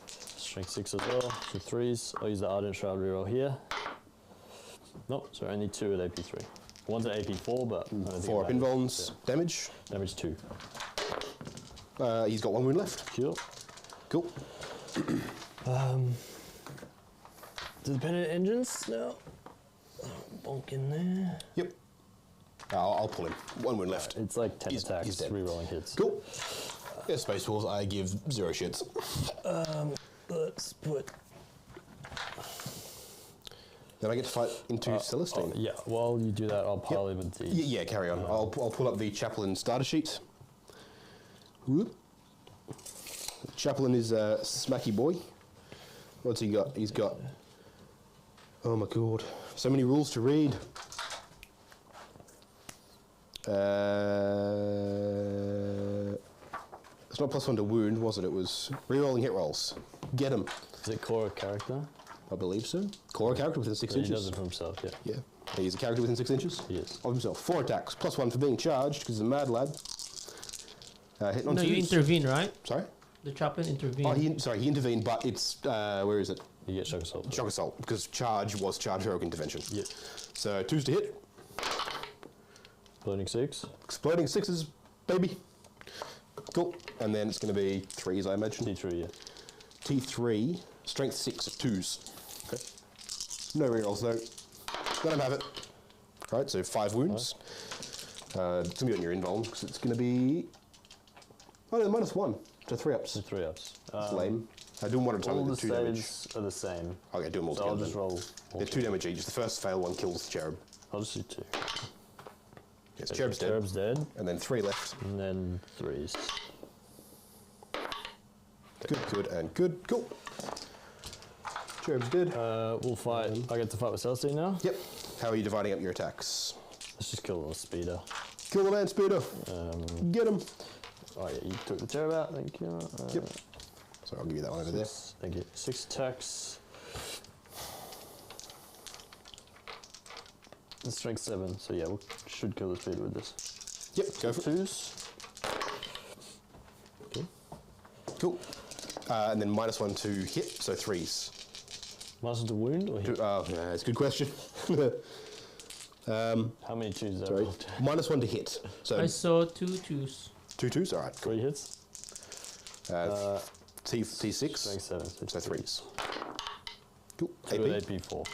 Strength 6 as well. So 3s. I'll use the Ardent Shroud reroll here. Nope, so only 2 at AP3. One's at AP4, but I don't think 4 up it matters. invulns. Damage. Yeah. Damage 2. He's got 1 wound left. Cool. Cool. Do the pennant engines now? Bonk in there. Yep. I'll pull him. 1 wound left. It's like 10 He's attacks, dead. rerolling hits. Cool. Yeah, Space Tools, I give 0 shits. Let's put. Then I get to fight into Celestine. Yeah, while you do that, I'll pile in with these. Yeah, carry on. I'll pull up the Chaplain starter sheet. Whoop. Chaplain is a smacky boy. What's he got? He's got... Oh my god. So many rules to read. It's not +1 to wound, was it? It was rerolling hit rolls. Get him. Is it core character? I believe so. Core character within 6 He inches. does it for himself, yeah. Yeah. He's a character within 6 inches? He is. Of himself. 4 attacks, +1 for being charged, because he's a mad lad. Hitting on No, 2s. you intervene, right? Sorry? The chaplain intervened. Oh, he intervened, but it's, where is it? You get shock assault. Shock assault, because charge was charge heroic intervention. Yeah. So 2s to hit. Exploding 6. Exploding 6s, baby. Cool. And then it's going to be 3s, I imagine. T3, yeah. T3, strength 6, 2s. Okay. No rerolls though. Let him have it. Right, so 5 wounds. It's going to be on your invuln, because it's going to be... Oh no, -1 to 3 ups. So 3 ups. That's lame. I do them one at a time All the with 2 damage. saves are the same. Okay, do them all So I'll together. just then. roll. They're 2 damage each. The first fail one kills the cherub. I'll just do 2. Yes, cherub's dead. Cherub's dead. And then 3 left. And then 3s. Good, and good. Cool. Cherub's dead. We'll fight. I get to fight with Celestine now. Yep. How are you dividing up your attacks? Let's just kill the speeder. Kill the land speeder. Get him. Oh yeah, you took the cherub out. Thank you. Yep. So I'll give you that one over there. Thank you. 6 attacks. And strength 7. So yeah, we should kill the speeder with this. Yep, go for it. 2s. Okay. Cool. And then -1 to hit, so 3s. -1 to wound or hit? Yeah, that's a good question. How many 2s there? Sorry. -1 to hit. So I saw 2 2s. 2 2s, all right. 3 hits. T6, Strength 7. so 3s. Cool. 2 AP. at AP4.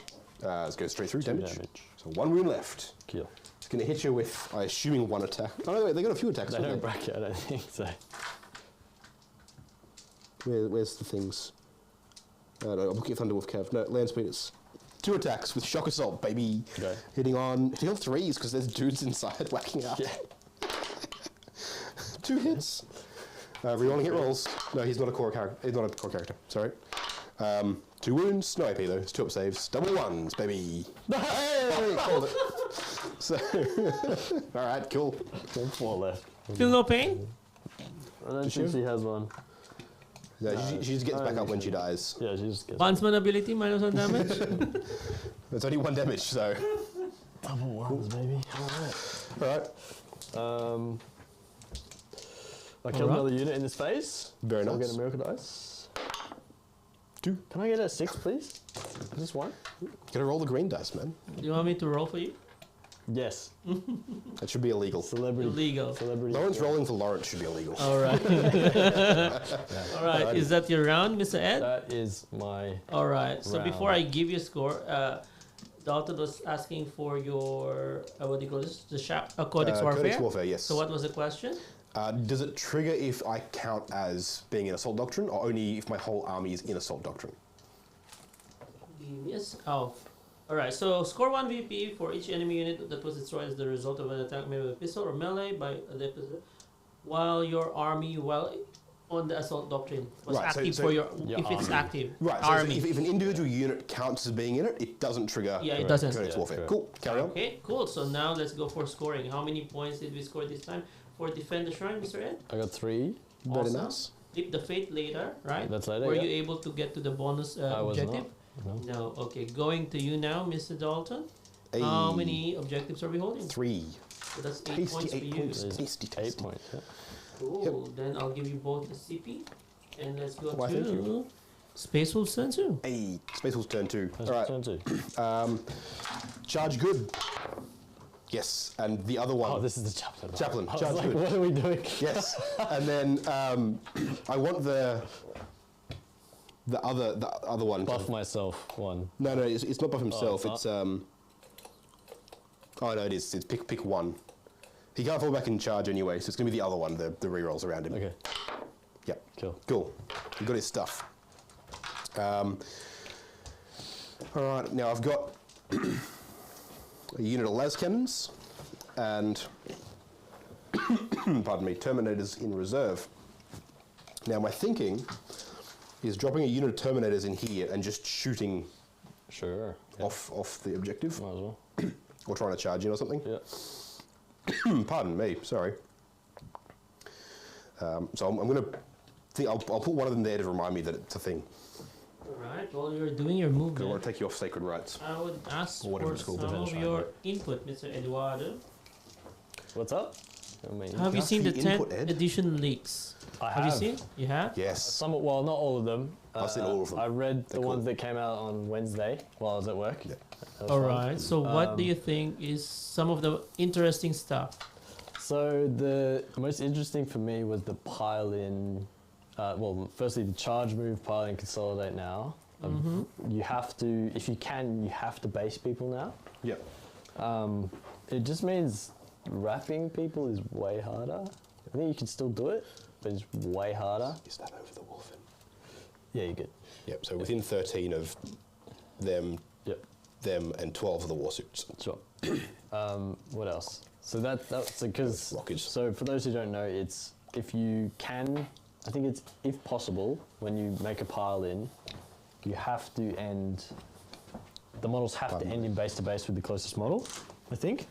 Let's go straight through 2 damage. damage. So 1 wound left. Kill. It's going to hit you with, I assuming 1 attack. Oh no, wait, they got a few attacks. They don't don't bracket, I don't think so. Where's the things? No, I'm looking at Thunderwolf Cav. No, land speeders. 2 attacks with shock assault, baby. Okay. Hitting on 3s because there's dudes inside whacking up. Yeah. 2 hits. Rerolling hit rolls. No, he's not a core character. He's not a core character. Sorry. 2 wounds. No AP though. It's 2 up saves. Double 1s, baby. Hey, called it. So, all right, cool. 4 left. Feel no pain? I don't think she has one. Yeah, she just gets back up when she dies. Yeah, she just gets Bondsman ability, -1 damage. It's only 1 damage, so. double 1s, baby. Alright. All right. I killed another unit in this phase. Very so I'll nice. get a miracle dice. 2. Can I get a 6, please? Just 1? Gotta roll the green dice, man. Do you want me to roll for you? Yes. That should be illegal. Celebrity. Illegal. Celebrity. Lawrence rolling for Lawrence should be illegal. All right. All right. Is that your round, Mr. Ed? That is my. All right. So round. before I give you a score, Dalton was asking for your what do you call this? The Codex Warfare. Codex Warfare, yes. So what was the question? Does it trigger if I count as being in Assault Doctrine, or only if my whole army is in Assault Doctrine? Yes. Oh. All right. So score 1 VP for each enemy unit that was destroyed as the result of an attack made with a pistol or melee by Adepta, while your army on the Assault Doctrine was Right, so- active so for your your if it's army. active. Right, so Army. if an individual unit counts as being in it, it doesn't trigger Yeah, it Correct. doesn't. Codex Yeah, Warfare. correct. Cool, carry on. Okay, cool. So now let's go for scoring. How many points did we score this time for Defend the Shrine, Mr. Ed? I got 3. Very Awesome. nice. Flip the Fate later, right? That's later. Were yeah. you able to get to the bonus I was objective? not. No. Okay, going to you now, Mr. Dalton. Hey. How many objectives are we holding? 3. So that's 8 Tasty points for 8 you. points. There's Tasty, 8 tasty. points. Yeah. Cool. Then I'll give you both the CP. And let's go Why, thank to Space Wolf's turn 2. Hey, Space Wolf's turn 2. That's All right. turn 2. Charge good. Yes, and the other one. Oh, this is the chaplain. Chaplain, I was charge like, good. what are we doing? Yes, and then I want the other one. Buff myself one. No, it's not buff himself. it's It's oh no, it is. It's pick one. He can't fall back in charge anyway, so it's gonna be the other one. The rerolls around him. Okay. Yep. Cool. He got his stuff. All right, now I've got a unit of las cannons and pardon me, terminators in reserve. Now my thinking is dropping a unit of terminators in here and just shooting Sure. Yeah. off the objective, Might as well. or trying to charge in or something. Yeah. Pardon me, sorry. So I'm going to think I'll put one of them there to remind me that it's a thing. Alright, while you're doing your Because I want movement, to take you off sacred rights. I would ask Or whatever for it's called, some defense of fine, your right? input, Mr. Eduardo. What's up? I mean, Have you ask seen for the your 10th input, Ed? edition leaks? I Have you seen? You have? Yes. some, well, not all of them. I've seen all of them. I read They're the ones cool. that came out on Wednesday while I was at work. Yeah. That was fun. Alright, so what do you think is some of the interesting stuff? So the most interesting for me was the pile in. Well, firstly the charge move, pile in, consolidate now. You have to, if you can, you have to base people now. Yep. It just means wrapping people is way harder. I think you can still do it, but it's way harder. Is that over the wolf? Yeah, you're good. Yep. So within 13 of them, Yep. them, and 12 of the war suits. Sure. What else? So that's because. Rockets. So for those who don't know, it's if you can. I think it's if possible when you make a pile in, you have to end. The models have to end in base to base with the closest model. I think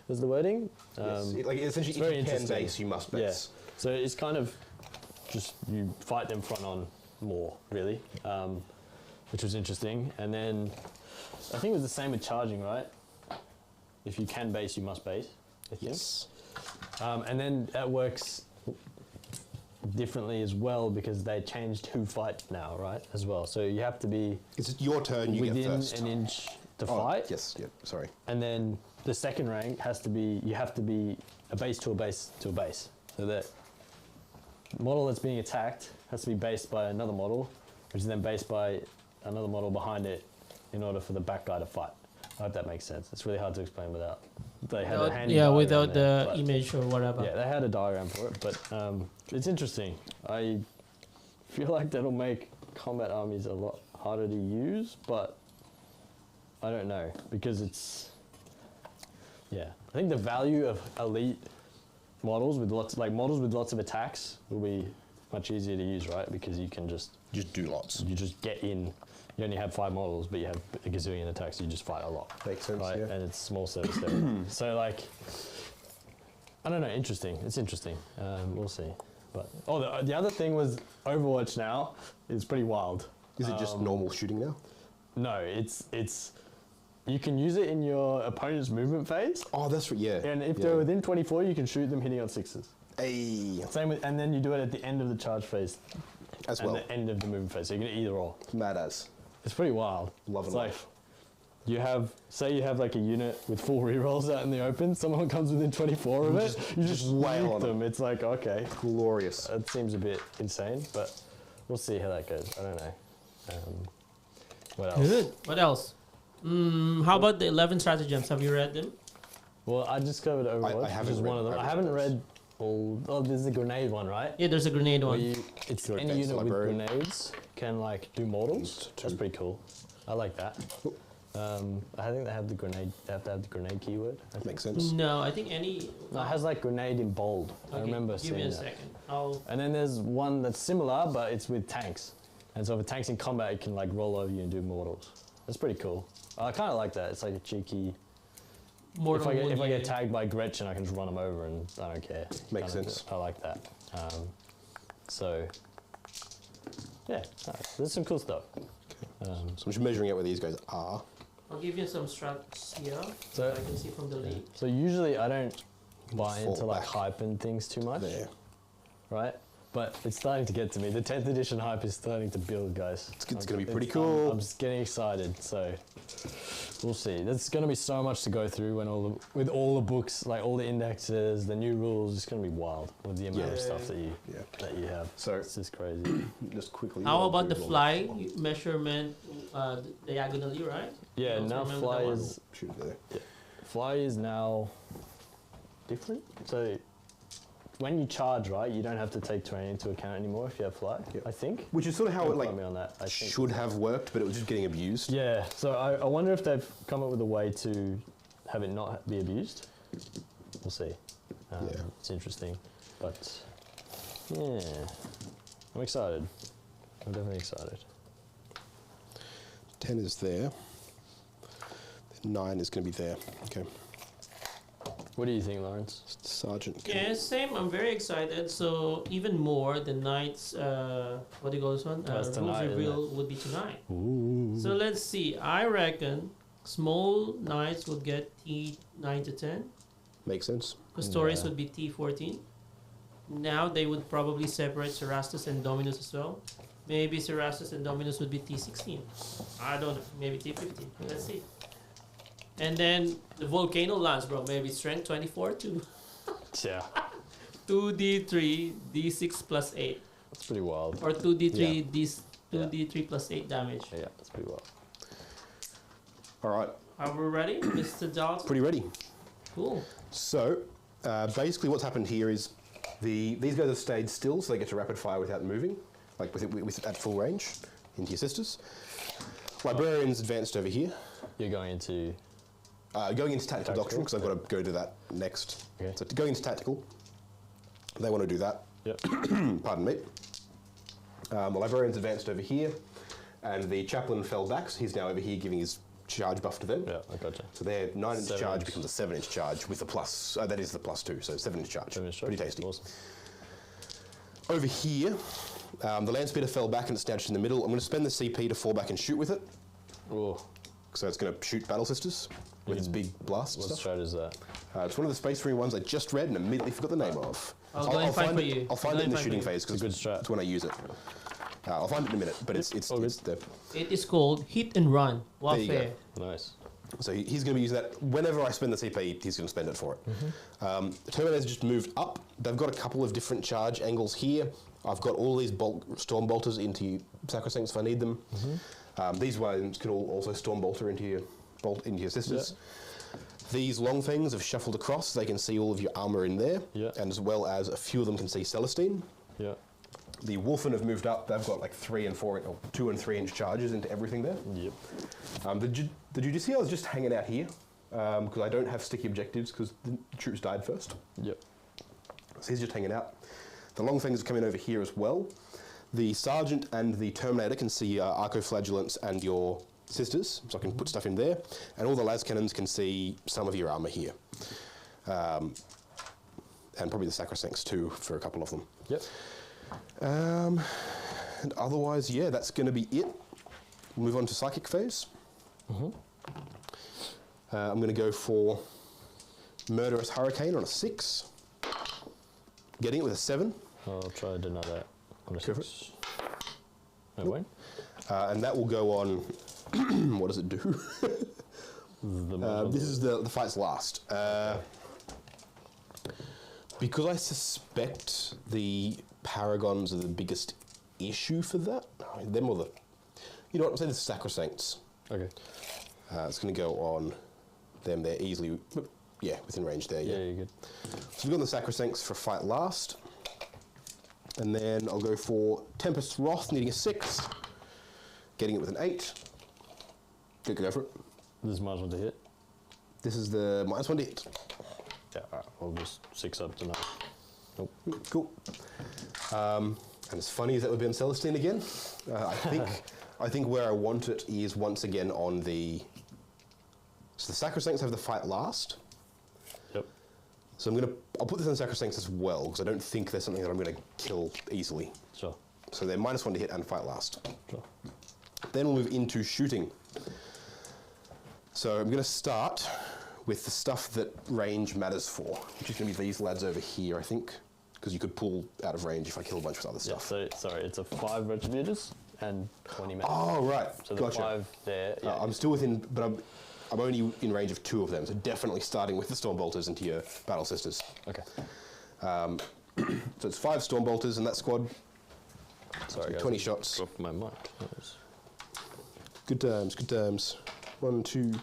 is the wording. Yes. Like essentially, it's if very you can interesting. base, you must base. Yeah. So it's kind of just you fight them front on more really, which was interesting. And then I think it was the same with charging, right? If you can base, you must base. I think. Yes. And then that works differently as well because they changed who fights now, right? As well. So you have to be It's your turn. You get within first. an inch to Oh, fight. Yes. Yep. Sorry. And then the second rank has to be, you have to be a base to a base to a base. So that model that's being attacked has to be based by another model, which is then based by another model behind it in order for the back guy to fight. I hope that makes sense. It's really hard to explain without. They had a handy diagram without there, the but- image or whatever. Yeah, they had a diagram for it, but it's interesting. I feel like that'll make combat armies a lot harder to use, but I don't know because it's. Yeah, I think the value of elite models with lots of attacks will be much easier to use, right? Because you can just do lots. you just get in. You only have 5 models, but you have a gazillion attacks. You just fight a lot. Makes sense. Right, Yeah. and it's small service area. So like, I don't know, interesting. It's interesting. We'll see. But the other thing was Overwatch now is pretty wild. Is it just normal shooting now? No, it's you can use it in your opponent's movement phase, Oh, that's right. Yeah. and if yeah. they're within 24, you can shoot them hitting on 6s. Hey, Same with, and then you do it at the end of the charge phase as and well. the end of the movement phase. So you can either or. Mad as. It's pretty wild. Love It's and like life. you have, say you have like a unit with 4 rerolls out in the open. Someone comes within 24 of it. You just wail nuke on them. It's like okay, Glorious. it seems a bit insane, but we'll see how that goes. I don't know. What else? Good. What else? How about the 11 stratagems? Have you read them? Well, I just covered Overwatch, which haven't is one of read- them. I I haven't haven't read read all. Oh, there's the grenade one, right? Yeah, there's a grenade Where one. it's Your any advanced unit library. with grenades can like do mortals. Two. That's pretty cool. I like that. I think they have the grenade. They have to have the grenade keyword. I think. Makes sense. No, I think any. No, it has like grenade in bold. I Okay, remember Give seeing me a that. second. I'll. And then there's one that's similar, but it's with tanks. And so if a tank's in combat, it can like roll over you and do mortals. That's pretty cool. I kind of like that. It's like a cheeky. Mortal if I wound, get yeah. tagged by Gretchen, I can just run them over and I don't care. Makes Kinda, sense. I like that. So yeah, there's some cool stuff. So I'm just measuring out where these guys are. I'll give you some strats here, So- I can see from the lead. So usually I don't buy Fall into like back. hype and things too much, There. right? But it's starting to get to me. The 10th edition hype is starting to build, guys. It's going to be pretty I'm cool. just getting excited, so we'll see. There's going to be so much to go through when with all the books, like all the indexes, the new rules. It's going to be wild with the amount of stuff that you have. So It's just crazy. just quickly. How I'll about the do it all. fly measurement diagonally, right? Yeah, You also now remember fly that one? is Shoot it there. fly is now different. So when you charge, right, you don't have to take terrain into account anymore if you have fly. Yep. I think. Which is sort of how it Don't like quote me on that. I think. should have worked, but it was just getting abused. Yeah, so I wonder if they've come up with a way to have it not be abused. We'll see. Yeah. It's interesting, but yeah, I'm excited. I'm definitely excited. 10 is there. 9 is going to be there. Okay. What do you think, Lawrence? Sergeant. Yeah, same. I'm very excited. So even more, the night's what do you call this one? That's Rules tonight, isn't reveal would be tonight. Ooh. So let's see. I reckon small knights would get T9 to 10. Makes sense. Custodians Yeah. would be T14. Now they would probably separate Cerastus and Dominus as well. Maybe Cerastus and Dominus would be T16. I don't know. Maybe T15. Let's see. And then the Volcano Lance, bro. Maybe Strength 24 to Yeah, 2d3, d6 plus 8. that's pretty wild. Or 2d3, Yeah. 2d3 plus 8 damage. Yeah, that's pretty wild. All right. Are we ready, Mr. Dalton? Pretty ready. Cool. So basically what's happened here is these guys have stayed still, so they get to rapid fire without moving, like with at full range into your sisters. Librarians advanced over here. You're going into Going into tactical doctrine, because I've yeah. got to go to that next. Okay. So going into tactical, they want to do that. Yep. Pardon me. The librarians advanced over here, and the chaplain fell back, so he's now over here giving his charge buff to them. Yeah, I gotcha. So their 9-inch 7 charge inch. becomes a 7-inch charge with a plus. That is the +2, so 7-inch charge. 7 inch Pretty charge. tasty. Awesome. Over here, the land speeder fell back and it's now just in the middle. I'm going to spend the CP to fall back and shoot with it. Oh, So it's going to shoot Battle Sisters with its big blast what stuff. strat is that? It's one of the Space Marine ones I just read and immediately forgot the name of. I'll go and find find for it. you. I'll find I'll it in the find for shooting you. phase because It's a good strat. it's when I use it. I'll find it in a minute, but it's all the. It is called Hit and Run. There you go. Warfare. Nice. So he's going to be using that whenever I spend the CP. He's going to spend it for it. Mm-hmm. The Terminators just moved up. They've got a couple of different charge angles here. I've got all these storm bolters into Sacrosancts if I need them. Mm-hmm. These ones can all also storm bolter into your sisters. These long things have shuffled across. They can see all of your armor in there, Yeah. and as well as a few of them can see Celestine. Yeah. The Wolfen have moved up. They've got like 3 and 4, or 2 and 3 inch charges into everything there. Yep. The Judicial is just hanging out here because I don't have sticky objectives because the troops died first. Yep. So he's just hanging out. The long things are coming over here as well. The Sergeant and the Terminator can see Arcoflagellants and your sisters, so I can put stuff in there. And all the las cannons can see some of your armor here. And probably the Sacrosancts too for a couple of them. Yep. And otherwise, yeah, that's going to be it. We'll move on to Psychic phase. I'm going to go for Murderous Hurricane on a 6. Getting it with a 7. I'll try to deny that on a Go for 6. No, wait. And that will go on... what does it do? This is the fight's last. Because I suspect the Paragons are the biggest issue for that. Them or the... You know what, I'm saying the Sacrosancts. Okay. It's going to go on them. They're easily... Yeah, within range there, Yeah, you're good. So we've got the Sacrosancts for fight last. And then I'll go for Tempest's Wrath, needing a 6. Getting it with an 8. Good, go for it. This is might as well to hit. This is the -1 to hit. Yeah, alright. I'll just 6 up tonight. Nope. Cool. And as funny as that would be on Celestine again, I think where I want it is once again on the... So the Sacrosancts have the fight last. Yep. So I'll put this on Sacrosancts as well, because I don't think there's something that I'm going to kill easily. Sure. So they're -1 to hit and fight last. Sure. Then we'll move into shooting. So I'm going to start with the stuff that range matters for, which is going to be these lads over here, I think, because you could pull out of range if I kill a bunch of other Yeah, stuff. so, sorry, it's a 5 retributors and 20 men. Oh, right. So the Gotcha. 5 there. Yeah. I'm still within, but I'm only in range of 2 of them, so definitely starting with the Stormbolters into your Battle Sisters. Okay. So it's 5 Stormbolters in that squad. Sorry, guys. 20 shots. Dropped my mic. That was- Good terms, good terms. 1, 2,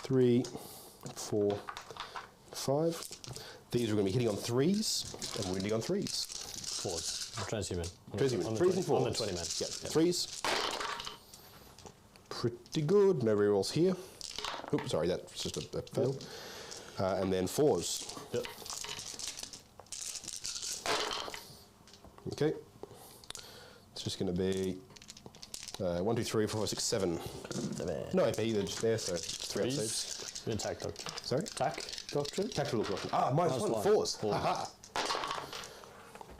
3, 4, 5. These are going to be hitting on 3s and wounding on 3s. 4s. Transhuman. Transhuman. 3s and 4s. On the 20 men. Yep. 3s. Pretty good. No rerolls here. Oops, sorry, that's just a fail. And then 4s. Yep. Okay. It's just going to be 1, 2, 3, 4, 5, 6, 7. No AP, they're just there, so 3 up saves. Good attack doctrine. Sorry? Attack doctrine? Tactical doctrine. Ah, minus Minus 1, one. 4s. Fours. Aha.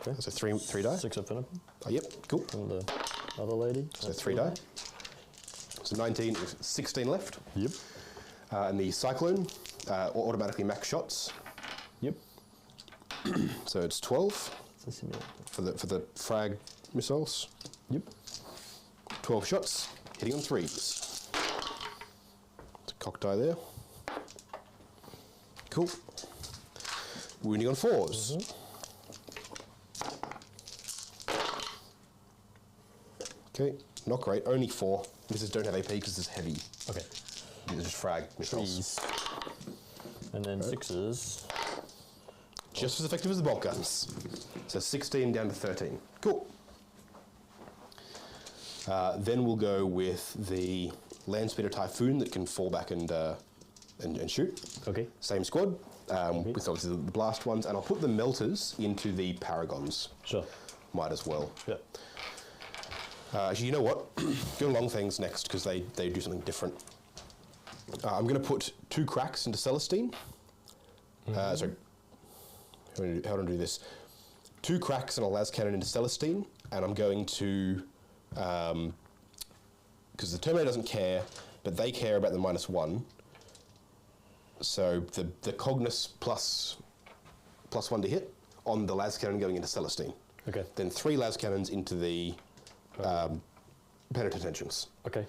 Okay. So 3 die. 6 up for them. Oh, yep, cool. And the other lady. So 3 die. So 19, 16 left. Yep. And the Cyclone, automatically max shots. Yep. So it's 12 It's a simulator. for the frag missiles. Yep. 12 shots, hitting on 3s. It's a cock die there. Cool. Wounding on 4s. Okay, not great, only 4. Misses don't have AP because it's heavy. Okay. These are just frag missiles. 3s. And then 6s. Just as effective as the bolt guns. So 16 down to 13. Cool. Then we'll go with the Landspeeder Typhoon that can fall back and shoot. Okay. Same squad, with obviously the blast ones, and I'll put the Melters into the Paragons. Sure. Might as well. Yep. Actually, you know what? Go long things next because they do something different. I'm going to put 2 cracks into Celestine. Sorry. How do I do this? 2 cracks and a las cannon into Celestine, and I'm going to, because the Terminator doesn't care, but they care about the -1. So the Cognus plus 1 to hit on the las cannon going into Celestine. Okay. Then 3 las cannons into the Penetrating Engines. Okay.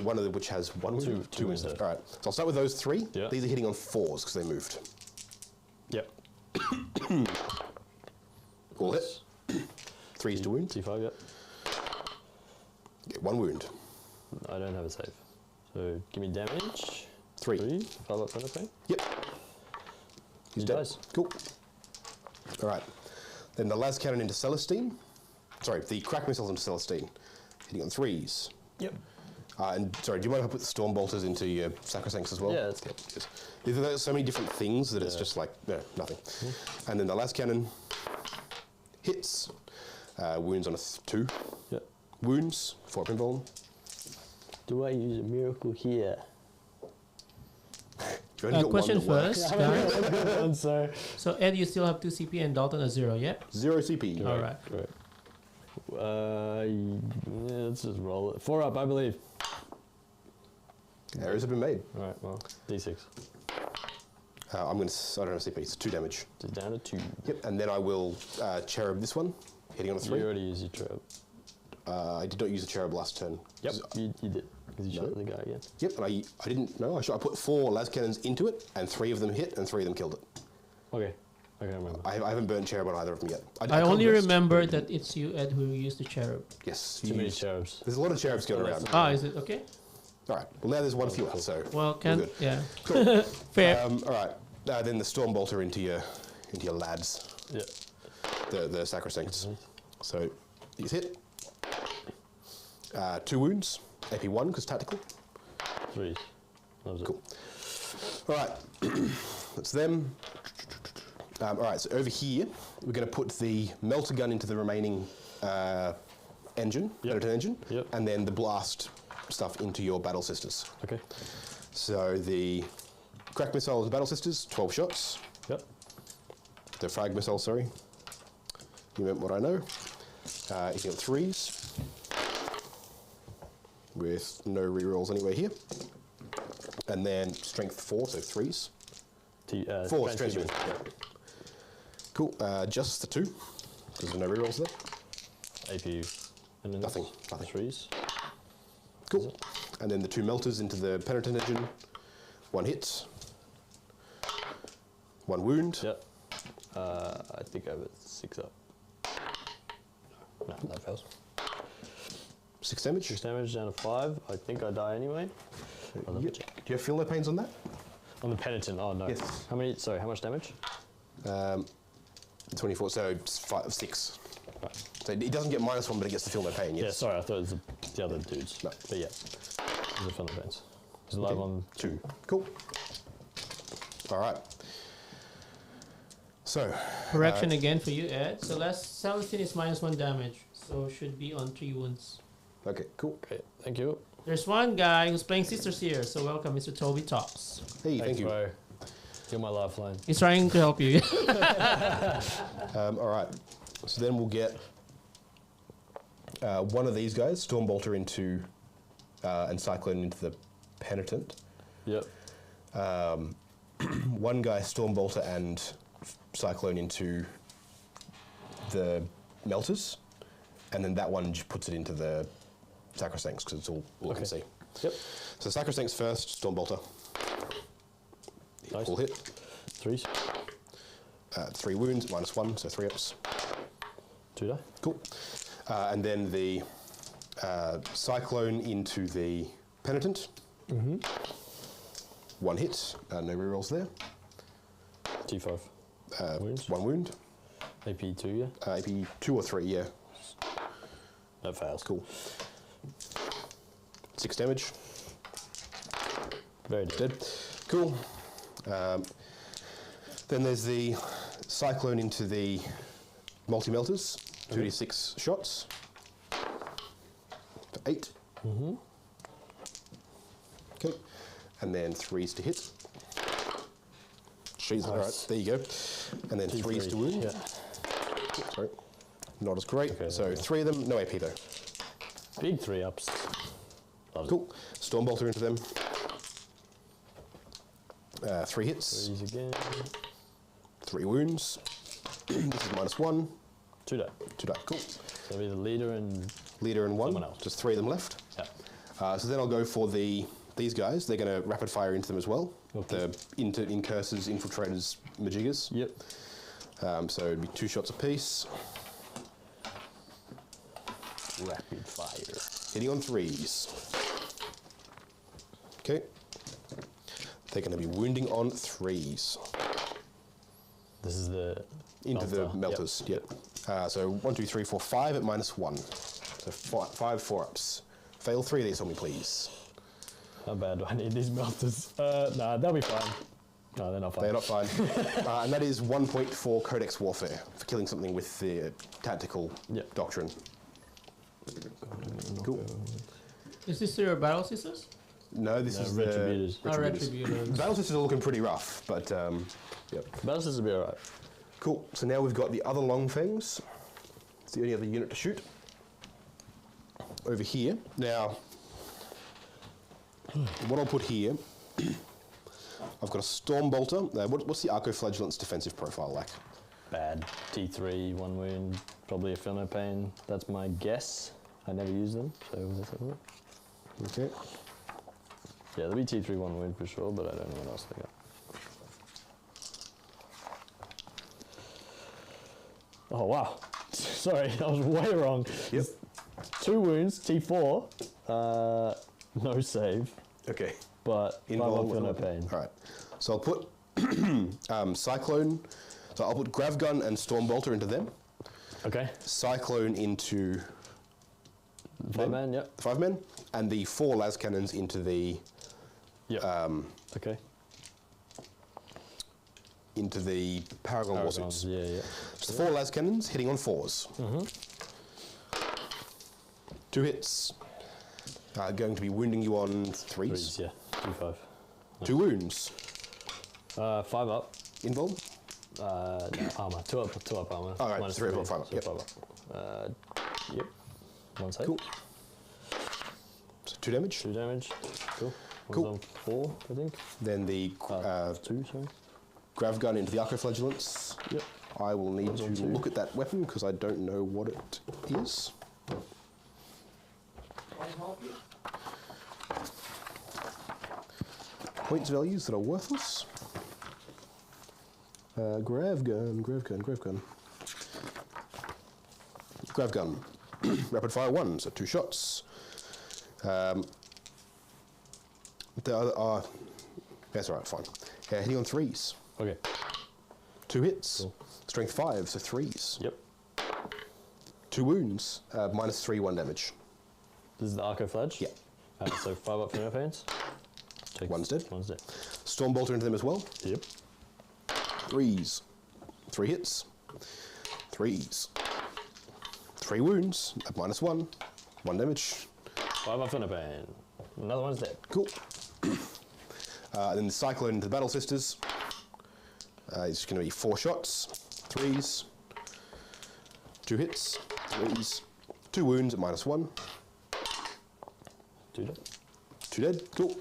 One of which has 1 wound, 2 wounds. wounds. All right. So I'll start with those 3. Yeah. These are hitting on 4s because they moved. Yep. All hit. 3s to wound. T5, yep. Get 1 wound. I don't have a save. So give me damage. 3. 3. 5 up penetrate. Yep. He's He dead. dies. Cool. All right. Then the las cannon into Celestine. Sorry, the crack missiles into Celestine. Hitting on 3s. Yep. And sorry, do you mind if I put the storm bolters into your sacrosancts as well? Yeah, that's good. There's so many different things that it's just like, no, nothing. And then the las cannon hits, wounds on a 2. Yep. Wounds, 4 pinball. Do I use a miracle here? You only got Question one that works. first, guys. I'm sorry. So Ed, you still have 2 CP and Dalton a 0, yeah? 0 CP. All right. Right. Yeah, let's just roll it. 4 up, I believe. Errors have been made. All right, well, D6. I don't have CP, it's 2 damage. Just down to 2. Yep, and then I will cherub this one, hitting on a 3. You already used your trap. I did not use the cherub last turn. Yep, you did. Because you No. shot the guy again. Yep, and I didn't, no, I put 4 las cannons into it, and 3 of them hit, and 3 of them killed it. Okay, I can't remember. I haven't burnt cherub on either of them yet. I only can't rest. remember that it's you, Ed, who used the cherub. Yes, Too you many used- cherubs. There's a lot of cherubs going around. Ah, is it okay? All right, well now there's 1 fewer, so Well, can good. yeah. Cool. Fair. All right, then the storm bolter into your lads, Yeah. the sacrosancts. So he's hit. 2 wounds, AP 1 because tactical. 3s. That was Cool. All right, that's them. All right, so over here we're going to put the melter gun into the remaining engine, Predator engine, Yep. and then the blast stuff into your battle sisters. it. Okay. So the crack missile to battle sisters, 12 shots. Yep. The frag missile, sorry. You meant what I know. Hitting on 3s. with no rerolls anywhere here. And then strength 4, so 3s. 4 strength. Yeah. Cool. Just the 2. There's no rerolls there. AP. And then Nothing. 3s. Cool. And then the 2 melters into the penitent engine. 1 hit. 1 wound. Yep. I think I have a 6 up. No, that fails. 6 damage. 6 damage down to 5. I think I die anyway. I'll double Yep. check. Do you have feel no pains on that? On the penitent, oh no. Yes. How many, sorry, how much damage? 24, so 6. Right. So it doesn't get -1, but it gets the feel no pain, yes? Yeah, sorry, I thought it was the other dudes. No. But yeah, there's a fun event. He's alive Okay. on 2. Cool. All right. So, Correction again for you, Ed. So last Celestine is -1 damage, so should be on 3 wounds. okay, cool. Great, thank you. There's one guy who's playing Sisters here, so welcome, Mr. Toby Tops. Hey, Thanks, thank you. bro. You're my lifeline. He's trying to help you. All right. So then we'll get one of these guys, Stormbolter into, and Cyclone into the Penitent. Yep. One guy, Stormbolter and Cyclone into the Melters, and then that one just puts it into the Sacrosancts because it's all I can see. Yep. So Sacrosancts first, Stormbolter. Nice. Full hit. 3s. 3 wounds, -1, so 3 ups. 2 die. Cool. And then the Cyclone into the Penitent. 1 hit, no rerolls there. T5. Wounds. 1 wound. AP 2, yeah? AP 2 or 3, yeah. That fails. Cool. 6 damage. Very dead. Dead. Cool. Then there's the Cyclone into the Multi-Melters. 2d6 shots. For 8. Okay. And then 3s to hit. Jeez, all right, there you go. And then 3s to wound. Yeah. Sorry. Not as great. Okay, So there you go. 3 of them, no AP though. Big 3 ups. Loves Cool. Stormbolter into them. 3 it. hits, 3s again. 3 wounds. This is -1. 2 die. 2 die. Cool. So it'll be the leader and Leader and 1. Someone else. Just 3 of them left. yeah. So then I'll go for these guys. They're going to rapid fire into them as well. Okay. The incursors, infiltrators, majigas. Yep. So it'd be 2 shots apiece. Rapid fire. Hitting on 3s. Okay. They're going to be wounding on 3s. This is the Into the melter. melters. Yep. So 1, 2, 3, 4, 5 at -1. So 5 4-ups. Fail 3 of these on me, please. How bad do I need these melters? Nah, they'll be fine. No, they're not fine. They're not fine. And that is 1 point for Codex Warfare, for killing something with the tactical Yep. doctrine. Cool. Is this your Battle Sisters? No, this No, is Retributors. Oh, Retributors. Battle Sisters are looking pretty rough, but yep. Battles will be alright. Cool. So now we've got the other long fangs. It's the only other unit to shoot. Over here. Now, what I'll put here, I've got a Stormbolter. What's the Arco-Flagellant's defensive profile like? Bad. T3, 1 wound, probably a feel no pain. That's my guess. I never use them, so let's have a look. Okay. Yeah, there'll be T3, 1 wound for sure, but I don't know what else they got. Oh wow. Sorry, I was way wrong. Yep. 2 wounds, T4, no save, Okay. but 5 Invuln, feel no pain. All right. So I'll put Cyclone. So I'll put Gravgun and Stormbolter into them. Okay. Cyclone into 5 man, yep. 5 men, and the 4 las cannons into the Yep. Okay. into the Paragon Paragons, Warsuits. yeah, yeah. So 4 las cannons hitting on 4s. 2 hits. Going to be wounding you on 3s. 3s, yeah. 2-5. 2 wounds. 5 up. Invuln. No, armor. 2 up armor. All right, Minus 3 up, 3, 5 up, so yep. 5 up. Yep. 1 save. Cool. So 2 damage. 2 damage. Cool. Cool. One's on 4, I think. Then the 2, sorry. grav gun into the arcoflagellants. Yep. I will need One's on to 2. look at that weapon because I don't know what it is. Points values that are worthless. Grav gun. Grav gun. Rapid fire 1, so 2 shots. The other are. That's alright, fine. Hitting on 3s. Okay. 2 hits. Cool. Strength 5, so 3s. Yep. 2 wounds. -3, 1 damage. This is the Arcoflage? Yeah. So 5 up from your pains. One's dead. One's dead. Stormbolter into them as well. Yep. 3s. 3 hits. 3s. 3 wounds at -1. 1 damage. 5 up from your pain. Another one's dead. Cool. Then the Cyclone into the Battle Sisters. It's going to be 4 shots. 3s. 2 hits. 3s. 2 wounds at -1. 2 dead. 2 dead. Cool.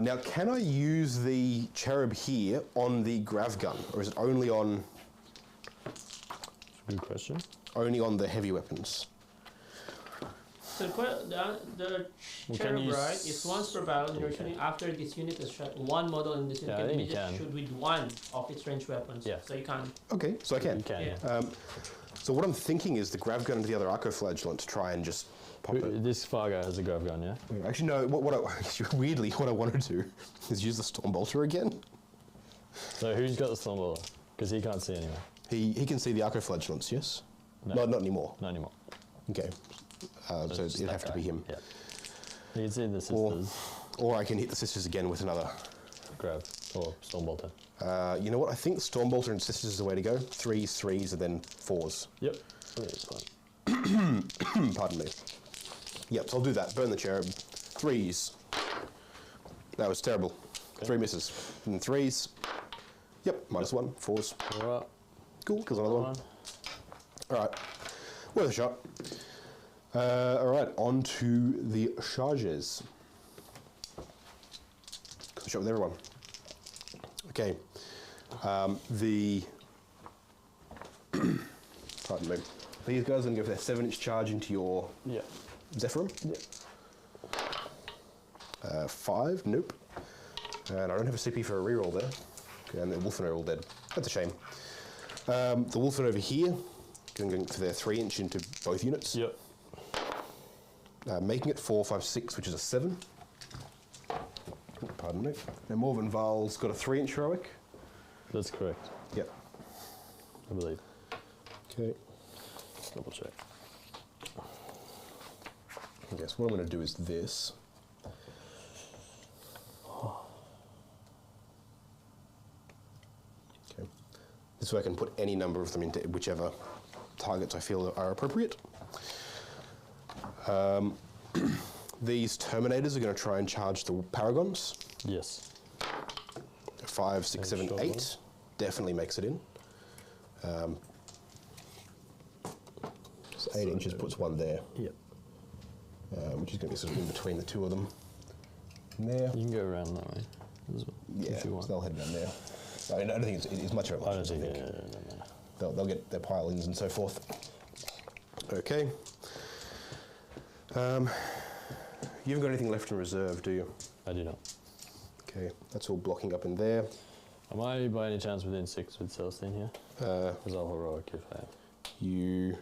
Now, can I use the cherub here on the grav gun, or is it only on Good question. the heavy weapons? So the We can cherub use- right is once per battle and you're Okay. shooting after this unit is shot. One model in this unit Yeah, I can think you immediately can. shoot with one of its ranged weapons. Yeah. So you can. Okay, so I can. You can, Yeah. yeah. So what I'm thinking is the grav gun into the other arcoflagellant to try and just pop it. This Fargo has a grav gun, yeah? Actually, no. Weirdly, what I want to do is use the Stormbolter again. So who's got the Stormbolter? Because he can't see anyway. He can see the arcoflagellants, yes? No. Not anymore. Not anymore. Okay. So it's it'd that have to guy. be him. Yeah. You can see the Or, sisters or I can hit the sisters again with another. grav or Stormbolter. You know what? I think the Stormbolter and sisters is the way to go. 3s, and then 4s. Yep. I think it's fine. Pardon me. Yep, so I'll do that. Burn the cherub. 3s. That was terrible. Okay. 3 misses. And then 3s. Yep, -1. 4s. Alright. Cool, kills another one. Alright. Worth a shot. Alright, on to the charges. Shot with everyone. Okay. Pardon me. These guys are going to go for their 7-inch charge into your Yeah. Zephyrum. Yeah. 5, nope. And I don't have a CP for a reroll there. Okay, and the Wolfen are all dead. That's a shame. The Wolfen over here, going for their 3-inch into both units. Yep. Making it 4, 5, 6, which is a 7. Oh, pardon me. Now Morven Val's got a 3-inch heroic. That's correct, Yep. I believe. Okay. Double check. I guess what I'm going to do is this. Okay. This way I can put any number of them into whichever targets I feel are appropriate. These Terminators are going to try and charge the Paragons. Yes. 5, 6, 7, Sure. 8. Definitely makes it in. So 8 inches puts one there, Yep. which is going to be sort of in between the two of them. And there. You can go around that way as well, Yeah, if you want. so they'll head down there. I don't think it's much of a I don't much, think, I think. no. They'll get their pile-ins and so forth. Okay. You haven't got anything left in reserve, do you? I do not. Okay, that's all blocking up in there. Am I by any chance within 6 with Celestine here? Because I'll heroic if I am. You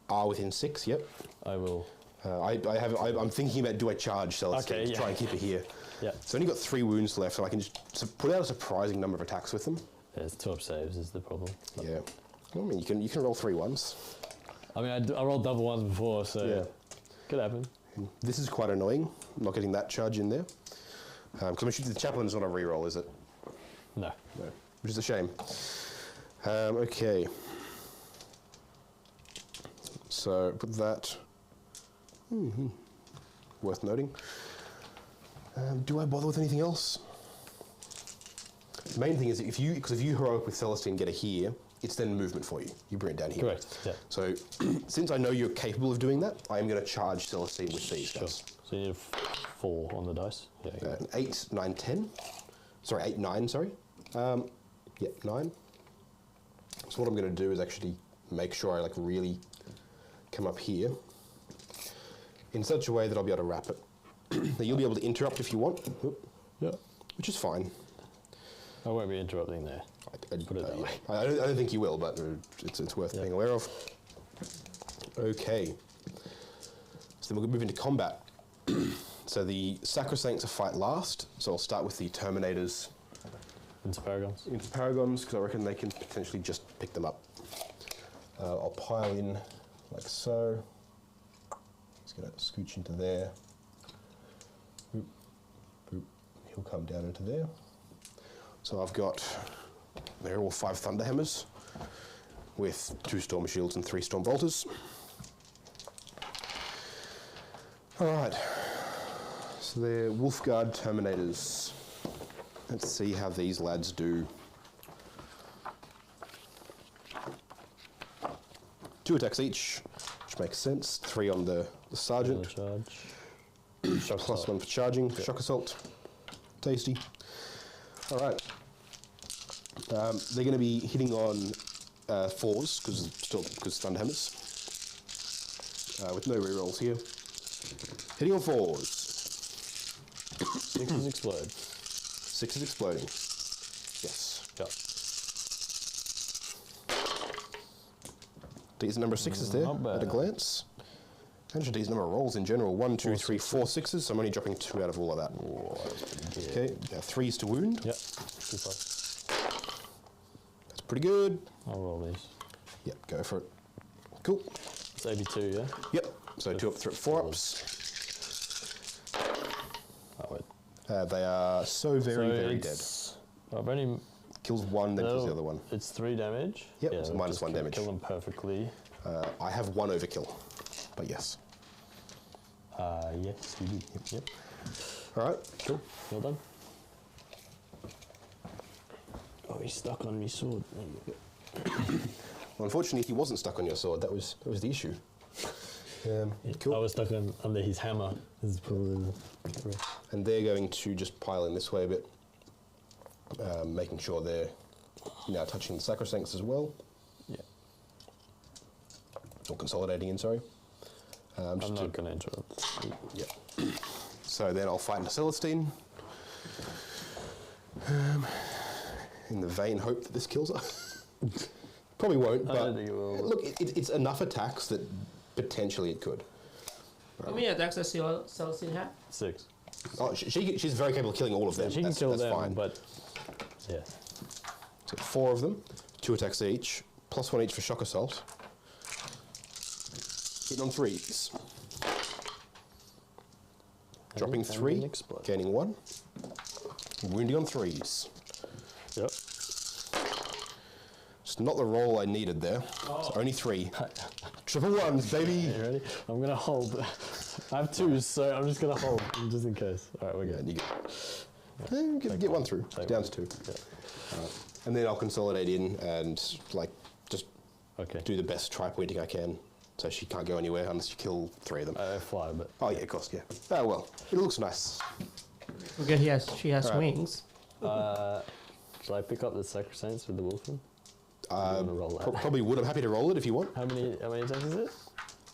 are within 6, yep. I will. I'm thinking about do I charge Celestine Okay, to yeah. try and keep it here. Yeah. So only got 3 wounds left, and I can just put out a surprising number of attacks with them. Yeah, it's 12 saves is the problem. Yeah. I mean, you can roll 3 1s. I mean, I rolled double ones before, so Yeah. could happen. This is quite annoying, not getting that charge in there. Because the chaplain's not a reroll, is it? No. No. Which is a shame. Okay. So put that. Worth noting. Do I bother with anything else? The main thing is if you heroic with Celestine get a here, it's then movement for you. You bring it down here. Correct. Yeah. So since I know you're capable of doing that, I am going to charge Celestine with these guys. So you need 4 on the dice. Yeah. 8, 9, 10. Sorry, 8, 9, sorry. Yeah, 9. So what I'm going to do is actually make sure I like really come up here in such a way that I'll be able to wrap it. Now you'll be able to interrupt if you want. Oop. Yeah. Which is fine. I won't be interrupting there. Put it that way. I don't think you will, but it's worth being aware of. Okay. So then we'll move into combat. So the Sacrosancts fight last. So I'll start with the Terminators. Into Paragons. Into Paragons, because I reckon they can potentially just pick them up. I'll pile in like so. Just gonna scooch into there. Boop, boop. He'll come down into there. So I've got, they're all 5 Thunderhammers with 2 Storm Shields and 3 Storm Bolters. All right, so they're Wolfguard Terminators. Let's see how these lads do. 2 attacks each, which makes sense. 3 on the Sergeant. Charge. Plus 1 for charging, for Shock Assault. Tasty. All right. They're going to be hitting on 4s, because Thunderhammers. With no rerolls here. Hitting on 4s. 6s explode. 6 is exploding. Yes. Yeah. Decent number of 6s there Not bad. at a glance. And a decent number of rolls in general. 1, 2, 3, 4 6s. So I'm only dropping 2 out of all of that. Okay, now 3s to wound. Yep. 2+. That's pretty good. I'll roll these. Yep, go for it. Cool. It's 82, yeah? Yep. So 2 up, 3 up, 4 ups. Oh, wait. They are so very dead. I've only... Kills 1, then kills the other one. It's 3 damage. Yep, Yeah, so minus just 1 damage. Kill them perfectly. I have 1 overkill, but yes. Yes, you do. Yep. All right, cool. Well done. Oh, he's stuck on me sword. Well, unfortunately, he wasn't stuck on your sword. That was the issue. I Cool. was stuck under his hammer. This is probably the... And they're going to just pile in this way a bit, making sure they're now touching the Sacrosancts as well. Yeah. Or consolidating in, sorry. I'm not going to interrupt. Yeah. So then I'll fight into Celestine. In the vain hope that this kills her. Probably won't, I but don't think it will. look, it's enough attacks that potentially it could. How many attacks does Celestine have? 6. Oh, she's very capable of killing all of them. She can that's, kill that's them, fine. but... Yeah. So 4 of them, 2 attacks each, plus 1 each for Shock Assault. Hitting on 3s. Dropping And 3, then explode. gaining 1. Wounding on 3s. Yep. Just not the roll I needed there. So only 3. Triple 1s, baby. You ready? I'm going to hold. I have 2s, so I'm just going to hold, just in case. All right, we're Yeah, good. you get 1 through. Take Down one. to 2. Yeah. And then I'll consolidate in and like just Okay. do the best tri-pointing I can. So she can't go anywhere unless you kill 3 of them. I fly, but... Oh yeah, of course, yeah. Oh well, it looks nice. Forget she has Alright. wings. Shall I pick up the Sacrosancts with the Wolfman? wanna roll that? Probably would. I'm happy to roll it if you want. How many attacks is it?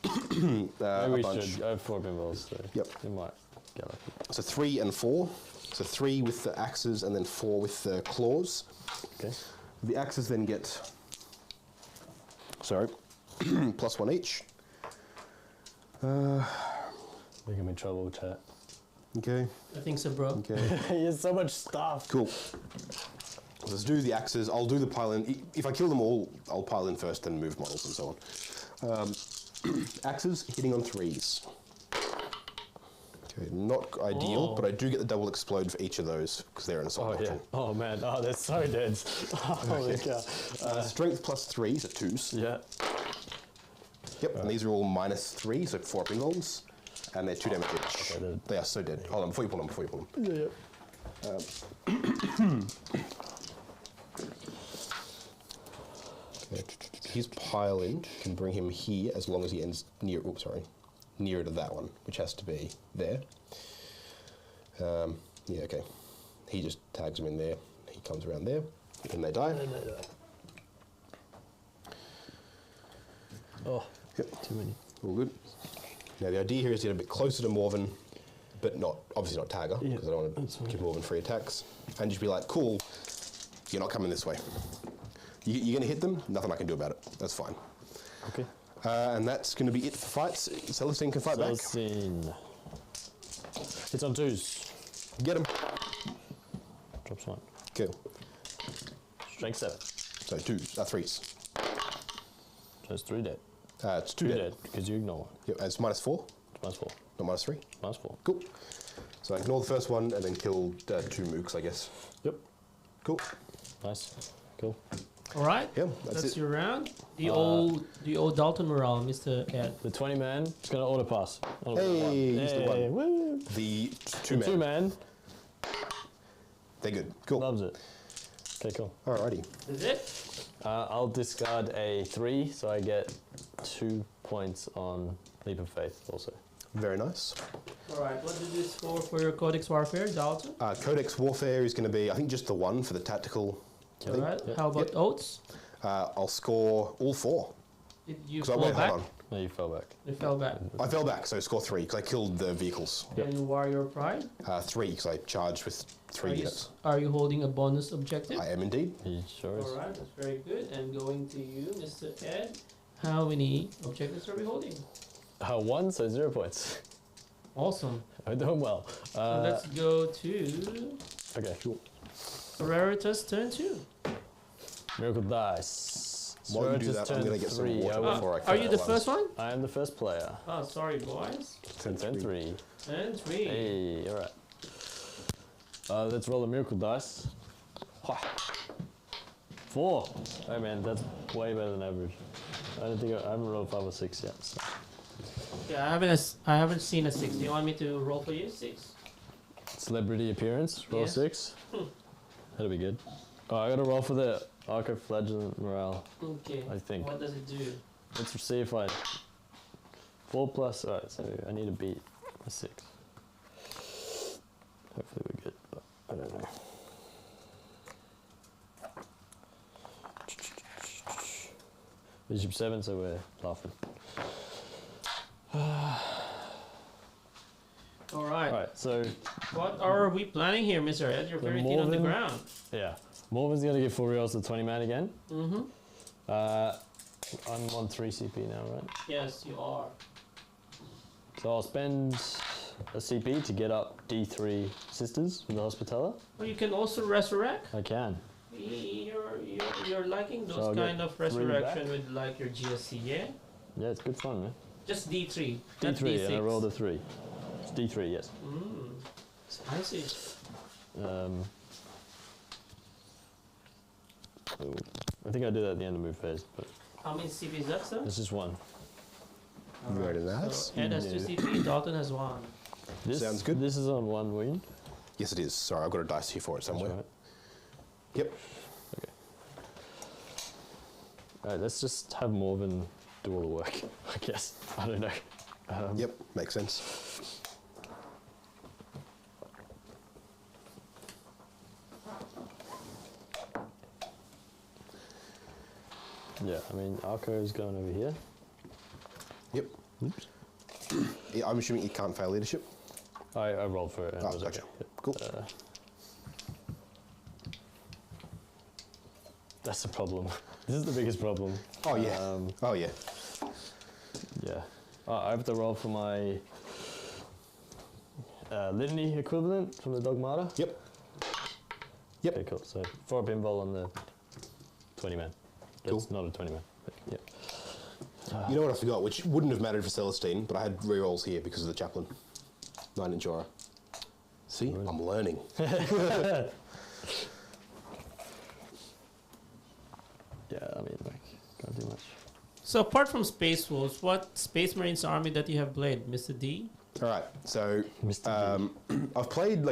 A Maybe we bunch. should. I have 4 pinballs, so Yep. we might get lucky. So 3 and 4. So 3 with the axes and then 4 with the claws. Okay. The axes then get, sorry, plus 1 each. We're gonna be trouble, chat. Okay, I think so, bro. okay. He has so much stuff. Cool. Let's do the axes. I'll do the pile in. If I kill them all, I'll pile in first, then move models and so on. Axes hitting on 3s. Okay, not ideal, but I do get the double explode for each of those because they're an assault Oh yeah. doctrine. Oh man. Oh, that's so dead. Holy cow. Strength plus 3, so 2s. Yeah. Yep, and these are all minus 3, so 4 up rolls. And they're 2 damage each. Okay, they're- They are so dead. Hold on, before you pull them. Yeah. his pile in can bring him here as long as he ends near. Oops, sorry, nearer to that one, which has to be there. Yeah, okay. He just tags him in there. He comes around there, and they die. Oh, Yep. too many. All good. Now the idea here is to get a bit closer to Morven, but not obviously not Tagger, Yeah, because I don't want to give Morven free attacks, and just be like, cool, you're not coming this way. You're going to hit them, nothing I can do about it. That's fine. Okay. And that's going to be it for fights. Celestine can fight back. Celestine. It's on 2s. Get him. Drops 1. Cool. Strength 7. So 3s. So it's 3 dead. It's 2 2 dead. dead, because you ignore 1. Yep, and it's -4, It's -4. not -3. -4. Cool. So I ignore the first one and then kill 2 mooks, I guess. Yep. Cool. Nice. Cool. All right. Yeah, that's it. your round. The old Dalton morale, Mr. Ed. The 20 man is going to auto pass. Hey, he's the one. Woo. The The 2 2 men. man They're good. Cool. loves it. Okay, cool. Alrighty. Is it? I'll discard a 3, so I get 2 points on Leap of Faith also. Very nice. All right. What did you score for your Codex Warfare, Dalton? Codex Warfare is going to be, I think, just the 1 for the tactical. All right. How about Oaths? I'll score all 4. Did you So fall wait, back? hold on. No, you fell back. You fell back. I fell back, so score 3 because I killed the vehicles. Yep. And Warrior Pride? 3 because I charged with 3 units. Are you holding a bonus objective? I am indeed. He sure is. All right. That's very good. And going to you, Mr. Ed. How many objectives are we holding? 1, so 0 points. Awesome. I'm doing well. So let's go to Okay, cool. Sororitas turn 2. Miracle Dice. While you do Sororitas that, I'm turn going to get some 3. water I will- before I Are kill you the that first one? I am the first player. Oh, sorry, boys. Turn 3. Turn 3. Hey, alright. Let's roll a Miracle Dice. 4. Oh man, that's way better than average. I haven't rolled 5 or 6 yet. So. Yeah, I haven't seen a 6. Do you want me to roll for you? 6. Celebrity appearance, roll Yes. 6. That'll be good. Oh, I gotta roll for the Arcoflagellant morale. Okay. I think. What does it do? Let's see if I. 4 plus. Alright, so I need to beat a 6. Hopefully we're good, but I don't know. Bishop 7, so we're laughing. All right. Alright, so What are we planning here, Mr. Ed? You're The very thin on the Morven- ground. yeah. Morven's gonna give 4 reals to 20 man again. Mm-hmm. I'm on 3 CP now, right? Yes, you are. So I'll spend a CP to get up D3 Sisters with the Hospitaller. Well, you can also resurrect. I can. You're liking So those I'll kind get of 3 resurrection back? with like your GSC, yeah? Yeah, it's good fun, man. Just D3. not D3, and I D6. rolled a 3. It's D3, yes. Spicy. So I think I do that at the end of move phase, but How many CP is that, sir? this is 1. Very nice. So Ed has 2 CP, Dalton has 1. This, Sounds good. This is on 1 wound. Yes, it is. Sorry, I've got a dice here for it That's somewhere. right. Yep. Okay. Alright, let's just have Morven do all the work, I guess. I don't know. Yep, makes sense. Yeah, I mean, Arco is going over here. Yep. Oops. Yeah, I'm assuming you can't fail leadership. I rolled for it. And it Oh, was gotcha. okay. Yep. Cool. That's the problem. This is the biggest problem. Oh, yeah. Oh, yeah. Yeah. I have to roll for my Litany equivalent from the Dogmata. Yep. Yep. Okay, cool. So 4 pinball on the 20 man. Cool. It's not a 20 man. But yeah. You know what I forgot, which wouldn't have mattered for Celestine, but I had rerolls here because of the chaplain. 9-inch aura. See, I'm learning. Yeah, I mean, like, can't do much. So apart from Space Wolves, what Space Marines army that you have played, Mr. D? All right, so Mr. I've played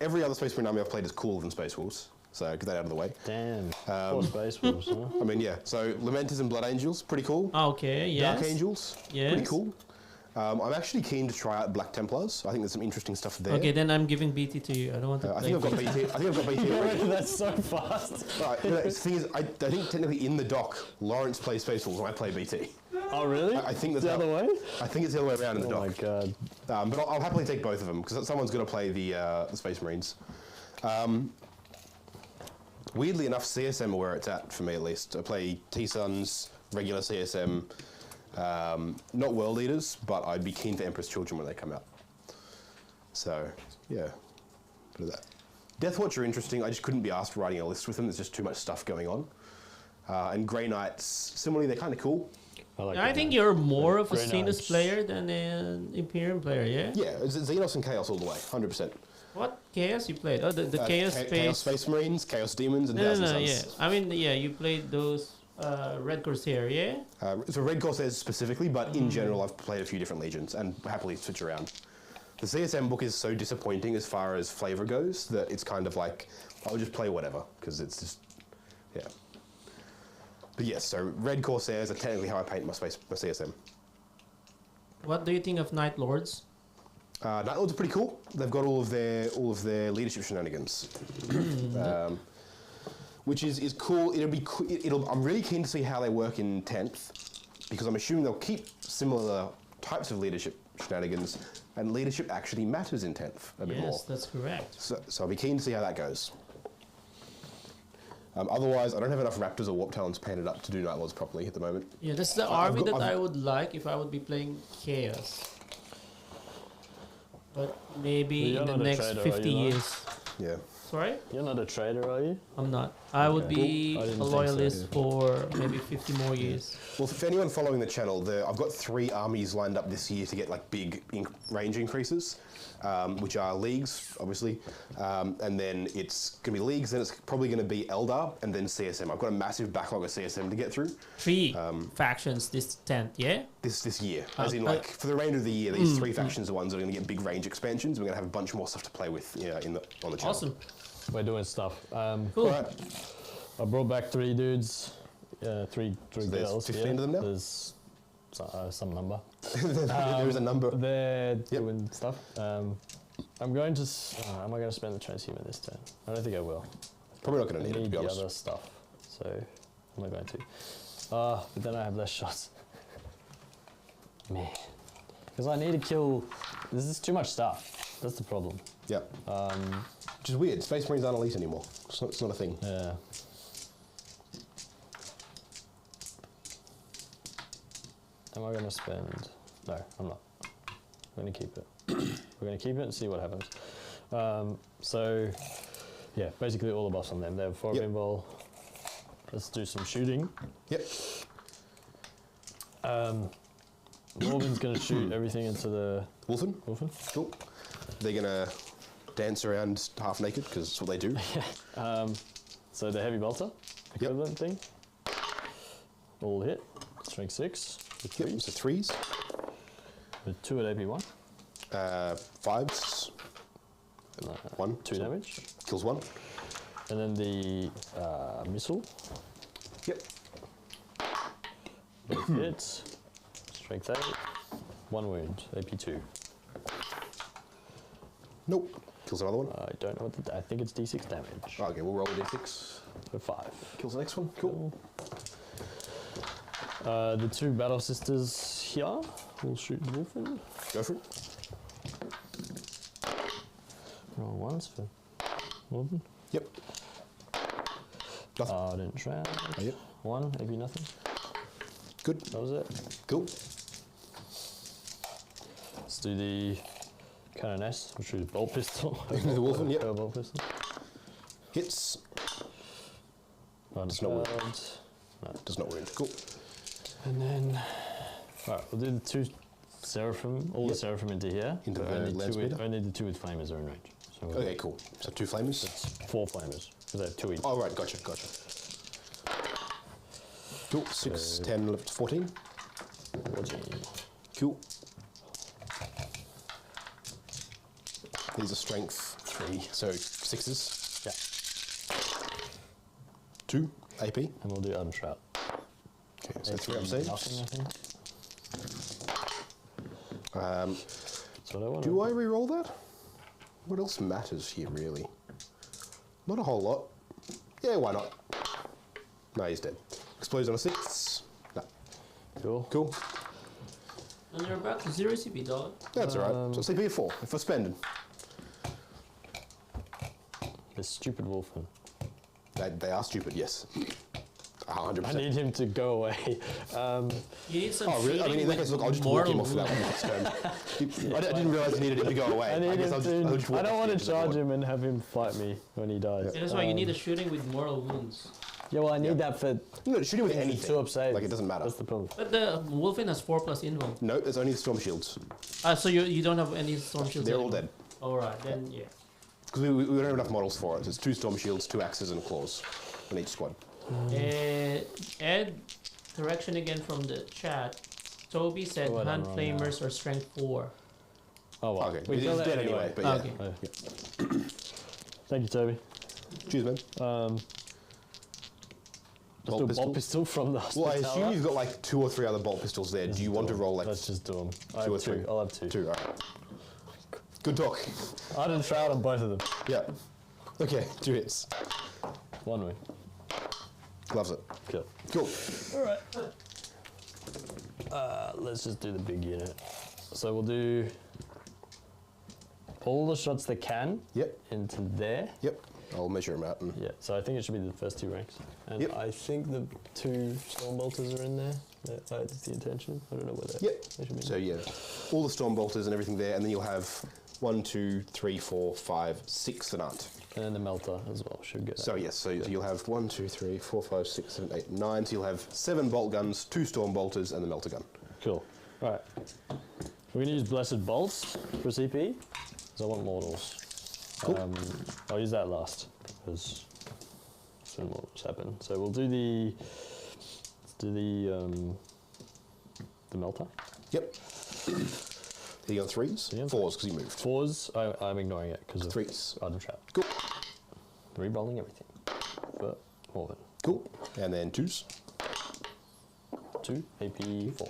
every other Space Marine army I've played is cooler than Space Wolves. So get that out of the way. Damn. 4 space wolves, huh? I mean, yeah. So Lamenters and Blood Angels, pretty cool. Okay, yes. Dark Angels, Yes. pretty cool. I'm actually keen to try out Black Templars. I think there's some interesting stuff there. Okay, then I'm giving BT to you. I don't want to I play. think I've got BT. I think I've got BT already. That's so fast. Right, the thing is, I think technically in the doc, Lawrence plays Space Wolves and I play BT. Oh, really? I think that's the other way? I think it's the other way around in the Oh doc. my god. But I'll happily take both of them because someone's going to play the Space Marines. Weirdly enough, CSM are where it's at for me at least. I play T-Suns, regular CSM, not World Eaters, but I'd be keen for Emperor's Children when they come out. So, yeah, bit of that. Deathwatch are interesting. I just couldn't be asked for writing a list with them. There's just too much stuff going on. And Grey Knights, similarly, they're kind of cool. I think you're more of a Grey Xenos Knights. player than an Imperium player, yeah? Yeah, it's Xenos and Chaos all the way, 100%. What Chaos you played? Oh, the Chaos Space. Chaos Space Marines, Chaos Demons, and No, Thousand no, yeah. Suns. I mean, yeah, you played those Red Corsair, yeah? So Red Corsairs specifically, but in general, I've played a few different legions and happily switch around. The CSM book is so disappointing as far as flavor goes that it's kind of like, I'll just play whatever, because it's just, yeah. But yes, so Red Corsairs are technically how I paint my CSM. What do you think of Night Lords? Night Lords are pretty cool. They've got all of their leadership shenanigans, which is cool. I'm really keen to see how they work in 10th, because I'm assuming they'll keep similar types of leadership shenanigans, and leadership actually matters in 10th a bit more. Yes, that's correct. So I'll be keen to see how that goes. Otherwise, I don't have enough Raptors or Warp Talons painted up to do Night Lords properly at the moment. Yeah, that's the I've army got- that I've- I would like if I would be playing Chaos. But maybe You're in the not a next trader, are 50 you, though? years. Yeah. Sorry? You're not a trader, are you? I'm not. I would Okay. be I didn't a think so, loyalist yeah. for maybe 50 more years. Well, for anyone following the channel, I've got 3 armies lined up this year to get like big range increases, which are leagues, obviously, and then it's going to be leagues, then it's probably going to be Eldar, and then CSM. I've got a massive backlog of CSM to get through 3 factions this 10th, yeah? this year. As in, like, for the remainder of the year, these 3 factions are ones that are going to get big range expansions. We're going to have a bunch more stuff to play with on the channel. Awesome. We're doing stuff. Cool. All right. I brought back 3 dudes, 3 there's girls. 15 of them now? There's some number. There is a number. They're doing stuff. I'm going to. Am I going to spend the transhuman this turn? I don't think I will. Probably not going I to need it, to need be the honest. other stuff, so I'm not going to. But then I have less shots. Man, because I need to kill. This is too much stuff. That's the problem. Yeah. Which is weird. Space Marines aren't elite anymore. It's not a thing. Yeah. Am I going to spend? No, I'm not. I'm going to keep it. We're going to keep it and see what happens. So, yeah, basically all the buffs on them. They have 4 Yep. pinball. Let's do some shooting. Yep. Morgan's going to shoot everything into the Wolfen. Wolfen. Cool. They're going to dance around half naked because that's what they do. So the heavy bolter equivalent thing. All hit. Strength 6. With Yep. 3s. So 3s. With 2 at AP 1. 5s. 1. 2 damage. Kills 1. And then the missile. Yep. Both hits. Strength 8. 1 wound. AP 2. Nope. Kills another one. I don't know what I think it's D6 damage. Okay, we'll roll a d6. For 5. Kills the next one. Cool. The 2 battle sisters here will shoot Wolfen. Go for it. Roll once for Wolfen. Yep. Nothing. Ardent Shroud. Yep. 1, AP nothing. Good. That was it. Cool. Let's do the Cannon S, which is bolt pistol. The Wolfen, yep. Bolt pistol. Hits. Ardent Does not wound. Shroud. No. Does not wound. Cool. And then, alright, we'll do the 2 Seraphim, all the Yep. Seraphim into here. Into but the only land 2 with, speeder. only the 2 with flamers are in range. So we'll Okay, cool. So 2 flamers. 4 flamers, because they have 2 each. Oh, right. Gotcha. Cool. 6, So- 10, 11, 14. 14. Cool. These are strength 3, so 6s. Yeah. 2 AP. And we'll do Ardent Shroud. Okay, so 3 up saves. Nothing, I think. So what I want Do I re-roll that? What else matters here, really? Not a whole lot. Yeah, why not? No, he's dead. Explodes on a 6. No. Cool. Cool. And you're back to 0 CP, dog. That's alright. So CP of 4 for spending. This stupid wolfen. They are stupid, yes. 100%. I need him to go away. You need some Oh, really? I mean, in that case, look, I'll just walk him off of that one next turn. I didn't realise I needed him to go away. I need guess him I'll to. just I walk don't off want the to edge of the charge board. him and have him fight me when he dies. Yeah, that's why you need a shooting with mortal wounds. Yeah, well, I need that for No, shoot him with things anything. to up saves. Like, it doesn't matter. That's the problem. But the Wolfen has 4+ invo. No, there's only the storm shields. So you don't have any storm shields. They're all anymore. dead. Alright, then yeah. Because we don't have enough models for it. There's 2 storm shields, 2 axes, and claws in each squad. Ed, correction again from the chat. Toby said Oh, well, I'm hand wrong flamers are strength 4. Oh, well. Okay, We he's know that dead anyway, but yeah. Okay. Oh, yeah. Thank you, Toby. Cheers, man. Just do a bolt pistol from the Well, I hospital. assume you've got like 2 or 3 other bolt pistols there. Do you want to roll like Let's just do them. 2 or 3? I'll have 2. 2, alright. Good talk. Ardent Shroud on both of them. Yeah. Okay, 2 hits. 1 win. Loves it. Cool. Cool. Alright. Let's just do the big unit. So we'll do all the shots that can Yep. into there. Yep. I'll measure him out. And Yeah, so I think it should be the first 2 ranks. And Yep. I think the 2 storm bolters are in there. That's the intention. I don't know whether Yep. they should be in So yeah, all the storm bolters and everything there, and then you'll have 1, 2, 3, 4, 5, 6 that aren't. And then the melter as well should get So yes, so you'll have 1, 2, 3, 4, 5, 6, 7, 8, 9. So you'll have 7 bolt guns, 2 storm bolters, and the melter gun. Cool. Right. We're going to use Blessed Bolts for CP, because I want mortals. Cool. I'll use that last, because that's when mortals happen. So we'll do the... Let's do the melter. Yep. Are you on 3s? Yeah. 4s because you moved. 4s, I'm ignoring it because of 3s. Ardent Trap. Cool. Re-rolling everything. For Morven. Cool. And then 2s. 2, AP 4.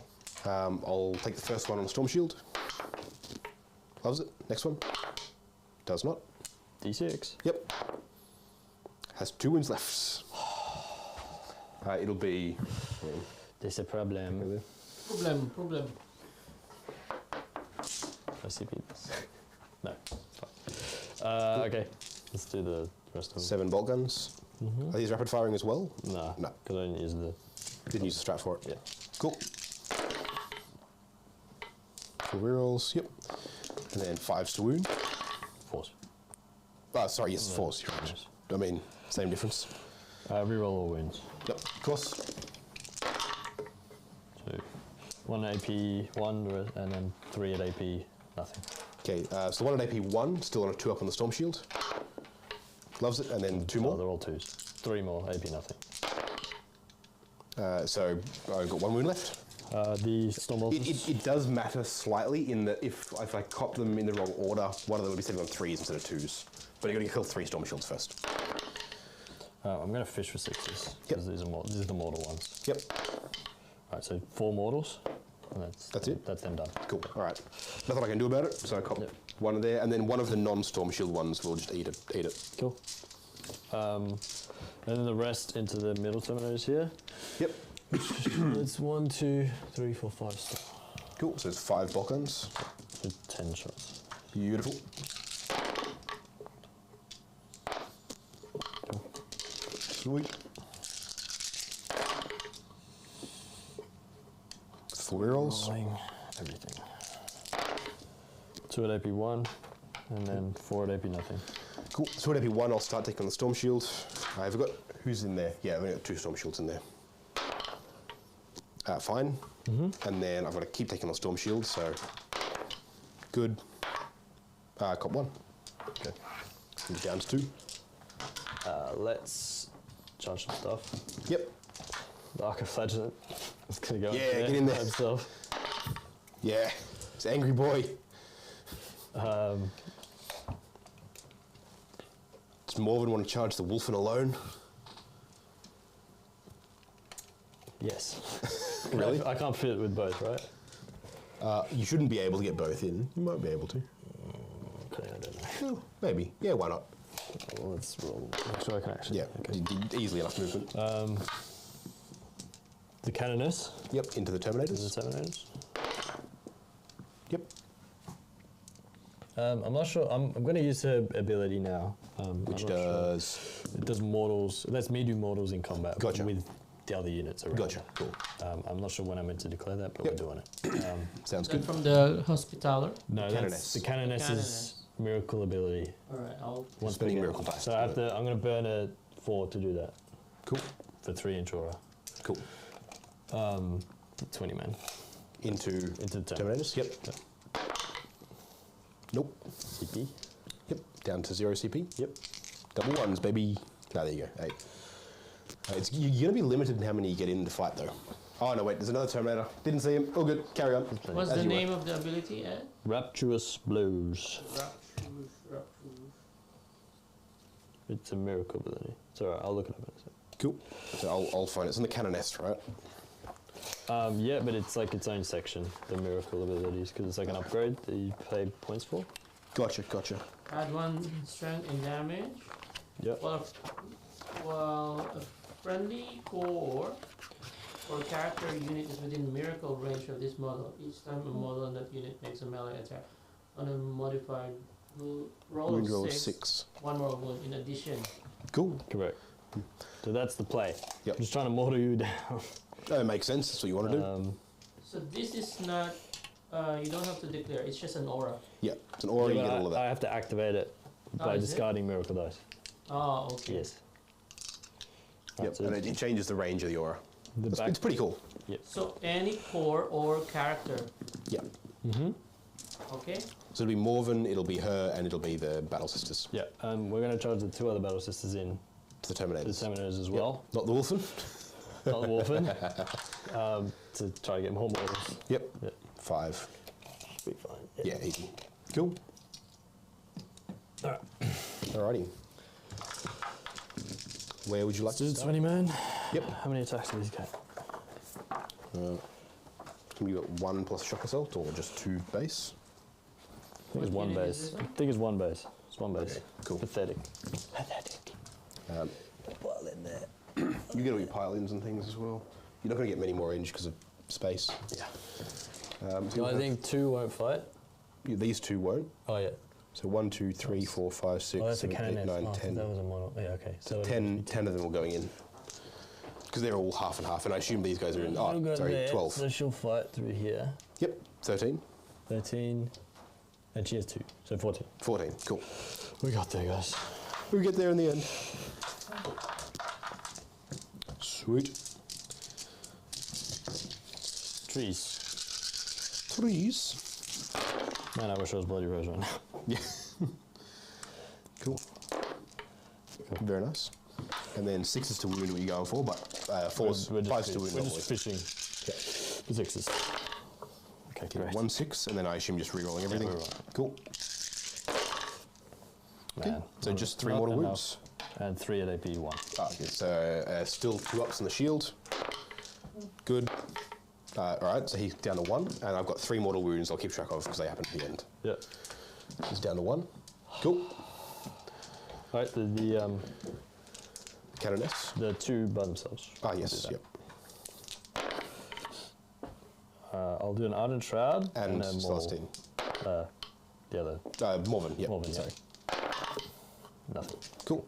I'll take the first one on the storm shield. Loves it. Next one. Does not. D6. Yep. Has 2 wins left. It'll be. There's a problem. Problem. I CP this. No, it's fine. Okay, let's do the rest of them. 7 bolt guns. Are these rapid firing as well? No, No. because I didn't use the... Didn't use the strat for it. Yeah. Cool. 4 rerolls. Yep. And then 5s to wound. 4s. Sorry, yes, 4s. You're right. Yes. I mean, same difference. Reroll all wounds. Yep, of course. So 1 AP 1 and then 3 at AP nothing. Okay, so 1 at AP 1, still on a 2 up on the storm shield. Loves it, and then 2 Oh, more. they're all 2s. 3 more AP nothing. So I've got 1 wound left. The storm bolters. It does matter slightly in that if I cop them in the wrong order, one of them will be sitting on 3s instead of 2s. But you're going to kill 3 storm shields first. I'm going to fish for 6s Yep. because these are the mortal ones. Yep. Right, so 4 mortals. And That's it? That's them done. Cool. All right. Nothing I can do about it, so I cop Yep. 1 there, and then one of the non-storm shield ones will just eat it. Cool. And then the rest into the middle terminators here. Yep. It's 1, 2, 3, 4, 5 stuff. Cool. So there's 5 bolt guns. So 10 shots. Beautiful. Sweet. 4 rerolls. Rolling everything. 2 at AP 1, and then 4 at AP nothing. Cool. So at AP 1, I'll start taking on the storm shield. I forgot who's in there. Yeah, I've only got 2 storm shields in there. Fine. And then I've got to keep taking on storm shield, so good. Cop 1. Okay. And down to 2. Let's charge some stuff. Yep. The Ark of Flagellant is going to go Yeah, there get in there. by himself. Yeah. It's angry boy. Does Morven want to charge the Wolfen alone? Yes. Really? I can't fit it with both, right? You shouldn't be able to get both in. You might be able to. Okay, I don't know. Maybe. Yeah, why not? Well, let's roll. Make sure I can actually. Yeah, easily enough movement. The Canoness. Yep, into the Terminators. The Terminators. Yep. I'm not sure. I'm going to use her ability now. Which I'm not does... sure. It does mortals. It lets me do mortals in combat Gotcha. with the other units around. Gotcha, cool. I'm not sure when I meant to declare that, but Yep. we're doing it. Sounds Is that good. from the Hospitaller? No, that's the Canoness's miracle ability. Alright, I'll. Once Spinning we get- miracle dice. So I have to. I'm going to burn a 4 to do that Cool. for 3-inch aura. Cool. 20 men Into into the Terminators. Yep. Nope. CP. Yep. Down to 0 CP. Yep. Double ones, baby. Ah, there you go. 8. You're going to be limited in how many you get in to fight, though. Oh, no, wait. There's another Terminator. Didn't see him. All good. Carry on. What's As the you name of the ability, Ed? Rapturous blows. Rapturous. It's a miracle ability. It's alright. I'll look it up in a sec. Cool. So I'll find it. It's in the Canoness, right? Yeah, but it's like its own section, the miracle abilities, because it's like an upgrade that you pay points for. Gotcha. Add 1 strength and damage. Yep. Well, a friendly core or character unit is within miracle range of this model. Each time a model in that unit makes a melee attack on a modified roll Wound of roll 6, 1 more wound in addition. Cool. Correct. So that's the play. Yep. I'm just trying to mortar you down. That makes sense. That's what you want to do. So this is not, you don't have to declare, it's just an aura. Yeah. It's an aura. Yeah, You but get all of I that. have to activate it by is it? discarding miracle dice. Oh, okay. Yes. Yep. Right, so And it changes the range of the aura. the It's, back. it's pretty cool. So any core or character, Yeah. Mm-hmm. okay? So it'll be Morven, it'll be her, and it'll be the Battle Sisters. Yeah. We're going to charge the 2 other battle sisters in To the the Terminators. Terminators as Yep. well. Not the Wolfen. Not the Wolfen. To try to get more mortals. Yep. Yeah. 5. Be fine. Yeah, easy. Cool. Alright. Alrighty. Where would you like to So start? 20 man. Yep. How many attacks do these get? Can you got 1 plus shock assault or just 2 base? I think it's What 1 unit is base. this I one? think it's 1 base. It's 1 base. Okay, cool. Pathetic. Pathetic. Um, Well in there. you get all your pile-ins and things as well. You're not going to get many more inch because of space. Yeah. So No, you'll I have- think 2 won't fight. these 2 won't. Oh yeah. So 1, 2, 3, 4, 5, 6, Oh, that's a 7, 8, cannon. 9, Oh, 10. that was a model. Yeah, okay. So 10 of them will going in. Because they're all half and half, and I assume these guys are in. I'll Oh, go sorry, there, 12. So she'll fight through here. Yep, 13, 13. And she has 2. So 14. 14. Cool. We got there, guys. We get there in the end. Sweet. Trees. Trees. Man, I wish I was Bloody Rose right now. Yeah. Cool. Very nice. And then 6 is to wound what you're going for, but 4's, We're just 5's to wound. We're always. just fishing. The 6s. Okay, Okay, great. 1, 6, and then I assume just re-rolling everything. re-rolling. Cool. Okay. Man. So just 3 Not mortal enough. wounds. And 3 at AP 1. Ah, okay, so still 2 ups on the shield. Good. All right, so he's down to 1, and I've got 3 mortal wounds I'll keep track of because they happen at the end. Yeah. He's down to 1. Cool. Alright, the Canoness. 2 by themselves. Ah, I'll yes, do yep. that. I'll do an Ardent Shroud And then Celestine. the other. Morven, yep. Morven, yeah. sorry. Nothing. Cool.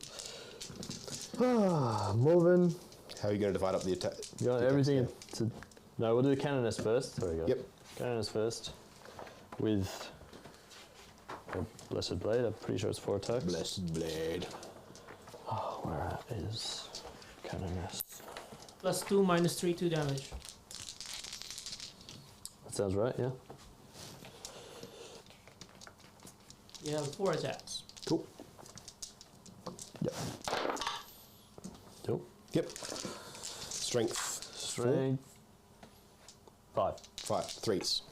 Morven. How are you going to divide up the attack? You got everything to. No, we'll do the Canoness first. There we go. Yep. Canoness first. With a Blessed Blade. I'm pretty sure it's 4 attacks. Blessed Blade. Oh, where is Canoness? +2, -3, 2 damage. That sounds right, yeah? You have 4 attacks. Cool. Yep. Cool. Yep. Strength. Strength. 5. 5. 3s.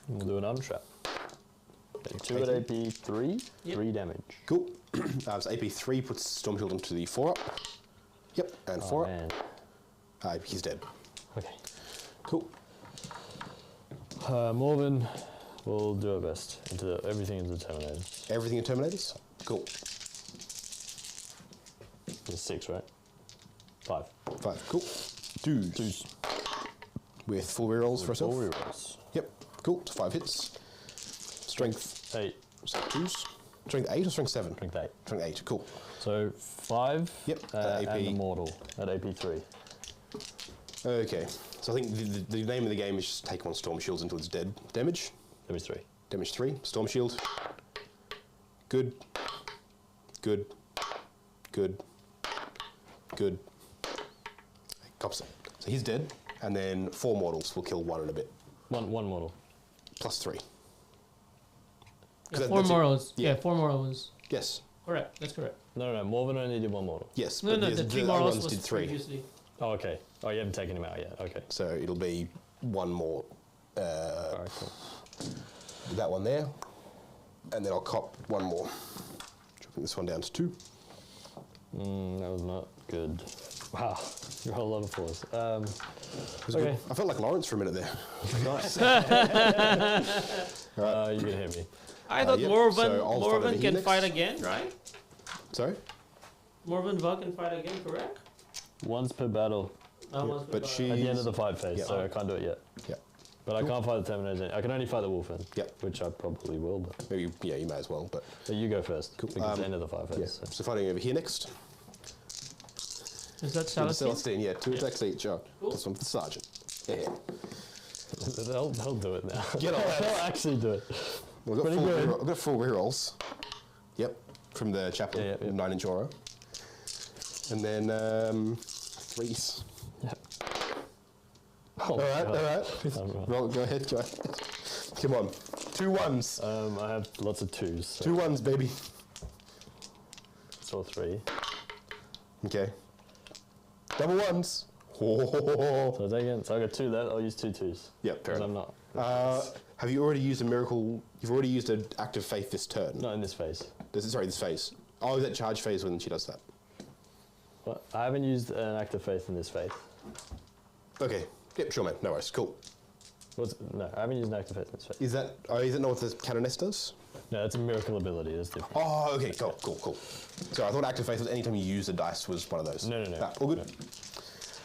And we'll do an untrap. 2 at 18. AP 3, Yep. 3 damage. Cool. So AP 3 puts Storm Shield into the 4 up. Yep, and 4 up. Man. He's dead. Okay. Cool. Morven, we'll do our best. Everything into the Terminators. Everything in Terminators? Cool. There's 6, right? 5. 5. Cool. Twos. With 4 rerolls for ourselves? 4 rerolls. Yep. Cool. So 5 hits. Strength 8. So 2s. Strength 8 or strength 7? Strength 8. Strength 8. Cool. So 5. Yep. And AP. the mortal at AP 3. Okay. So I think the name of the game is just take 1 Storm Shields until it's dead. Damage? Damage 3. Damage 3. Storm Shield. Good. Good. Good. Good. Cops it. So he's dead, and then 4 mortals will kill 1 in a bit. One mortal. Plus 3. Yeah, 4 morals. Yeah. Yeah, 4 morals. Yes. Correct. That's correct. No. Morven only did 1 mortal. Yes. No, but the 3 other morals ones was did 3. previously. Oh, okay. Oh, you haven't taken him out yet. Okay. So it'll be 1 more. Alright, cool. That one there, and then I'll cop 1 more. Dropping this one down to 2. That was not good. Wow. You rolled a lot of 4s. Okay. I felt like Lawrence for a minute there. Nice. You can hit me. I thought yep, Morven, so I'll fight over Morven here can next. fight again, right? Sorry? Morven Vug can fight again, correct? Once per battle Once but per she- at the end of the fight phase, Yeah. so I can't do it yet. Yeah. But I can't fight the Terminators. I can only fight the Wolfen. Yep. Which I probably will, but Maybe, yeah, you may as well, but you go first. Cool. Because it's the end of the fight phase. yeah. So. So fighting over here next. Is that So the Celestine? Celestine, yeah, 2 attacks each. Cool. Plus 1 for the Sergeant. Yeah. They'll do it now. Get on They'll actually do it. Well, I've Pretty got 4 good. I've got 4 rerolls. Yep. From the chaplain, Yeah, yeah. 9-inch aura. And then 3s. Yep. All right, all right. Um, Roll, go ahead. Come on. 2 1s. I have lots of 2s. So 2 1s, baby. it's all 3. Okay. Double 1s. So again, so I got 2 left. I'll use 2 2s. Yep, fair Because I'm enough. not. Have you already used a miracle? You've already used an act of faith this turn. Not in this phase. Sorry, this phase. Oh, that charge phase when she does that. Well, I haven't used an act of faith in this phase. Okay. Yep, sure, man. No worries. Cool. No, I haven't used an act of faith in this phase. Is that not what the Canoness does? No, that's a miracle ability. That's different. Oh, okay. Cool. So I thought act of faith was anytime you use a dice was one of those. No. Ah, all good. No.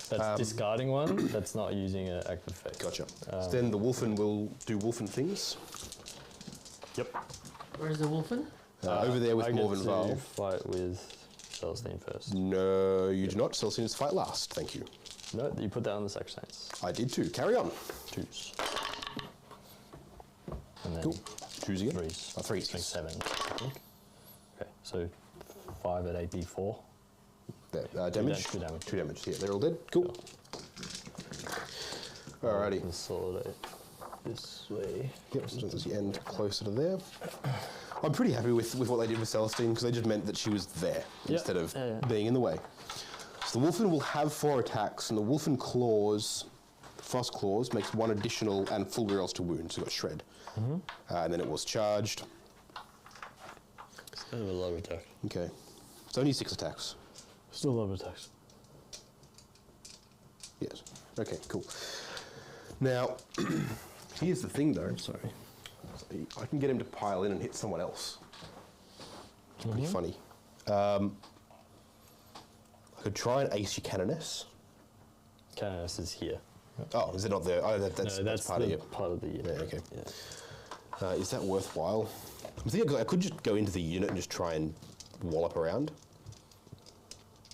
That's discarding one. That's not using an act of faith. Gotcha. So then the Wolfen will do Wolfen things. Yep. Where's the Wolfen? Over there with I get Morven to Val. fight with Celestine first. No, you do not. Celestine's fight last. Thank you. No, you put that on the sacrosancts. I did too. Carry on. 2s. And then Cool. 2s again. 3s. Oh, 3s. Strength 7, I think. Okay, so 5 at AP 4. There, damage. 2 damage. 2 damage. Yeah, they're all dead. Cool. Alrighty. Consolidate this way. Yep, so that's the end closer to there. I'm pretty happy with what they did with Celestine because they just meant that she was there instead of being in the way. So the Wolfen will have 4 attacks, and the Wolfen claws, Frost Claws, makes 1 additional and full rerolls to wound, so it got shred. And then it was charged. It's kind of a low attack. Okay. It's only 6 attacks. Still low attacks. Yes. Okay, cool. Now, here's the thing though. Sorry. I can get him to pile in and hit someone else. It's pretty funny. I could try and ace your Canoness. Canoness is here. Oh, is it not there? Oh, that's part of the it. part of the unit. Yeah, okay. Yeah. Is that worthwhile? I'm thinking I could just go into the unit and just try and wallop around.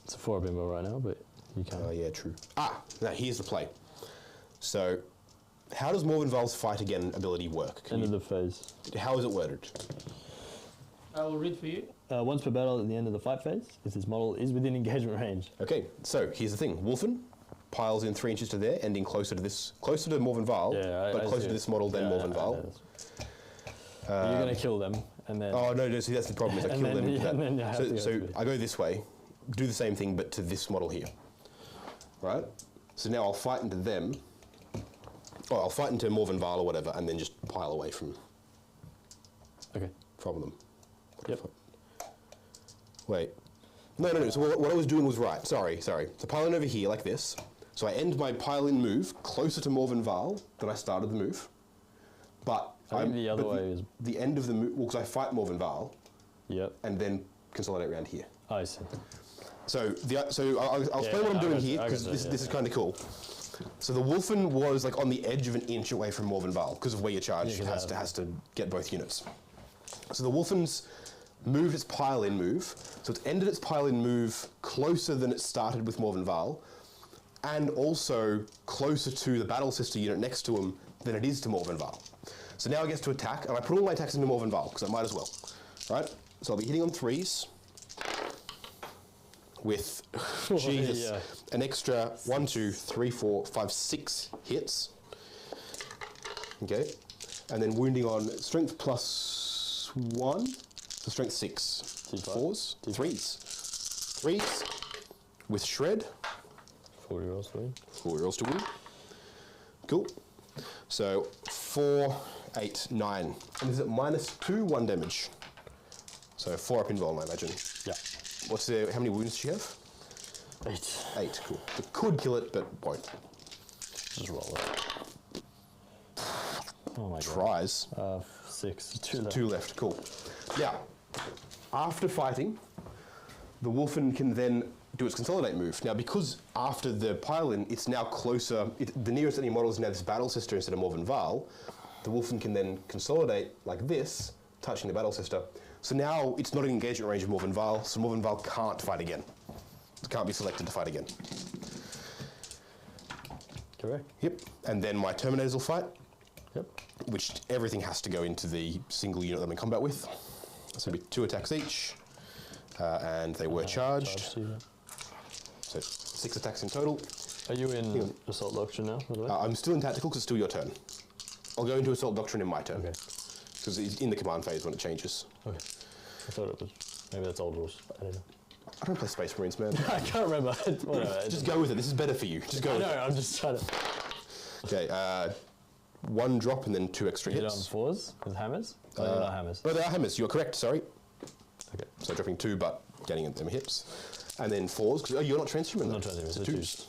It's a 4 bimbo right now, but you can. Oh, yeah, true. Now here's the play. So, how does Morven Val's fight again ability work? End of the phase. How is it worded? I will read for you. Once per battle at the end of the fight phase, if this model is within engagement range. Okay, so here's the thing. Wolfen piles in 3 inches to there, ending closer to Morven Val, but closer to this model than Morven Val. You're going to kill them, and then... Oh, no, see, that's the problem, is I kill them. And then you have to go so through. I go this way, do the same thing, but to this model here. Right? So now I'll fight into them. Oh, I'll fight into Morven Val or whatever, and then just pile away from Okay. them. Yep. Wait. No. So what I was doing was right. Sorry. So piling over here like this. So I end my pile-in move closer to Morven Val than I started the move. But I think the other way is... the end of the move, well, because I fight Morven Val, Yep. and then consolidate around here. I see. So I'll explain what I'm doing here, because this is kind of cool. So the Wolfen was like on the edge of an inch away from Morven Val, because of where your charge has to get both units. So the Wolfen's moved its pile-in move, so it's ended its pile-in move closer than it started with Morven Val, and also closer to the Battle Sister unit next to him than it is to Morven Val. So now it gets to attack, and I put all my attacks into Morven Val, because I might as well. Right? So I'll be hitting on 3s with Jesus, an extra 1, 2, 3, 4, 5, 6 hits. Okay, and then wounding on strength +1, so strength 6, 4s, 3s with shred. 4 rolls to win. 4 rolls to win. Cool. So 4, 8, 9, and this is at -2, 1 damage. So 4 up in vol, I imagine. Yeah. What's the? How many wounds does she have? 8. 8. Cool. It could kill it, but won't. Just roll it. Oh my god. Tries. 6. 2 left. 2 left. Cool. Now, after fighting, the Wolfen can then do its consolidate move. Now, because after the pile-in, it's now closer. The nearest enemy model is now this Battle Sister instead of Morven Val. The Wolfen can then consolidate like this, touching the Battle Sister. So now it's not in engagement range of Morven Val, so Morven Val can't fight again. It can't be selected to fight again. Correct. Yep. And then my Terminators will fight. Yep. Which everything has to go into the single unit that I'm in combat with. So it'll be 2 attacks each, and they were charged. So 6 attacks in total. Are you in Assault Doctrine now, by the way? I'm still in tactical because it's still your turn. I'll go into Assault Doctrine in my turn. Okay. Because it's in the command phase when it changes. Okay. I thought it was... Maybe that's old rules. I don't know. I don't play Space Marines, man. I can't remember. Whatever. Just go with it. This is better for you. Just go with it. I'm just trying to... Okay, 1 drop and then 2 extra Hit on hits. 4s with hammers? Oh, they're not hammers. Oh, they are hammers. You're correct, sorry. Okay, so dropping 2, but getting them hits. And then 4s, because you're not transhuman. Not transhuman, so 2s.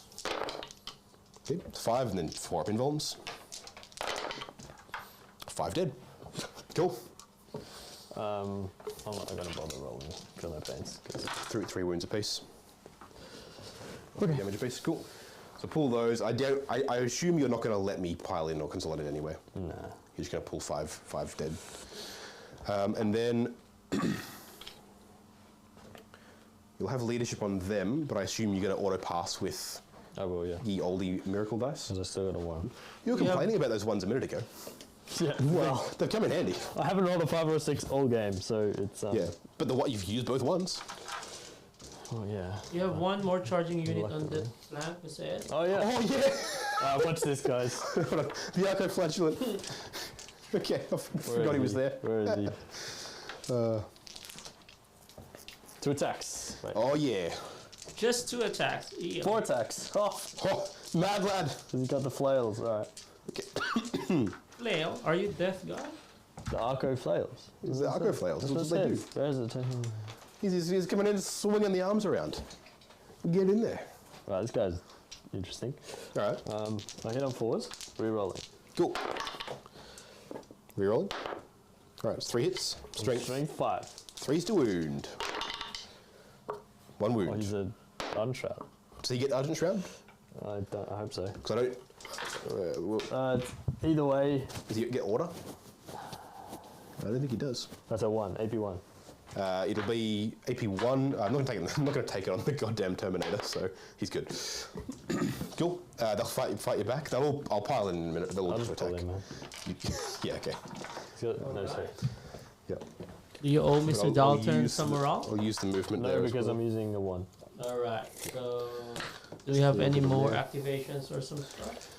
Okay, 5 and then 4 up in volms. 5 dead. Cool. I'm not going to bother rolling. Feel no pains. 3 wounds apiece. Okay. Damage apiece. Cool. So pull those. I assume you're not going to let me pile in or consolidate anywhere. Nah. You're just going to pull 5 dead. And then you'll have leadership on them, but I assume you're going to auto pass with I will, yeah. the oldie miracle dice. Because I still got a 1. You were complaining about those ones a minute ago. Yeah, well, They've come in handy. I haven't rolled a 5 or a 6 all game, so it's... Yeah, but you've used both ones. Oh, yeah. You have 1 more charging unit on the flank, Mr. Ed. Oh, yeah. Oh, yeah! Watch this, guys. Hold on. The Arcoflagellant. Okay, I forgot he was there. Where is he? 2 attacks. Right. Oh, yeah. Just 2 attacks. Yeah. 4 attacks. Oh, Oh, mad lad. he's got the flails. All right. Okay. Flail, are you death god? The Arco flails. It's the Arcoflails. That's what they do. Where is it? He's coming in and swinging the arms around. Get in there. Right, this guy's interesting. All right. I hit on 4s. Re-rolling. Cool. Reroll. All right, it's 3 hits. Strength. Strength 5. 3's to wound. 1 Oh, wound. he's a Unshroud. So you get Argent Shroud? I hope so. Because I don't... Either way, does he get order? I don't think he does. that's a 1. AP 1. It'll be AP1. I'm not going to take it on the goddamn Terminator, so he's good. Cool. They'll fight you back. I'll pile in a minute. They'll all I'll just just pull attack. in, man. Yeah. Okay. He's got no save. Yeah. Do you owe But Mr. I'll Dalton use some the- morale? I'll use the movement No, there because as well. I'm using the 1. Alright, so do we have any more activations or some stuff?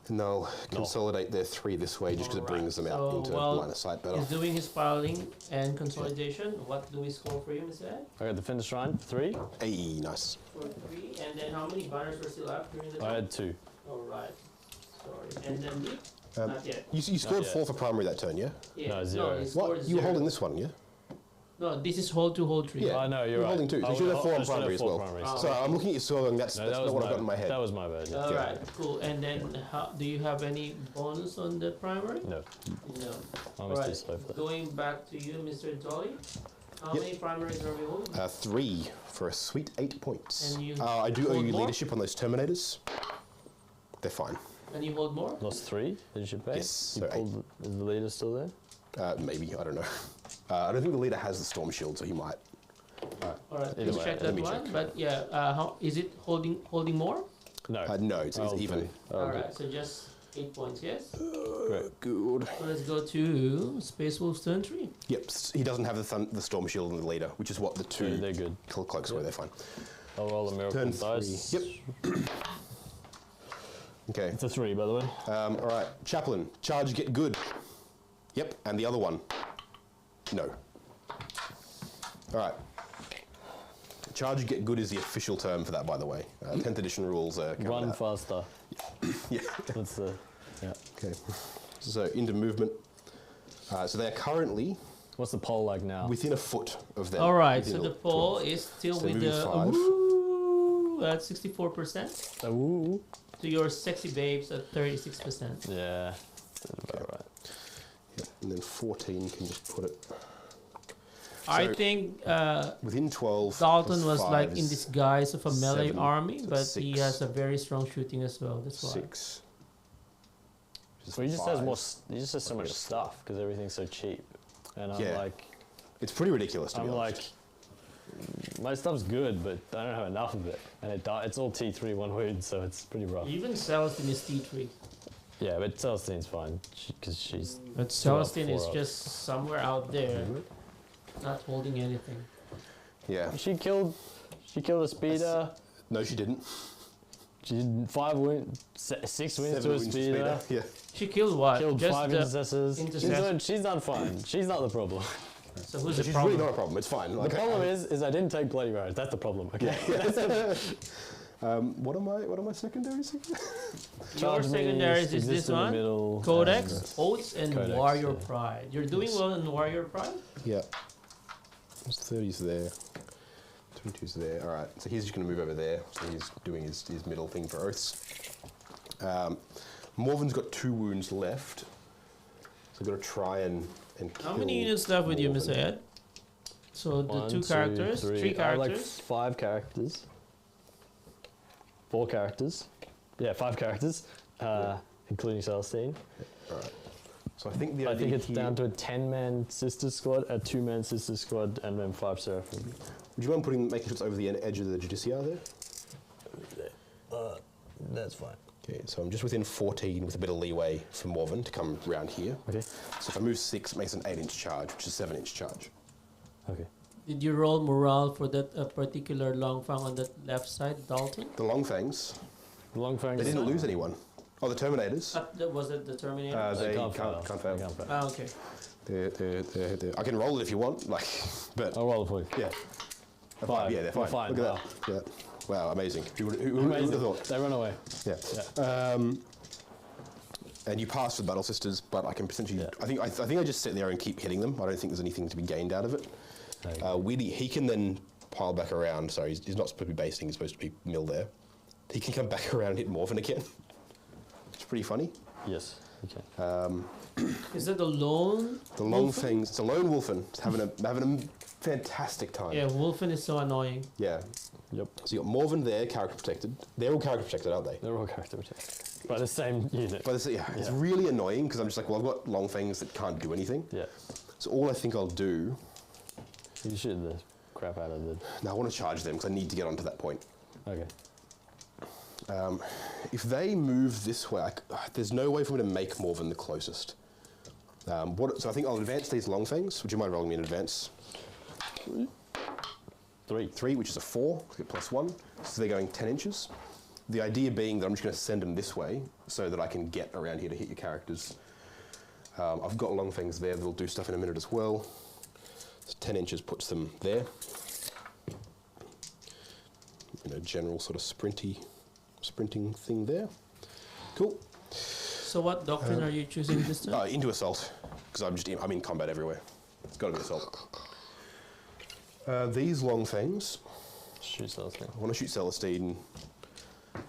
And they'll consolidate their 3 this way just because it brings them out So, into well, line of sight better. He's doing his piling and consolidation. What do we score for you, Mr. Ed? I got the Finish Shrine, 3. Hey, nice. For 3. And then how many banners were still up during the I time? had 2. Alright. Sorry. And then me? Not yet. You scored yet. 4 for primary that turn, yeah? Yeah. No, 0. he What? scored You were 0. holding this one, yeah? No, this is hold 2, hold 3. Yeah. I know, you're We're right. holding 2, so I you should would- have 4 I on should have primary as 4 well. primaries. Oh. So I'm looking at your score going, that's No, not what I've got in my head. That was my bad. Yeah. All right, cool. And then, do you have any bonus on the primary? No, No. I'm All still right. slow for that. Going back to you, Mr. Dolly. How Yep. many primaries are we holding? 3 for a sweet 8 points. And you I do owe hold you more? leadership on those Terminators. They're fine. And you hold more? Lost 3, did you pay? Yes, You so 8. pulled, is the leader still there? Maybe, I don't know. I don't think the leader has the Storm Shield, so he might. All right, Either let's way, check let that me one. check. But yeah, how is it holding more? No. No, it's I'll even. do. I'll All do. right, so just 8 points, yes. Great. Good. So let's go to Space Wolf's turn 3. Yep, he doesn't have the Storm Shield and the leader, which is what the So 2 they're good. cloaks were. Yep. They're fine. I'll roll a miracle Turn dice. 3. Yep. Okay. It's a 3, by the way. All right, Chaplain, charge, get good. Yep, and the other one, no. All right. Charge, get good is the official term for that, by the way. 10th edition rules are coming Run out. faster. Yeah. That's the. Yeah. Okay. So into movement. So they are currently What's the poll like now? within a foot of them. All right, within so the a- poll is still So with moving the 5. ooh, at 64%. Ooh. To your sexy babes at 36%. Yeah. That's about right. Yep, and then 14 can just put it I So- think within 12. Dalton plus was 5 like in is disguise of a melee 7, army, so but he 6. has a very strong shooting as well. That's why. 6. Well, he just has 5. more. He just has so much Yeah. stuff because everything's so cheap, and I'm Yeah. like, It's pretty ridiculous, to be I'm honest. like, my stuff's good, but I don't have enough of it, and it's all T3 1 wound, so it's pretty rough. Even Celestine is T3. Yeah, but Celestine's fine because she's. But up, Celestine is 4 up. just somewhere out there, not holding anything. Yeah. She killed a speeder. No, she didn't. She did 5 wounds, 6 wins 7 to a wounds to speeder. Yeah. She killed what? Killed Just 5 the, intercessors. She's done fine. She's not the problem. so who's the She's problem? really not a problem. It's fine. The problem is I didn't take bloody roads. That's the problem. Okay. What am I secondaries again? Your Charge secondaries means is this exist in the one. middle, Codex, and- Oaths, and Codex, Warrior yeah. Pride. You're doing well in Warrior Pride? Yeah. 30's there. 22's there. All right. So he's just going to move over there. So he's doing his middle thing for oaths. Morven's got 2 wounds left. So I've got to try and kill How many units left with you, Morven. Mr. Ed? So the 1, 2 2, characters, 3 I have like characters. 5 characters. 4 characters. Yeah, 5 characters, including Celestine. All right. So I think the I idea think it's here, down to a 10-man sister squad, a 2-man sister squad, and then 5 Seraphim. Would you mind making sure it's over the edge of the Judicia there? That's fine. Okay, so I'm just within 14 with a bit of leeway for Morven to come round here. Okay. So if I move 6, it makes an 8-inch charge, which is a 7-inch charge. Okay. Did you roll morale for that particular long fang on that left side, Dalton? The Longfangs, Longfang. they didn't lose anyone. Oh, the Terminators. Was it the Terminator? They can't can't fail. They can't fail. Ah, okay. They're, I can roll it if you want, like, but I'll roll it for you. yeah. They're Fine. Yeah, they're We're fine. fine. Look at that. Yeah. Wow, amazing. Who would have thought? They run away. Yeah. Yeah. And you pass for the Battle Sisters, but I can potentially. Yeah. I think I just sit there and keep hitting them. I don't think there's anything to be gained out of it. Okay. Weedy, he can then pile back around. Sorry, he's not supposed to be basing. He's supposed to be mill there. He can come back around and hit Morven again. It's pretty funny. Yes. Okay. Is that the lone? The long Wolfen? things. It's a lone Wolfen. It's having a fantastic time. Yeah, Wolfen is so annoying. Yeah. Yep. So you got Morven there, character protected. They're all character protected, aren't they? They're all character protected by the same unit. But it's, it's Yeah. really annoying because I'm just like, well, I've got long things that can't do anything. Yeah. So all I think I'll do. You shoot the crap out of the. Now I want to charge them because I need to get onto that point. Okay. If they move this way, there's no way for me to make Morven the closest. So I think I'll advance these long things. Would you mind rolling me in advance? 3, which is a 4, get +1. So they're going 10 inches. The idea being that I'm just going to send them this way so that I can get around here to hit your characters. I've got long things there that'll do stuff in a minute as well. So 10 inches puts them there. General sort of sprinting thing there. Cool. So what doctrine are you choosing this time? Into assault, because I'm in combat everywhere. It's got to be assault. These long things. Shoot Celestine. I want to shoot Celestine.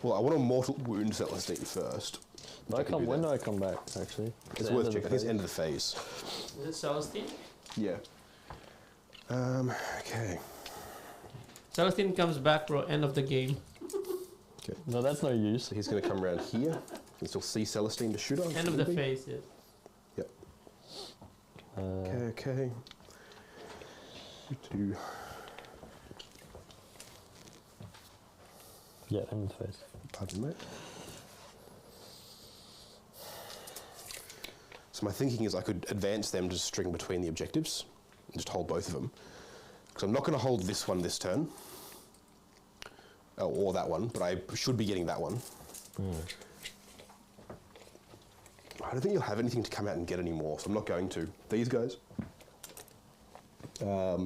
Well, I want to mortal wound Celestine first. When do I come back, actually? It's worth checking. I think it's end of the phase. Is it Celestine? Yeah. Okay. Celestine comes back for end of the game. Okay. No, that's no use. So he's going to come around here. You can still see Celestine to shoot on. End of the phase, yes. Yep. Okay. Two. Yeah, end of the phase. Pardon me. So my thinking is I could advance them to string between the objectives and just hold both of them. Because I'm not going to hold this one this turn. Or that one, but I should be getting that one. I don't think you'll have anything to come out and get anymore, so I'm not going to. These guys. They are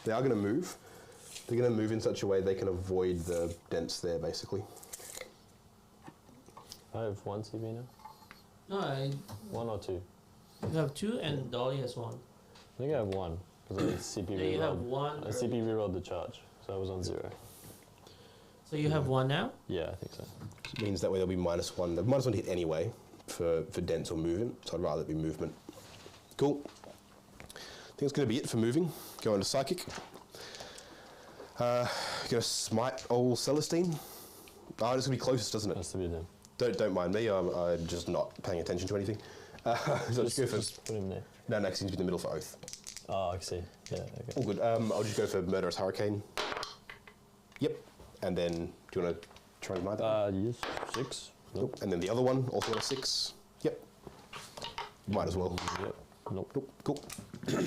going to move. They're going to move in such a way they can avoid the dents there, basically. I have 1 CP now. No, 1 or 2. you have 2 and Dolly has 1. I think I have 1. Because I CP Yeah, you have rerolled. 1. I CP rerolled the charge, so I was on 0. So you have 1 now? Yeah, I think so. Which means that way there'll be -1. The -1 to hit anyway for dents or movement, so I'd rather it be movement. Cool. I think that's going to be it for moving. Go into Psychic. Going to smite old Celestine. Oh, it's going to be closest, doesn't it? Has to be them. Don't mind me, I'm just not paying attention to anything. So just go for... Just put him there. No, next seems to be in the middle for Oath. Oh, I see. Yeah, okay. All good. I'll just go for Murderous Hurricane. Yep. And then, do you want to try and ignite that? Yes. 6. Nope. And then the other one, also on a 6. Yep. Might as well. Yep. Nope. Nope. Cool.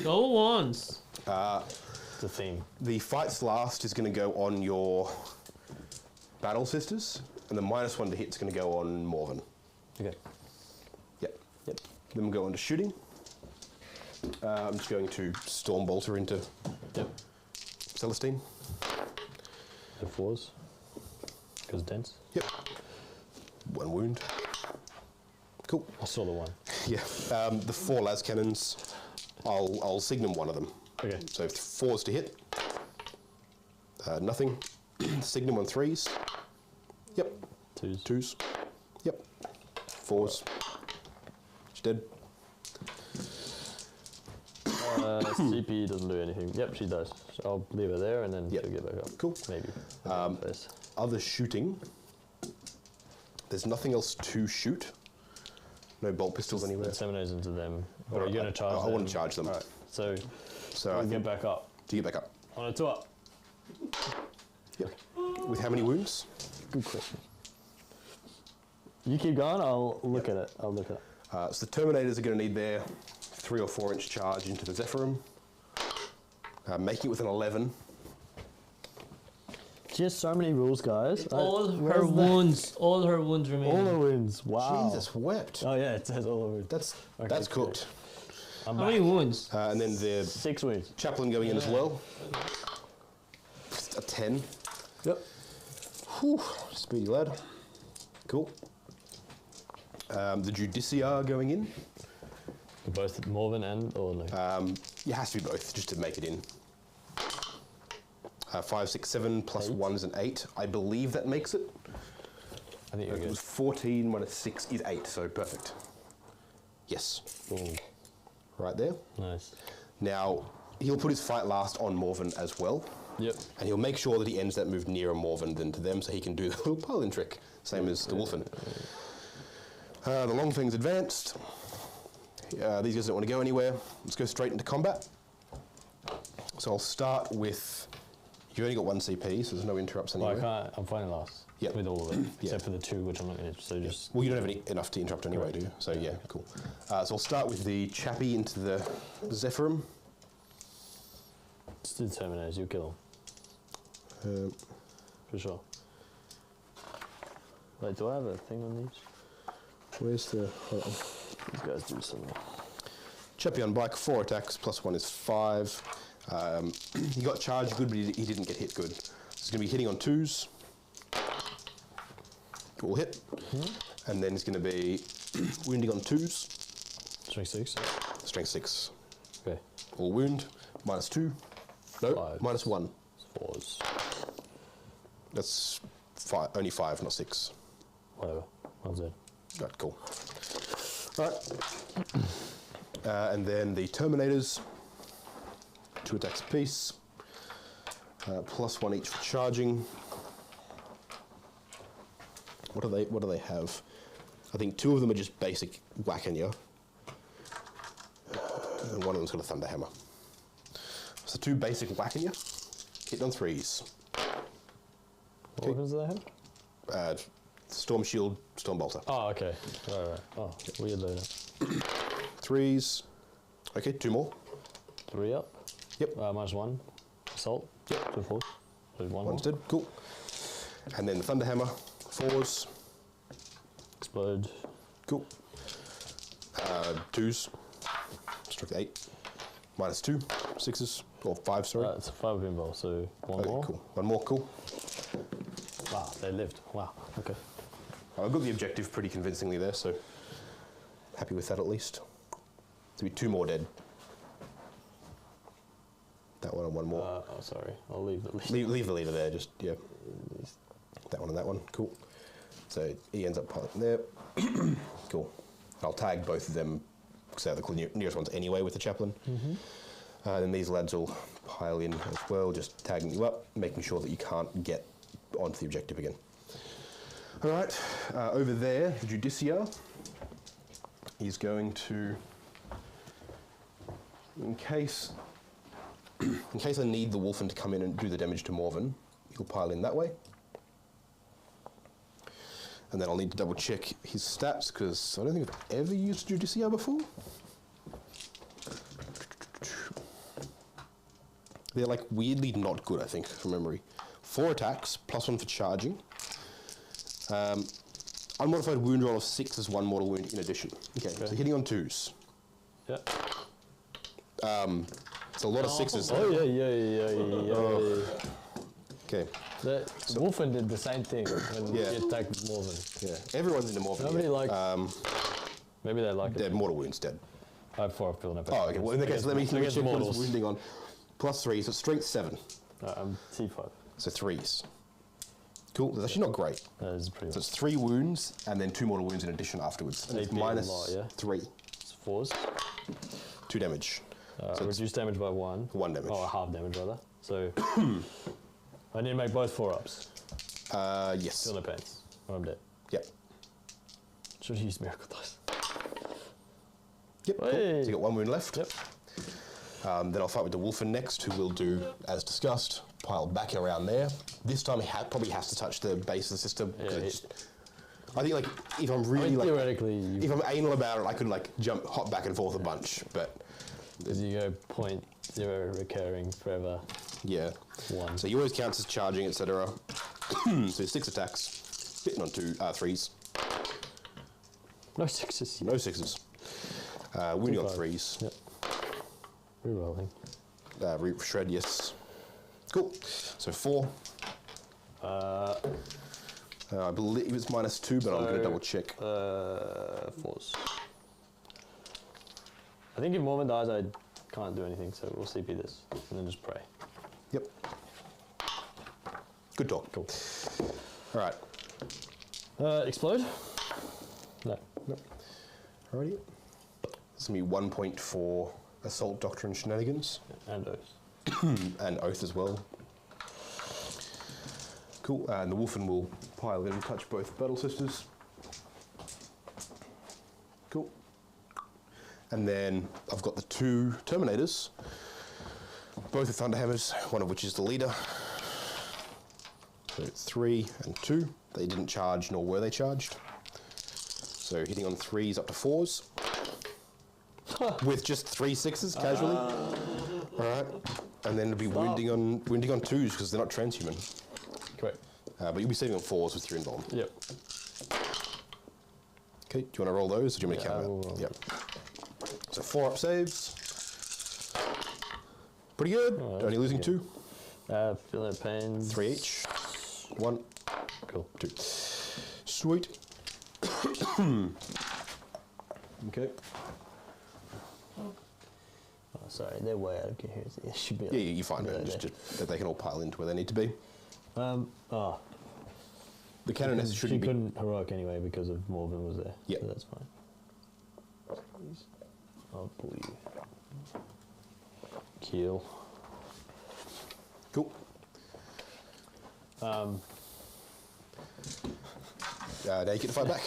Go once. It's a theme. The Fights Last is going to go on your Battle Sisters, and the -1 to hit is going to go on Morven. Okay. Yep. Yep. Then we'll go on to shooting. I'm just going to Storm Bolter into Celestine. The 4s. Because dense. Yep. 1 wound. Cool. I saw the 1. Yeah. The 4 las cannons, I'll signum one of them. Okay. So 4s to hit. Nothing. Signum on 3s. Yep. 2s. 2s. Yep. 4s. She's dead. CP doesn't do anything. Yep, she does. So I'll leave her there and then she'll get back up. Cool. Maybe. Other shooting. There's nothing else to shoot. No bolt pistols anywhere. Seminars into them. Or are you going to charge them? I want to charge them. Alright, so So I'll get back up. Do you get back up? On a 2 up. Yep. With how many wounds? Good question. You keep going, I'll look at it. I'll look at it. So the Terminators are going to need their 3 or 4 inch charge into the Zephyrum. Making it with an 11. Just so many rules, guys. All her wounds remain. All the wounds. Wow. Jesus wept. Oh yeah, it says all the wounds. That's cooked. How many wounds? And then the 6 wounds. Chaplain going in as well. A 10. Yep. Whew, speedy lad. Cool. The Judiciar going in. Both Morven and or no? It has to be both, just to make it in. 5, 6, 7 plus 1 is an 8. I believe that makes it. I think you're It good. was 14 minus 6 is 8, so perfect. Yes. Boom. Right there. Nice. Now, he'll put his fight last on Morven as well. Yep. And he'll make sure that he ends that move nearer Morven than to them, so he can do the little piling trick, same as the Wolfen. The long thing's advanced. These guys don't want to go anywhere. Let's go straight into combat. So I'll start with... You only got 1 CP, so there's no interrupts Well, anywhere. I can't. I'm fighting last. Yep. With all of it, Yeah. except for the 2, which I'm not going to. So just. Well, you don't have enough to interrupt anyway, do you? So yeah, cool. So I'll start with the Chappie into the Zephyrum. Just do the Terminators. You'll kill them. For sure. Wait, do I have a thing on these? Where's the... hold on. These guys do something. Chappie on bike, 4 attacks, plus 1 is 5. He got charged good, but he didn't get hit good. So he's going to be hitting on 2s. All hit. And then he's going to be wounding on 2s. Strength 6. Strength 6. Okay. All wound, -2. No, Five. -1. 4s. That's only 5, not 6. Whatever. One's dead. Right, cool. All right. And then the Terminators, 2 attacks apiece, +1 each for charging. What do they have? I think 2 of them are just basic whacking you, and one of them's got a Thunder Hammer. So 2 basic whacking you, hit on 3s. What weapons do they have? Storm Shield, Storm Bolter. Oh, okay. Right. Oh, weird loader. 3s. Okay, 2 more. 3 up. Yep. -1. Assault. Yep. 2 4s. So 1 One's more. dead. Cool. And then the Thunder Hammer, 4s. Explode. Cool. 2s. Struck 8. -2. 6s. Or 5, sorry. It's a 5 pinball, so 1 Okay, more. cool. 1 more, cool. Wow, they lived. Wow. Okay. I got the objective pretty convincingly there, so happy with that at least. There'll be 2 more dead. That one and 1 more. Oh, sorry. I'll leave the lead. Leave the leader there, just, yeah. That one and that one, cool. So he ends up piling there. Cool. I'll tag both of them, because they're the nearest ones anyway with the chaplain. Then these lads will pile in as well, just tagging you up, making sure that you can't get onto the objective again. All right, over there, the Judicia is going to, in case I need the Wolfen to come in and do the damage to Morven, he'll pile in that way. And then I'll need to double check his stats, because I don't think I've ever used Judicia before. They're like weirdly not good, I think, from memory. 4 attacks, +1 for charging. Unmodified wound roll of 6 is 1 mortal wound in addition. Okay, so hitting on 2s. Yep. It's a lot of 6s. Oh, yeah. Okay, The Wolfen did the same thing when Yeah. he attacked Morven. yeah. Everyone's into Morven. Nobody here. likes. Maybe they like Dead, it. mortal wounds, dead. I have 4 feeling it. Oh, okay. Well, in that case, let me check what his mortals. wounding on. +3, so strength 7. I'm T5. So 3s. Cool, that's actually not great. That is pretty So much. it's 3 wounds, and then 2 mortal wounds in addition afterwards. And it's AP a minus lot, yeah? 3. It's 4s. 2 damage. So it's Reduced damage by 1. 1 damage. Oh, half damage rather. So I need to make both 4-ups. Yes. Feel no pains. Or I'm dead. Yep. Should use miracle dice. Yep. Cool. Hey. So you got 1 wound left. Yep. Then I'll fight with the Wolfen next, who will do, as discussed, pile back around there. This time he probably has to touch the base of the system. 'Cause Yeah, it's I think like if I'm really I mean, like theoretically, if I'm anal about it, I could like hop back and forth a bunch. But because you go 0.0 recurring forever. yeah. 1. So he always counts as charging, etc. So 6 attacks, hitting on 3s, No 6s. no 6s. Wounding on 5. 3s. Yep. Rerolling. Shred, yes. Cool. So 4. I believe it's -2, but I'm going to double check. 4s. I think if Mormon dies, I can't do anything, so we'll CP this and then just pray. Yep. Good talk. Cool. All right. Explode? No. Nope. Alrighty. It's going to be 1 point for Assault Doctrine Shenanigans. And Oath. And Oath as well. Cool. And the Wolfen will pile in and touch both Battle Sisters. Cool. And then I've got the 2 Terminators. Both with Thunderhammers, one of which is the leader. So 3 and 2. They didn't charge, nor were they charged. So hitting on 3s up to 4s. With just 3 6s casually. Alright. And then it'll be wounding on 2s because they're not transhuman. Correct. But you'll be saving on 4s with your invuln. Yep. Okay, do you want to roll those or do you want me to Yeah, I count will out? roll. Yep. So 4 up saves. Pretty good. Oh, that's Only losing pretty 2. Feel no pain. 3 each. 1, Cool. 2. Sweet. Okay. Oh, sorry, they're way out of coherence. It should be. Yeah, you find Yeah, it. yeah. Just that they can all pile into where they need to be. Oh, The canoness she shouldn't be. couldn't heroic anyway because of Morven was there. Yep. So that's fine. I'll pull you. Kill. Cool. Now you get to fight back.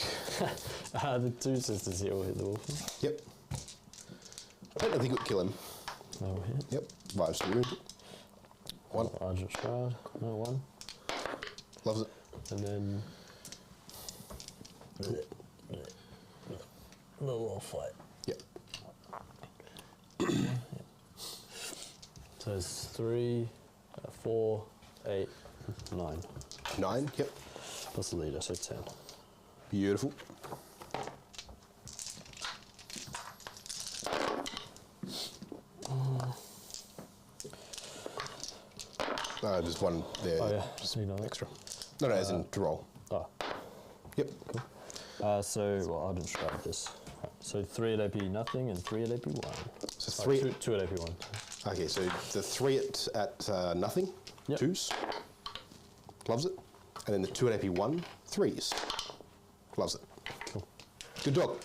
The two sisters here will hit the wolf. Yep. I don't think it would kill him. No hit. Yep. Vives to wound. One. Argent Shroud. No one. Loves it. And then. The wolf fight. Yep. So it's 3, 4, 8, 9. 9. Yep. Plus the leader, so 10. Beautiful. There's one there. Oh yeah, Just you know that. extra. No, as in to roll. Oh, Yep. well, I didn't shroud this. Right, so 3 at AP nothing and 3 at AP 1. So Oh, 3. two at AP 1. Okay, so the 3 at nothing. Yep. 2s. Loves it. And then the 2 at AP 1. 3s. Loves it. Cool. Good dog.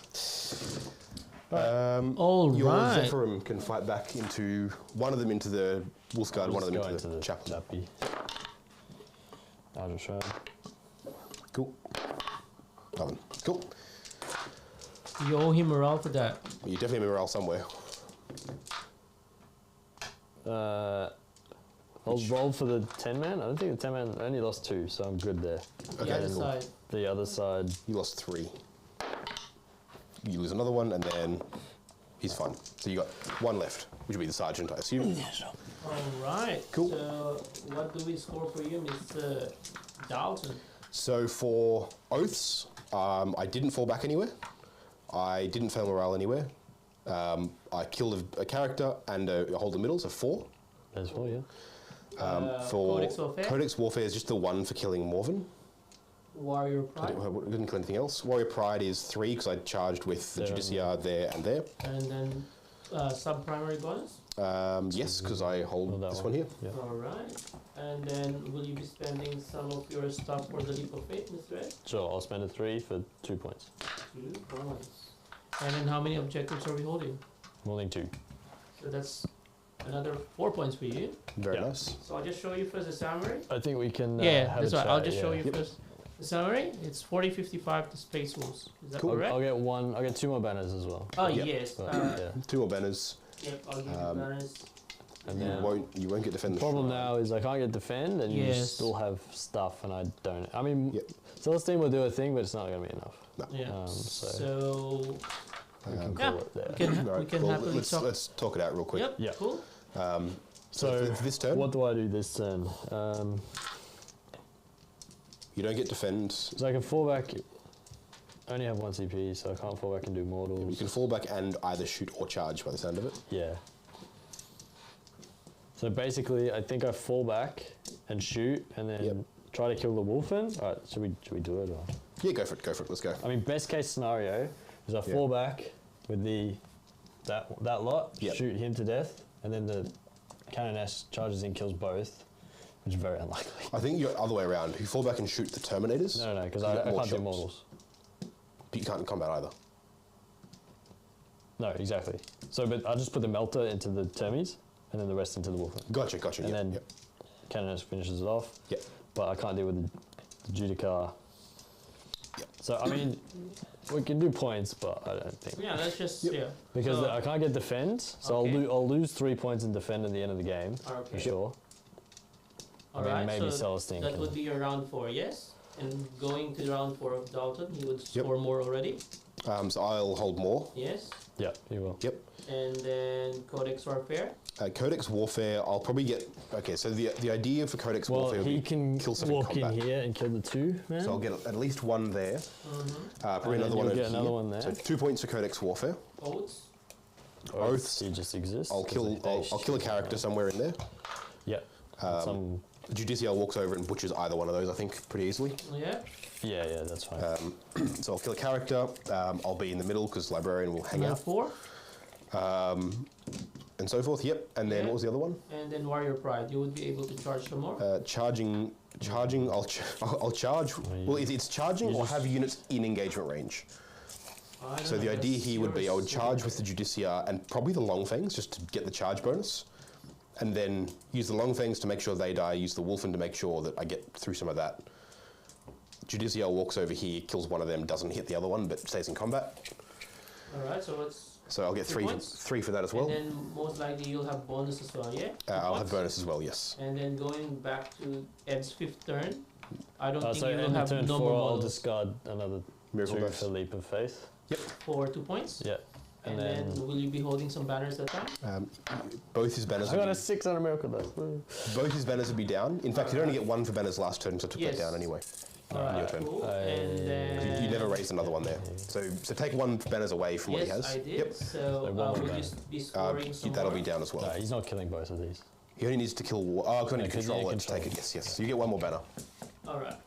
All Your right. Zephyrim can fight back into one of them into the Wolfguard, one of them Go into the chapel. chappy. Argent Shroud. Cool. Nothing. Cool. You owe him morale for that. You definitely have a morale somewhere. I'll roll for the 10 man. I don't think the 10 man only lost 2, so I'm good there. Okay. The other Cool. side. The other side, You lost 3. You lose another one, and then he's fine. So you got 1 left, which would be the sergeant, I assume. All right. Cool. So what do we score for you, Mr. Dalton? So for oaths, I didn't fall back anywhere. I didn't fail morale anywhere. I killed a character and a hold the middle, so 4. as well, yeah. For Codex Warfare? Codex Warfare is just the 1 for killing Morven. Warrior I Pride. didn't kill anything else. Warrior Pride is 3 because I charged with the There and Judiciar there and there. And then sub-primary bonus. Yes, because I hold that this one here. Yeah. All right. And then will you be spending some of your stuff for the Leap of Faith, Mr. Ed? Sure, I'll spend a 3 for 2 points. 2 points. And then how many objectives are we holding? I'm holding 2. So that's another 4 points for you. Very Yeah. nice. So I'll just show you first the summary. I think we can Yeah, have that's a right. I'll chat, just show you Yep. first the summary. It's 4055 to Space Wolves. Is that Cool. correct? I'll get 1, I'll get 2 more banners as well. Oh, Yep. yes. But, yeah. 2 more banners. Yep, I'll give you banners. And Yeah. then You won't get defend the the problem shrine. now is I can't get defend and you Yes. still have stuff and I don't. I mean, Yep. Celestine will do a thing, but it's not going to be enough. Yeah. So so we can yeah, call it there. we can, All we right, can well, happily talk. let's talk it out real quick. Yep, Yeah. cool. So for this turn, what do I do this turn? you don't get defend. So I can fall back. I only have 1 CP, so I can't fall back and do mortals. You can fall back and either shoot or charge by the sound of it. Yeah. So basically, I think I fall back and shoot, and then Yep. try to kill the wolfen. All right, should we do it? Or? Yeah, go for it. Go for it. Let's go. I mean, best case scenario is I fall back with that lot, Yep. shoot him to death, and then the canoness charges in, kills both, which is very unlikely. I think you're the other way around. You fall back and shoot the Terminators. No, because You I get more can't do shots. mortals. But you can't in combat either. No, exactly. So, but I just put the melter into the termies, and then the rest into the wolfen. Gotcha. And Yep, then yep. canoness finishes it off. Yep. But I can't deal with the Judicar. Yep. So, I mean, we can do points, but I don't think. Yeah, that's just, Yep. yeah. Because So- I can't get defend, so Okay. I'll lose 3 points in defend at the end of the game, Okay. for sure. I mean, Alright, maybe so Celestine that can. would be your round 4, yes? And going to round 4 of Dalton, he would Yep. score more already, So I'll hold more. yes? Yeah, you will. Yep. And then Codex Warfare. Codex Warfare, I'll probably get. Okay, so the idea for Codex Well, Warfare would he be can kill something walk combat. in here and kill the 2, man. So I'll get at least 1 there. Probably And another then one you'll over get another here. one there. So 2 points for Codex Warfare. Oaths. Oaths. He just exists. I'll 'cause kill. they I'll kill a character somewhere in there. Yep. Some. Judiciar walks over and butchers either one of those. I think pretty easily. Yeah. Yeah, that's fine. So I'll kill a character. I'll be in the middle because librarian will hang Round out. 4. and so forth. Yep. And then Yeah. what was the other one? And then Warrior Pride, you would be able to charge some more. Charging. I'll charge. Well, it's charging or have units in engagement range. I don't So the know, idea that's here would be I would yours. charge with the Judiciar and probably the Long Fangs just to get the charge bonus, and then use the Long Fangs to make sure they die. Use the Wolfen to make sure that I get through some of that. Judiciar walks over here, kills one of them, doesn't hit the other one, but stays in combat. All right, so it's. So I'll get 2 three points. for that as well. And then most likely you'll have bonus as well, yeah? 2 I'll have points. bonus as well. Yes. And then going back to Ed's 5th turn, I don't think So you will end of have turn no 4, more I'll models discard another Miracle 2 dice. for Leap of Faith. for 2 points. Yeah. And then will you be holding some banners that time? Both his banners. I got Would a 6 on a Miracle Dice. Woo. both his banners would be down. In fact, you'd only get 1 for banners last turn, so I took Yes. that down anyway. All your right, turn. cool. And then You never raised another one there. So take 1 banners away from what he yes, has. I did. Yep. So one more will banner. you be scoring some That'll more? be down as well. No, he's not killing both of these. He only needs to kill. Oh, because I need to 'cause control you it to take control it. Yes, yes. So you get 1 more banner. All right.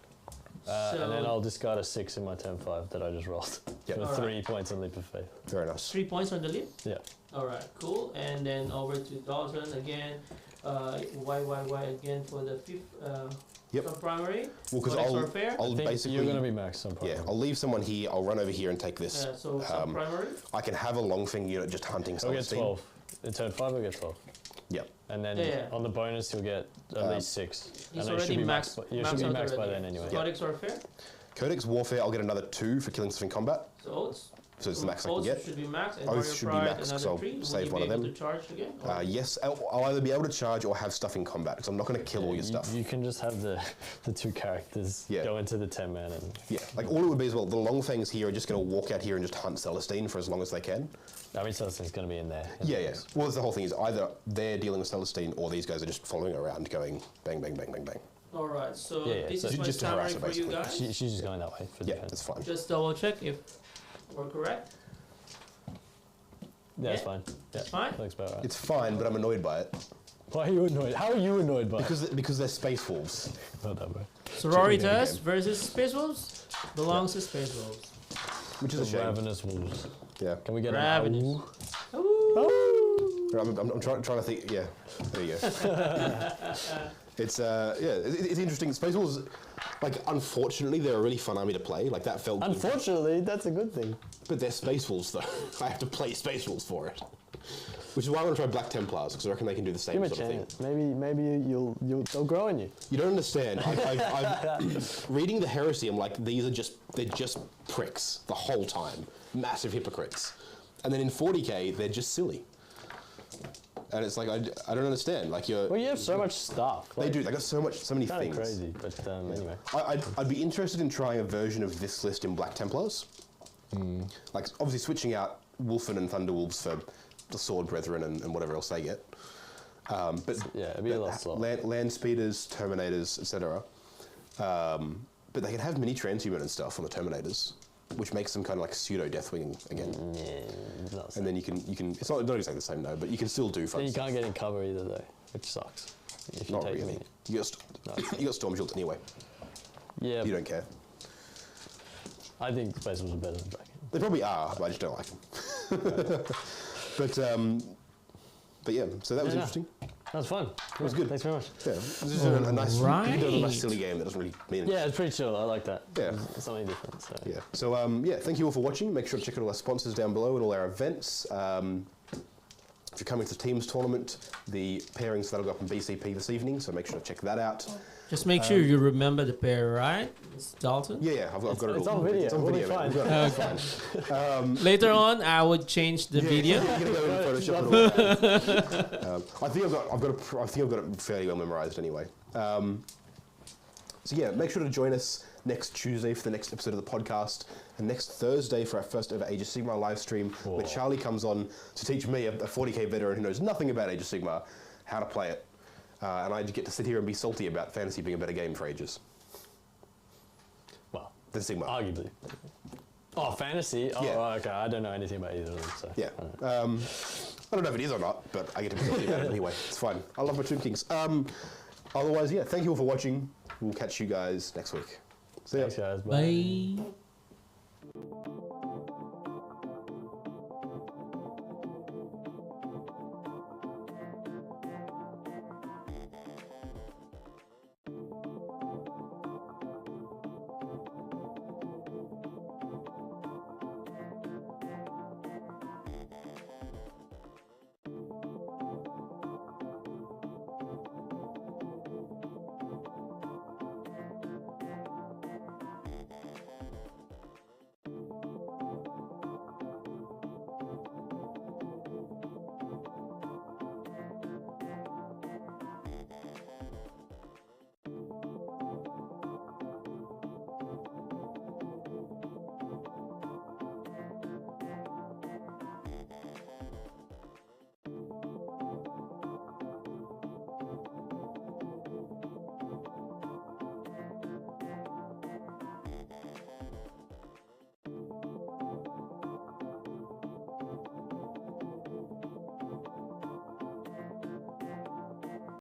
And then I'll discard a 6 in my turn 5 that I just rolled. Yep. With Alright. 3 points on Leap of Faith. Very nice. 3 points on the lead. Yeah. All right, cool. And then over to Dalton again. Y again for the 5th Yep. sub-primary. Well, because Codex Warfare. I'll I think basically. you're going to be max on Yeah, I'll leave someone here. I'll run over here and take this. So sub-primary. I can have a Longfing unit just hunting He'll get Celestine. 12. In turn 5, he'll get 12. Yep. And then Yeah. on the bonus, he'll get at least 6. He's And already should be maxed. You should be out maxed by already. then anyway. Codex Warfare. Codex Warfare, I'll get another 2 for killing stuff in combat. So Oaths. So it's the max I can Oaths get. should be max. And Oaths Warrior should be Pride, max, 'cause another I'll 3. save Will one you of be able them. to charge again? Or- Yes, I'll either be able to charge or have stuff in combat, because I'm not going to kill all your stuff. You can just have the 2 characters Yeah. go into the 10 man and Yeah, like all it would be as well, the Longfangs here are just going to walk out here and just hunt Celestine for as long as they can. I mean, Celestine's going to be in there. Yeah, yeah. Well, that's the whole thing is either they're dealing with Celestine or these guys are just following around going bang, bang, bang, bang, bang. All right. So Yeah, this so is my just to harass summary her, for you basically. guys. She's just going that way for Yeah, defense. that's fine. Just double check if we're correct. Yeah, that's Yeah. fine. Yeah, That's fine? looks about right. It's fine, but I'm annoyed by it. Why are you annoyed? How are you annoyed by it? Because they're Space Wolves. Not that way. Sororitas game. versus Space Wolves belongs to Space Wolves. Which is a The shame. ravenous wolves. Yeah. Can we get Ravenous. an I'm trying to think. Yeah, there you go. It's interesting. Space Wolves, like, unfortunately, they're a really fun army to play. Like, that felt good. Unfortunately, that's a good thing. But they're Space Wolves, though. I have to play Space Wolves for it. Which is why I want to try Black Templars, because I reckon they can do the same Give 'em a sort of thing. chance. Maybe they'll grow on you. You don't understand. I'm reading the Heresy, I'm like, they're just pricks the whole time. Massive hypocrites. And then in 40K, they're just silly. And it's like, I don't understand. Like, Well, you have so much stuff. they do. They got so many Kind things. of crazy, but anyway. I'd be interested in trying a version of this list in Black Templars. Like, obviously switching out Wolfen and Thunderwolves for the Sword Brethren and whatever else they get. But Yeah, it'd be a lot slower. land speeders, Terminators, etc. But they can have mini transhuman and stuff on the Terminators, which makes them kind of like pseudo Deathwing again. Yeah, it's not the And then you can. It's not exactly the same, no, but you can still do fun Then you stuff. can't get in cover either, though, which sucks. If you Not take really. them in. You got Storm Shields anyway. Yeah, You don't care. I think Space Wolves are better than Dragon. They probably are, but I just don't like them. But yeah, so that was Yeah. interesting. That was fun. It was good. Thanks very much. Yeah, this is a nice, Right. a nice silly game that doesn't really mean anything. Yeah, it's pretty chill. I like that. Yeah. It's something different. So. Yeah. So thank you all for watching. Make sure to check out all our sponsors down below and all our events. If you're coming to the Teams tournament, the pairings that'll go up in BCP this evening, so make sure to check that out. Just make sure you remember the pair, right? It's Dalton. Yeah, I've got it It's all. on video. It's on We'll be video, man. fine. We've got it. It's fine. Later on, I would change the video. You're gonna go in and Photoshop it all. I think I've got it fairly well memorized anyway. So yeah, make sure to join us next Tuesday for the next episode of the podcast, and next Thursday for our first ever Age of Sigmar live stream, where Charlie comes on to teach me, a 40k veteran who knows nothing about Age of Sigmar, how to play it. And I get to sit here and be salty about fantasy being a better game for ages Well, than Sigmar. arguably. Oh, fantasy? Oh, Yeah. okay. I don't know anything about either of them. So. Yeah. I don't know. I don't know if it is or not, but I get to be salty about it anyway. It's fine. I love my Tomb Kings. Otherwise, yeah, thank you all for watching. We'll catch you guys next week. See ya. Thanks, guys. Bye. Bye.